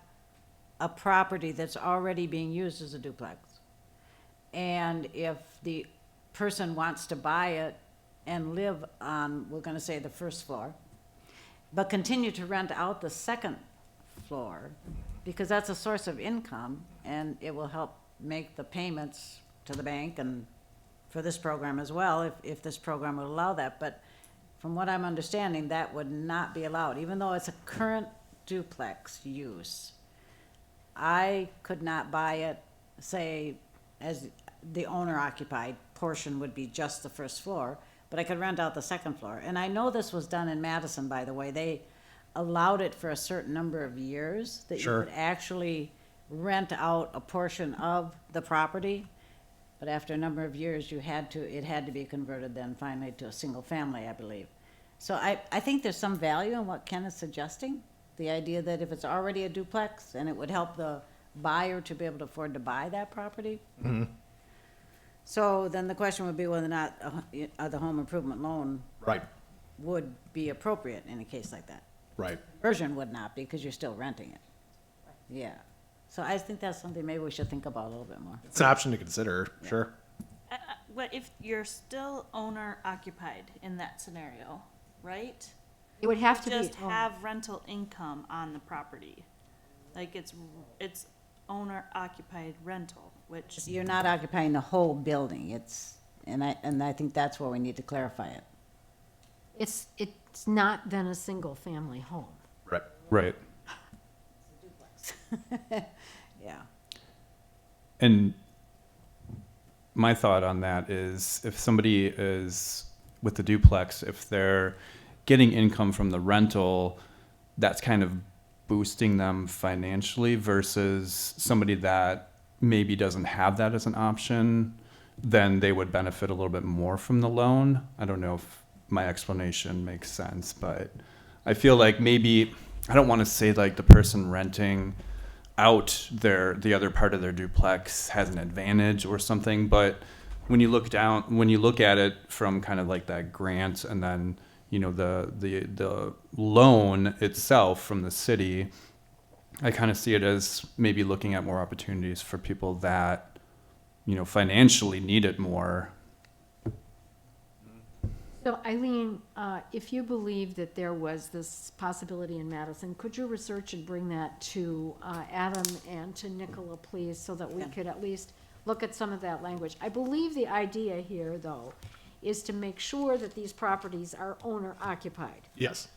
a property that's already being used as a duplex, and if the person wants to buy it and live on, we're gonna say the first floor, but continue to rent out the second floor, because that's a source of income, and it will help make the payments to the bank and for this program as well, if this program would allow that. But from what I'm understanding, that would not be allowed, even though it's a current duplex use. I could not buy it, say, as the owner occupied portion would be just the first floor, but I could rent out the second floor. And I know this was done in Madison, by the way. They allowed it for a certain number of years, that you Sure. could actually rent out a portion of the property. But after a number of years, it had to be converted then finally to a single family, I believe. So I think there's some value in what Ken is suggesting. The idea that if it's already a duplex, and it would help the buyer to be able to afford to buy that property. So then the question would be whether or not the home improvement loan Right, would be appropriate in a case like that. right. Conversion would not, because you're still renting it. Yeah. So I think that's something maybe we should think about a little bit more. It's an option to consider, sure. What if you're still owner occupied in that scenario, right? It would have to be. Just have rental income on the property. Like it's owner occupied rental, which, You're not occupying the whole building. And I think that's where we need to clarify it. It's not then a single family home. Right. Right. Yeah. And my thought on that is, if somebody is with the duplex, if they're getting income from the rental, that's kind of boosting them financially, versus somebody that maybe doesn't have that as an option, then they would benefit a little bit more from the loan. I don't know if my explanation makes sense, but I feel like maybe, I don't want to say like the person renting out the other part of their duplex has an advantage or something, but when you look at it from kind of like that grant, and then the loan itself from the city, I kind of see it as maybe looking at more opportunities for people that financially need it more. So Eileen, if you believe that there was this possibility in Madison, could you research and bring that to Adam and to Nicola, please, so that we could at least look at some of that language? I believe the idea here, though, is to make sure that these properties are owner occupied. Yes.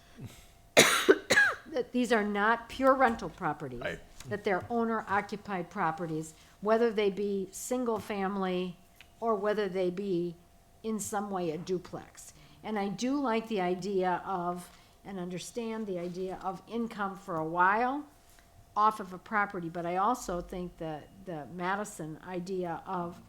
That these are not pure rental properties. Right. That they're owner occupied properties, whether they be single family or whether they be in some way a duplex. And I do like the idea of, and understand the idea of income for a while off of a property, but I also think that the Madison idea of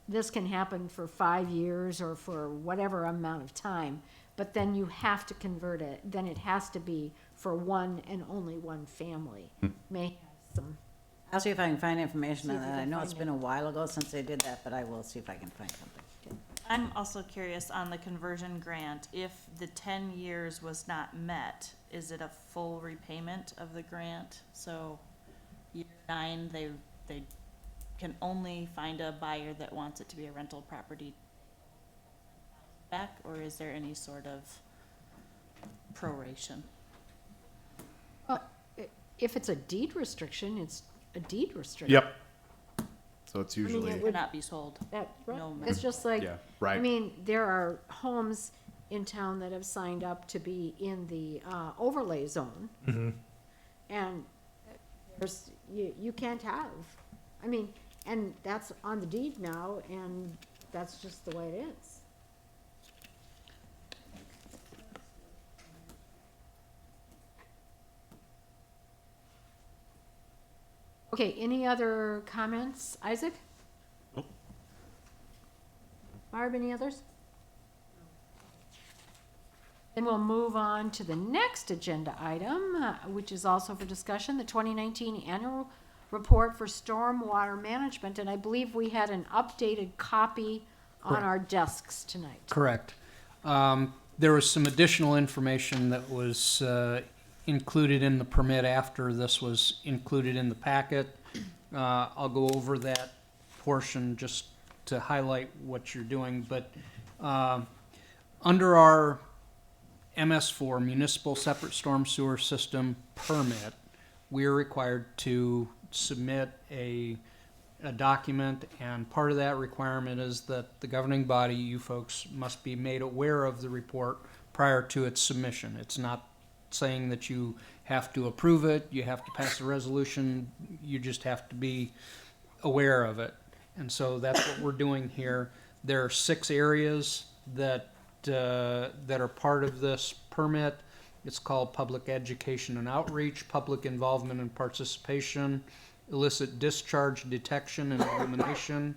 this can happen for 5 years or for whatever amount of time, but then you have to convert it, then it has to be for one and only one family. May have some. I'll see if I can find information See on if you that. I can know find it's been a while ago since they did that, but I will see if I can find something. I'm also curious on the conversion grant, if the 10 years was not met, is it a full repayment of the grant? So year 9, they can only find a buyer that wants it to be a rental property back, or is there any sort of proration? Well, if it's a deed restriction, it's a deed restriction. Yep. So it's it usually, would- Cannot be sold. That, right. No It's just like, Yeah. Right. I mean, there are homes in town that have signed up to be in the overlay zone. And there's, you can't have, I mean, and that's on the deed now, and that's just the way it is. Okay, any other comments? Isaac? Nope. Barb, any others? Then we'll move on to the next agenda item, which is also for discussion, the 2019 annual report for stormwater management. And I believe we had an updated copy on our desks tonight. Correct. There was some additional information that was included in the permit after this was included in the packet. I'll go over that portion just to highlight what you're doing, but Under our MS4 municipal separate storm sewer system permit, we are required to submit a document, and part of that requirement is that the governing body, you folks, must be made aware of the report prior to its submission. It's not saying that you have to approve it, you have to pass a resolution, you just have to be aware of it. And so that's what we're doing here. There are 6 areas that are part of this permit. It's called public education and outreach, public involvement and participation, illicit discharge detection and elimination,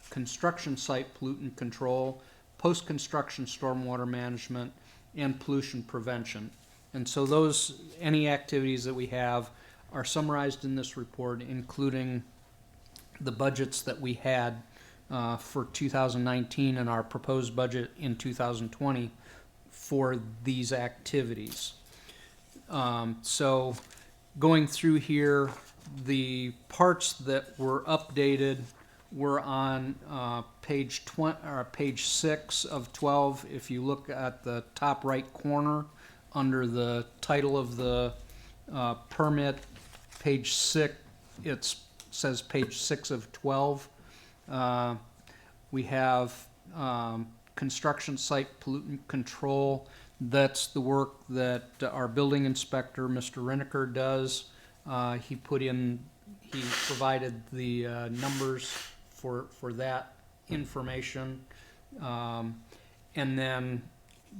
construction site pollutant control, post-construction stormwater management, and pollution prevention. And so any activities that we have are summarized in this report, including the budgets that we had for 2019 and our proposed budget in 2020 for these activities. So going through here, the parts that were updated were on page 6 of 12. If you look at the top right corner under the title of the permit, page 6, it says page 6 of 12. We have construction site pollutant control. That's the work that our building inspector, Mr. Reneker, does. He provided the numbers for that information. And then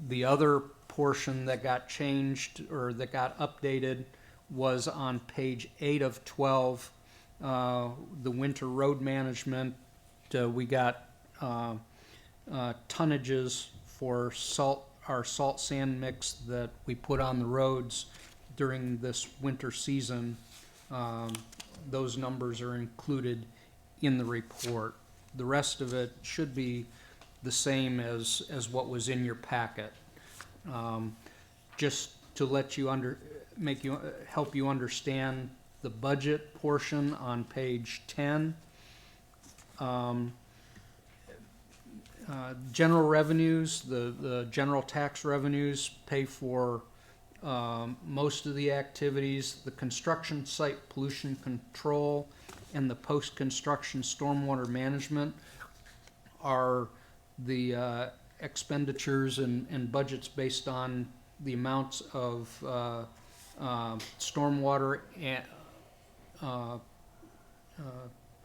the other portion that got changed or that got updated was on page 8 of 12, the winter road management. We got tonnages for our salt sand mix that we put on the roads during this winter season. Those numbers are included in the report. The rest of it should be the same as what was in your packet. Just to let you help you understand the budget portion on page 10. General revenues, the general tax revenues pay for most of the activities. The construction site pollution control and the post-construction stormwater management are the expenditures and budgets based on the amounts of stormwater and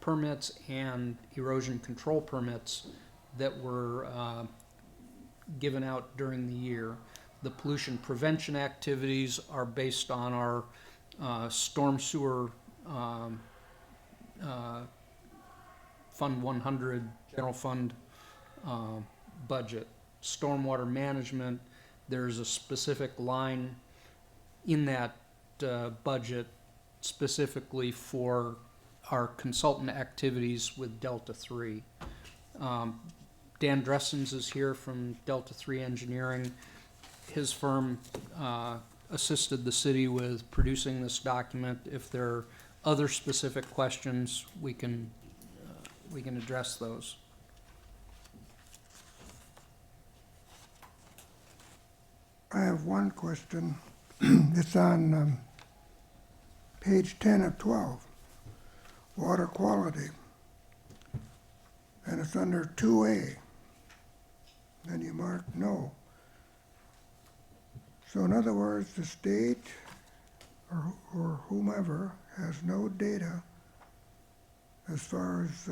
permits and erosion control permits that were given out during the year. The pollution prevention activities are based on our storm sewer Fund 100 general fund budget. Stormwater management, there's a specific line in that budget specifically for our consultant activities with Delta 3. Dan Dressens is here from Delta 3 Engineering. His firm assisted the city with producing this document. If there are other specific questions, we can address those. I have one question. It's on page 10 of 12, water quality. And it's under 2A. Then you mark no. So in other words, the state or whomever has no data as far as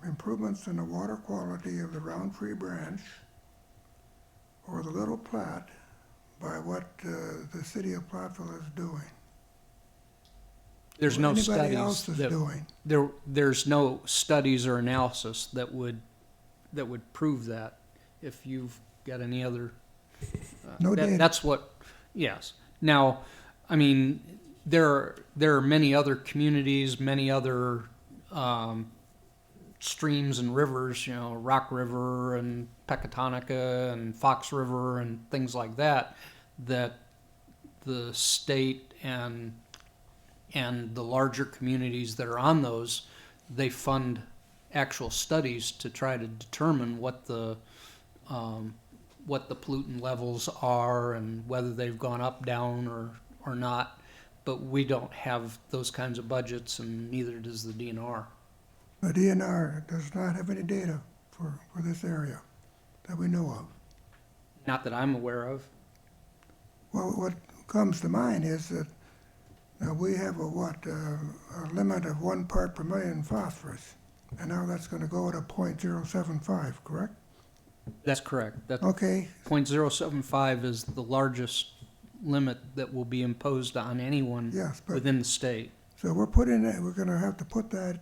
improvements in the water quality of the Roundtree branch or the Little Platte by what the city of Platteville is doing. There's no Anybody studies else is that doing. there's no studies or analysis that would prove that. If you've got any other, No data. that's what. Yes. Now, I mean, there are many other communities, many other streams and rivers. You know, Rock River and Pecatonica and Fox River and things like that. That the state and the larger communities that are on those, they fund actual studies to try to determine what the what the pollutant levels are and whether they've gone up, down, or not. But we don't have those kinds of budgets, and neither does the DNR. The DNR does not have any data for this area that we know of. Not that I'm aware of. Well, what comes to mind is that we have a limit of 1 part per million phosphorus, and now that's going to go to 0.075, correct? That's correct. That Okay, 0.075 is the largest limit that will be imposed on anyone yes, but within the state. so we're going to have to put that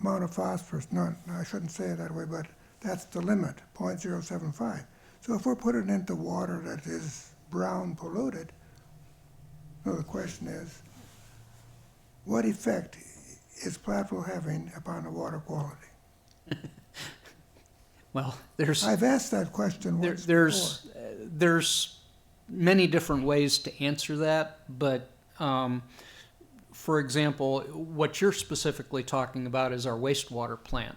amount of phosphorus, I shouldn't say it that way, but that's the limit, 0.075. So if we're putting it into water that is brown polluted, so the question is, what effect is Platteville having upon the water quality? Well, there's I've asked that question once there's before. there's many different ways to answer that, but for example, what you're specifically talking about is our wastewater plant.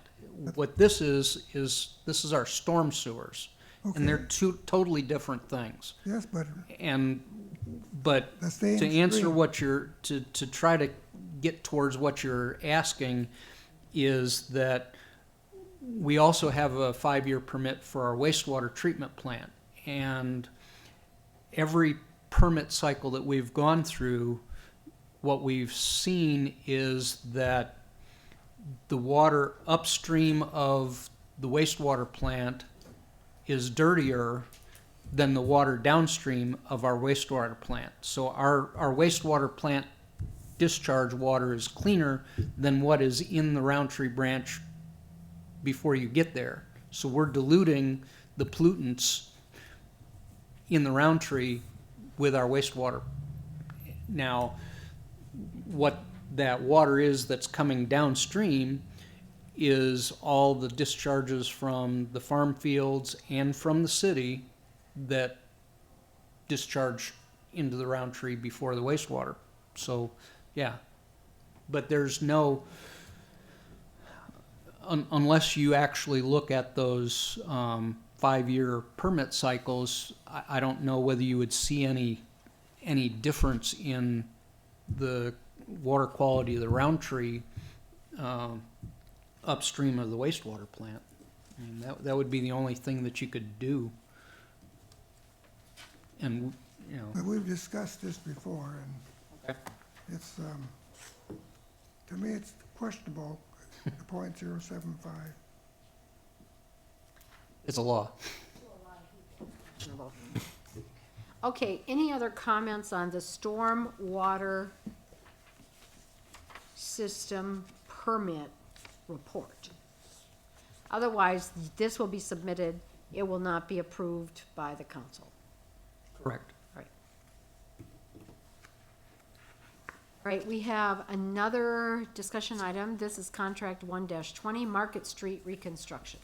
What this is this is our storm sewers, and they're two totally different things. Yes, but But the same to answer stream. what you're to try to get towards what you're asking is that we also have a 5-year permit for our wastewater treatment plant, and every permit cycle that we've gone through, what we've seen is that the water upstream of the wastewater plant is dirtier than the water downstream of our wastewater plant. So our wastewater plant discharge water is cleaner than what is in the Roundtree branch before you get there. So we're diluting the pollutants in the Roundtree with our wastewater. Now, what that water is that's coming downstream is all the discharges from the farm fields and from the city that discharge into the Roundtree before the wastewater. So, yeah. But there's no, unless you actually look at those 5-year permit cycles, I don't know whether you would see any difference in the water quality of the Roundtree upstream of the wastewater plant. I mean, that would be the only thing that you could do. And, you know. But we've discussed this before, and it's, to me, it's questionable, the 0.075. It's a law. Okay, any other comments on the storm water system permit report? Otherwise, this will be submitted, it will not be approved by the council. Correct. Right. All right, we have another discussion item. This is contract 1-20, Market Street reconstruction.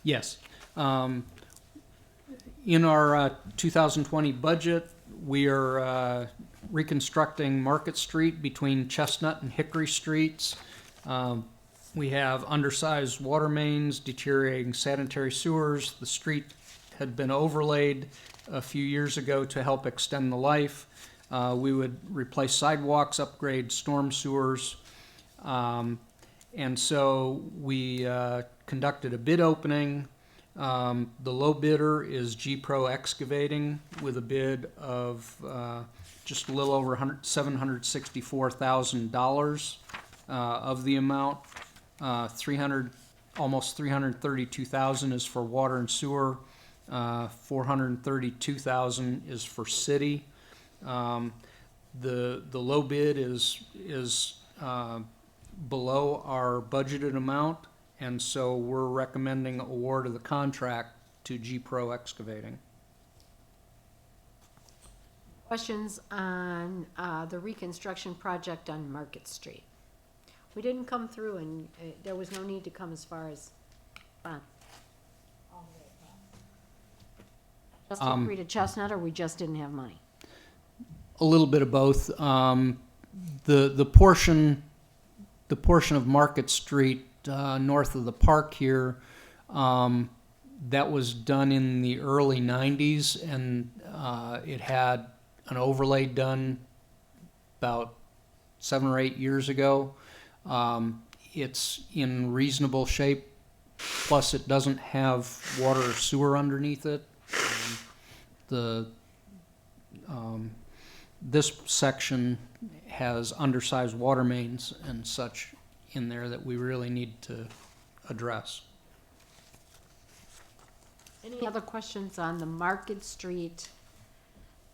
Yes. In our 2020 budget, we are reconstructing Market Street between Chestnut and Hickory Streets. We have undersized water mains, deteriorating sanitary sewers. The street had been overlaid a few years ago to help extend the life. We would replace sidewalks, upgrade storm sewers. And so we conducted a bid opening. The low bidder is G-Pro Excavating with a bid of just a little over $764,000 of the amount. Almost $332,000 is for water and sewer. $432,000 is for city. The low bid is below our budgeted amount, and so we're recommending award of the contract to G-Pro Excavating. Questions on the reconstruction project on Market Street? We didn't come through, and there was no need to come as far as just agree to Chestnut, or we just didn't have money? A little bit of both. The portion of Market Street north of the park here, That was done in the early 90s, and it had an overlay done about 7 or 8 years ago. It's in reasonable shape, plus it doesn't have water or sewer underneath it. This section has undersized water mains and such in there that we really need to address. Any other questions on the Market Street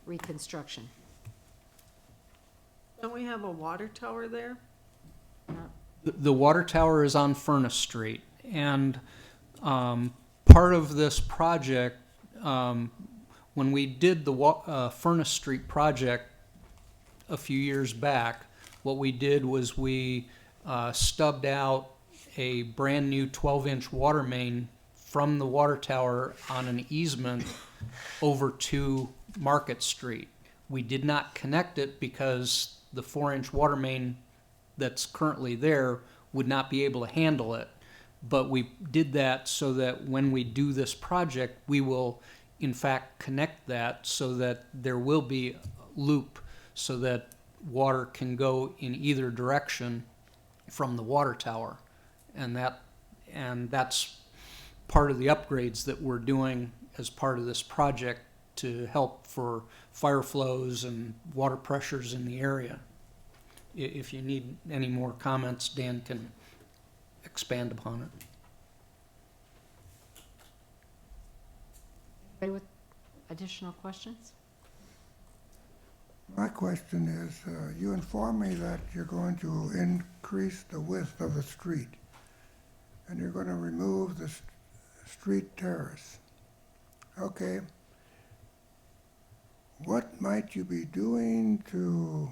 reconstruction? Don't we have a water tower there? The water tower is on Furnace Street, and part of this project, when we did the Furnace Street project a few years back, what we did was we stubbed out a brand new 12-inch water main from the water tower on an easement over to Market Street. We did not connect it because the 4-inch water main that's currently there would not be able to handle it. But we did that so that when we do this project, we will in fact connect that so that there will be a loop so that water can go in either direction from the water tower. And that's part of the upgrades that we're doing as part of this project to help for fire flows and water pressures in the area. If you need any more comments, Dan can expand upon it. Anybody with additional questions? My question is, you informed me that you're going to increase the width of the street, and you're going to remove the street terrace. Okay. What might you be doing to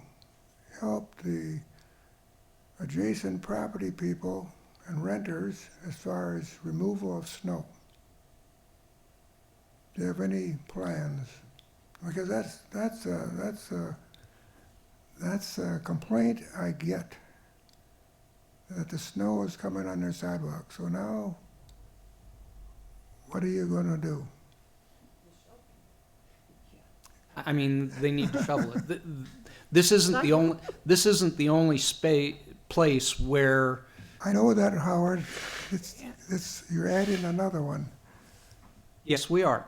help the adjacent property people and renters as far as removal of snow? Do you have any plans? Because that's a complaint I get, that the snow is coming on their sidewalk. So now, what are you going to do? I mean, they need to shovel it. This isn't the only. This isn't the only place where. I know that, Howard. It's you're adding another one. Yes, we are.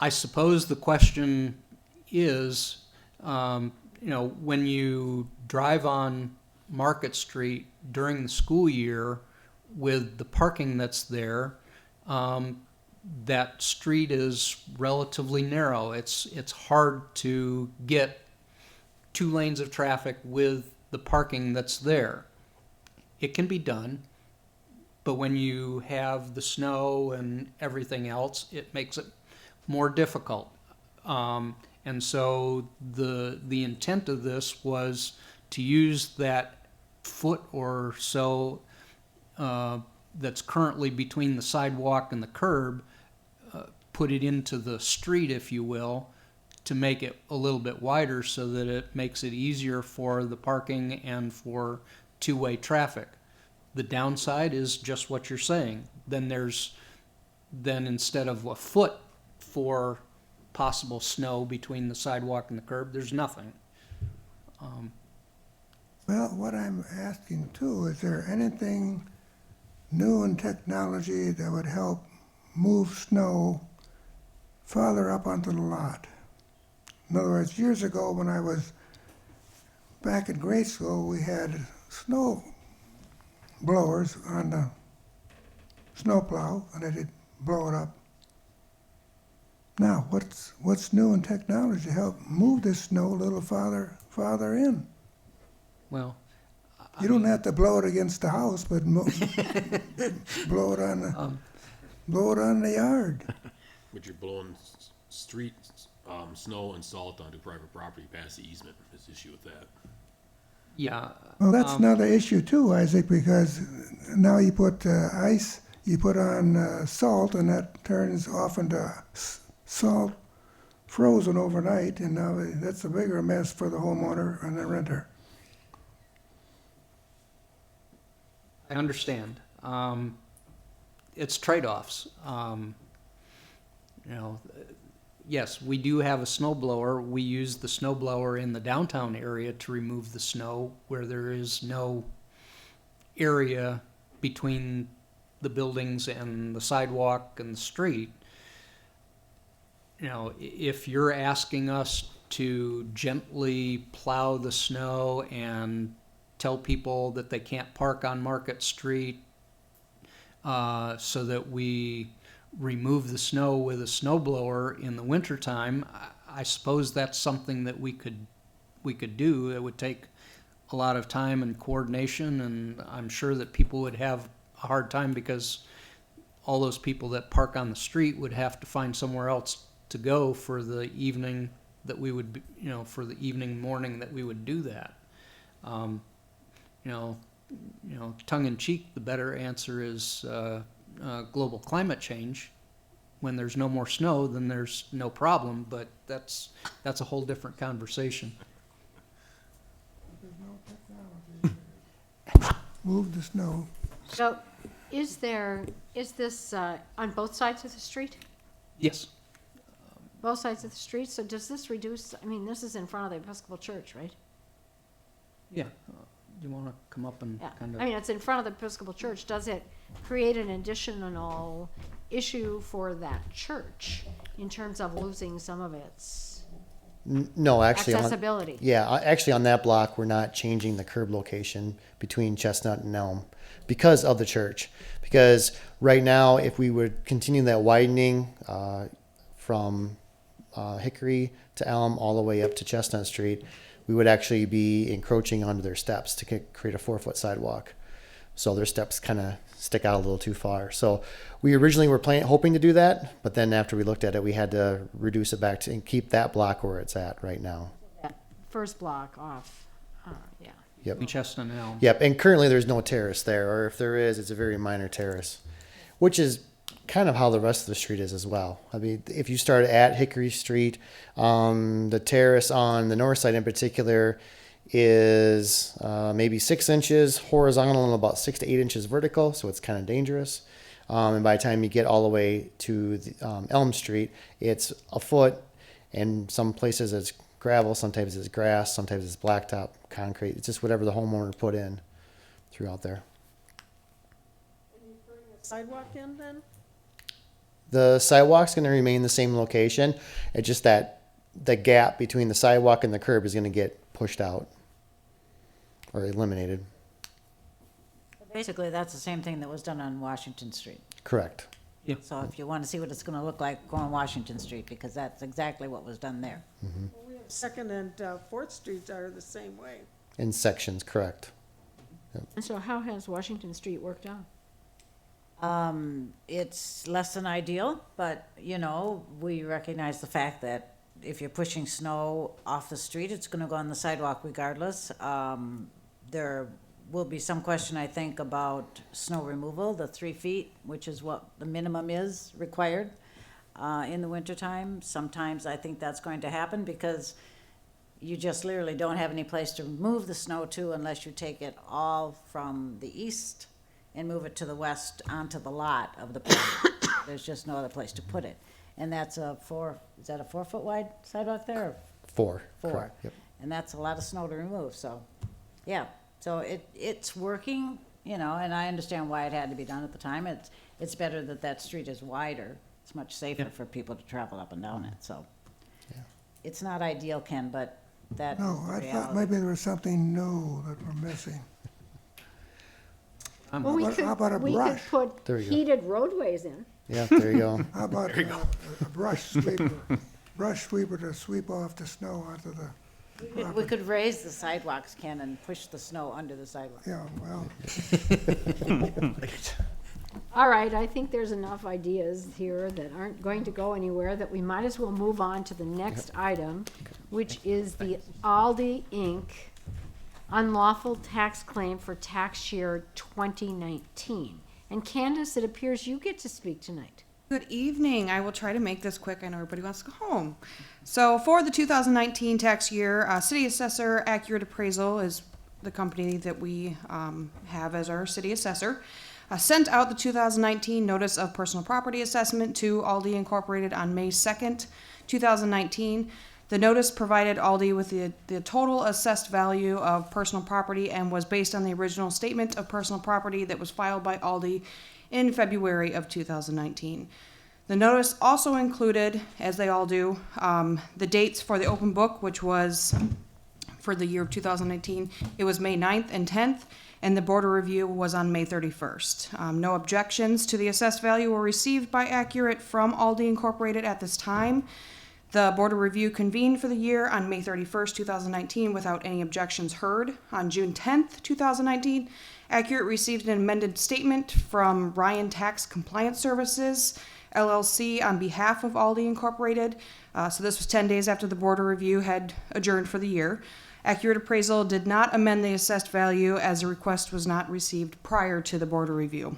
I suppose the question is, when you drive on Market Street during the school year with the parking that's there, that street is relatively narrow. It's hard to get 2 lanes of traffic with the parking that's there. It can be done, but when you have the snow and everything else, it makes it more difficult. And so the intent of this was to use that foot or so that's currently between the sidewalk and the curb, put it into the street, if you will, to make it a little bit wider so that it makes it easier for the parking and for two-way traffic. The downside is just what you're saying. Then instead of a foot for possible snow between the sidewalk and the curb, there's nothing. Well, what I'm asking too, is there anything new in technology that would help move snow farther up onto the lot? In other words, years ago when I was back in grade school, we had snow blowers on the snowplow, and they'd blow it up. Now, what's new in technology to help move this snow a little farther in? Well, you don't have to blow it against the house, but blow it on the yard. But you're blowing street snow and salt onto private property past the easement. Is the issue with that? Yeah. Well, that's another issue too, Isaac, because now you put ice, you put on salt, and that turns off into salt frozen overnight, and now that's a bigger mess for the homeowner and the renter. I understand. it's trade-offs. Yes, we do have a snow blower. We use the snow blower in the downtown area to remove the snow where there is no area between the buildings and the sidewalk and the street. If you're asking us to gently plow the snow and tell people that they can't park on Market Street so that we remove the snow with a snow blower in the wintertime, I suppose that's something that we could do. It would take a lot of time and coordination, and I'm sure that people would have a hard time because all those people that park on the street would have to find somewhere else to go for the evening that we would, for the morning that we would do that. Tongue in cheek, the better answer is global climate change. When there's no more snow, then there's no problem, but that's a whole different conversation. Move the snow. So, is this on both sides of the street? Yes. Both sides of the street? So does this reduce, this is in front of the Episcopal Church, right? Yeah. You want to come up and Yeah. kind of... It's in front of the Episcopal Church. Does it create an additional issue for that church in terms of losing some of its No, actually, accessibility? actually on that block, we're not changing the curb location between Chestnut and Elm because of the church. Because right now, if we would continue that widening from Hickory to Elm all the way up to Chestnut Street, we would actually be encroaching onto their steps to create a 4-foot sidewalk. So their steps kind of stick out a little too far. So we originally were hoping to do that, but then after we looked at it, we had to reduce it back to and keep that block where it's at right now. That first block off, yeah. Yep. Chestnut and Elm. Yep. And currently there's no terrace there, or if there is, it's a very minor terrace, which is kind of how the rest of the street is as well. If you start at Hickory Street, the terrace on the north side in particular is maybe 6 inches horizontal and about 6 to 8 inches vertical, so it's kind of dangerous. And by the time you get all the way to Elm Street, it's a foot, and some places it's gravel, sometimes it's grass, sometimes it's blacktop, concrete. It's just whatever the homeowner put in throughout there. Sidewalk in then? The sidewalk's going to remain the same location. It's just that the gap between the sidewalk and the curb is going to get pushed out or eliminated. Basically, that's the same thing that was done on Washington Street. Correct. Yeah. So if you want to see what it's going to look like, go on Washington Street, because that's exactly what was done there. Mm-hmm. Well, we have Second and Fourth Streets are the same way. In sections, correct. And so how has Washington Street worked out? It's less than ideal, but, we recognize the fact that if you're pushing snow off the street, it's gonna go on the sidewalk regardless. There will be some question, I think, about snow removal, the 3 feet, which is what the minimum is required in the wintertime. Sometimes I think that's going to happen because you just literally don't have any place to move the snow to unless you take it all from the east and move it to the west onto the lot of the project. There's just no other place to put it. And that's is that a 4-foot wide sidewalk there? Or 4. 4. Correct. Yep. And that's a lot of snow to remove, so, yeah. So it's working, and I understand why it had to be done at the time. It's better that street is wider. It's much safer for people to travel up and down it, so. Yeah. It's not ideal, Ken, but that is No, the I thought reality. maybe there was something new that we're missing. Well, we How about a could brush? put There you go. heated roadways in. Yeah, there you go. How about a brush sweeper? Brush sweeper to sweep off the snow onto the, We could raise the sidewalks, Ken, and push the snow under the sidewalk. yeah, well, All right, I think there's enough ideas here that aren't going to go anywhere, that we might as well move on to the next item, which is the Aldi Inc. unlawful tax claim for tax year 2019. And Candace, it appears you get to speak tonight. Good evening. I will try to make this quick. I know everybody wants to go home. So for the 2019 tax year, City Assessor Accurate Appraisal is the company that we have as our city assessor. sent out the 2019 Notice of Personal Property Assessment to Aldi Incorporated on May 2nd, 2019. The notice provided Aldi with the total assessed value of personal property and was based on the original statement of personal property that was filed by Aldi in February of 2019. The notice also included, as they all do, the dates for the open book, which was for the year of 2019. It was May 9th and 10th, and the border review was on May 31st. No objections to the assessed value were received by Accurate from Aldi Incorporated at this time. The border review convened for the year on May 31st, 2019, without any objections heard. On June 10th, 2019, Accurate received an amended statement from Ryan Tax Compliance Services, LLC, on behalf of Aldi Incorporated. So this was 10 days after the border review had adjourned for the year. Accurate Appraisal did not amend the assessed value as a request was not received prior to the border review.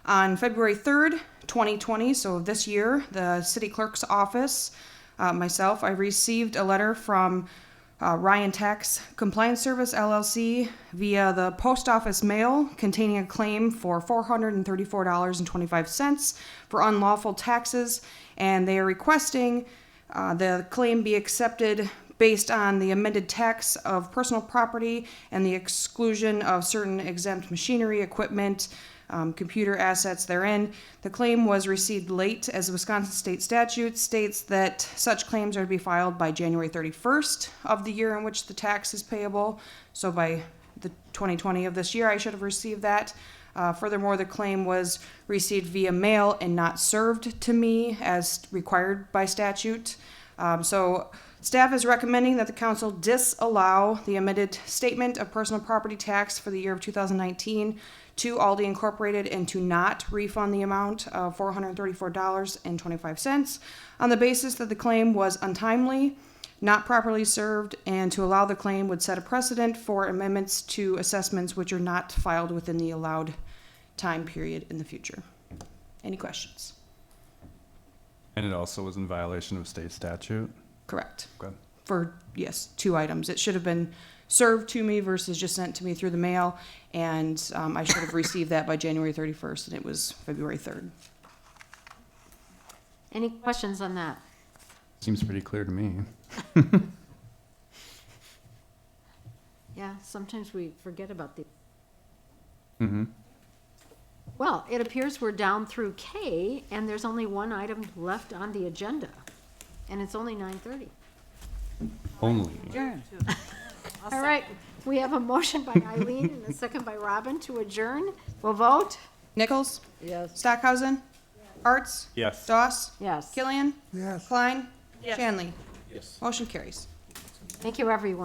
On February 3rd, 2020, so this year, the city clerk's office, myself, I received a letter from Ryan Tax Compliance Service, LLC, via the post office mail containing a claim for $434.25 for unlawful taxes, and they are requesting the claim be accepted based on the amended tax of personal property and the exclusion of certain exempt machinery, equipment, computer assets therein. The claim was received late, as the Wisconsin state statute states that such claims are to be filed by January 31st of the year in which the tax is payable. So by the 2020 of this year, I should have received that. Furthermore, the claim was received via mail and not served to me as required by statute. So staff is recommending that the council disallow the amended statement of personal property tax for the year of 2019 to Aldi Incorporated and to not refund the amount of $434.25 on the basis that the claim was untimely, not properly served, and to allow the claim would set a precedent for amendments to assessments which are not filed within the allowed time period in the future. Any questions? And it also was in violation of state statute? Correct. Okay. For, yes, 2 items. It should have been served to me versus just sent to me through the mail, and I should have received that by January 31st, and it was February 3rd. Any questions on that? Seems pretty clear to me. Yeah, sometimes we forget about the. Mm-hmm. Well, it appears we're down through K, and there's only one item left on the agenda, and it's only 9:30. Only. Adjourn. All right, we have a motion by Eileen and a second by Robin to adjourn. We'll vote. Nichols? Yes. Stockhausen? Arts? Yes. Doss? Yes. Killian? Yes. Klein? Yes. Shanley? Yes. Motion carries. Thank you, everyone.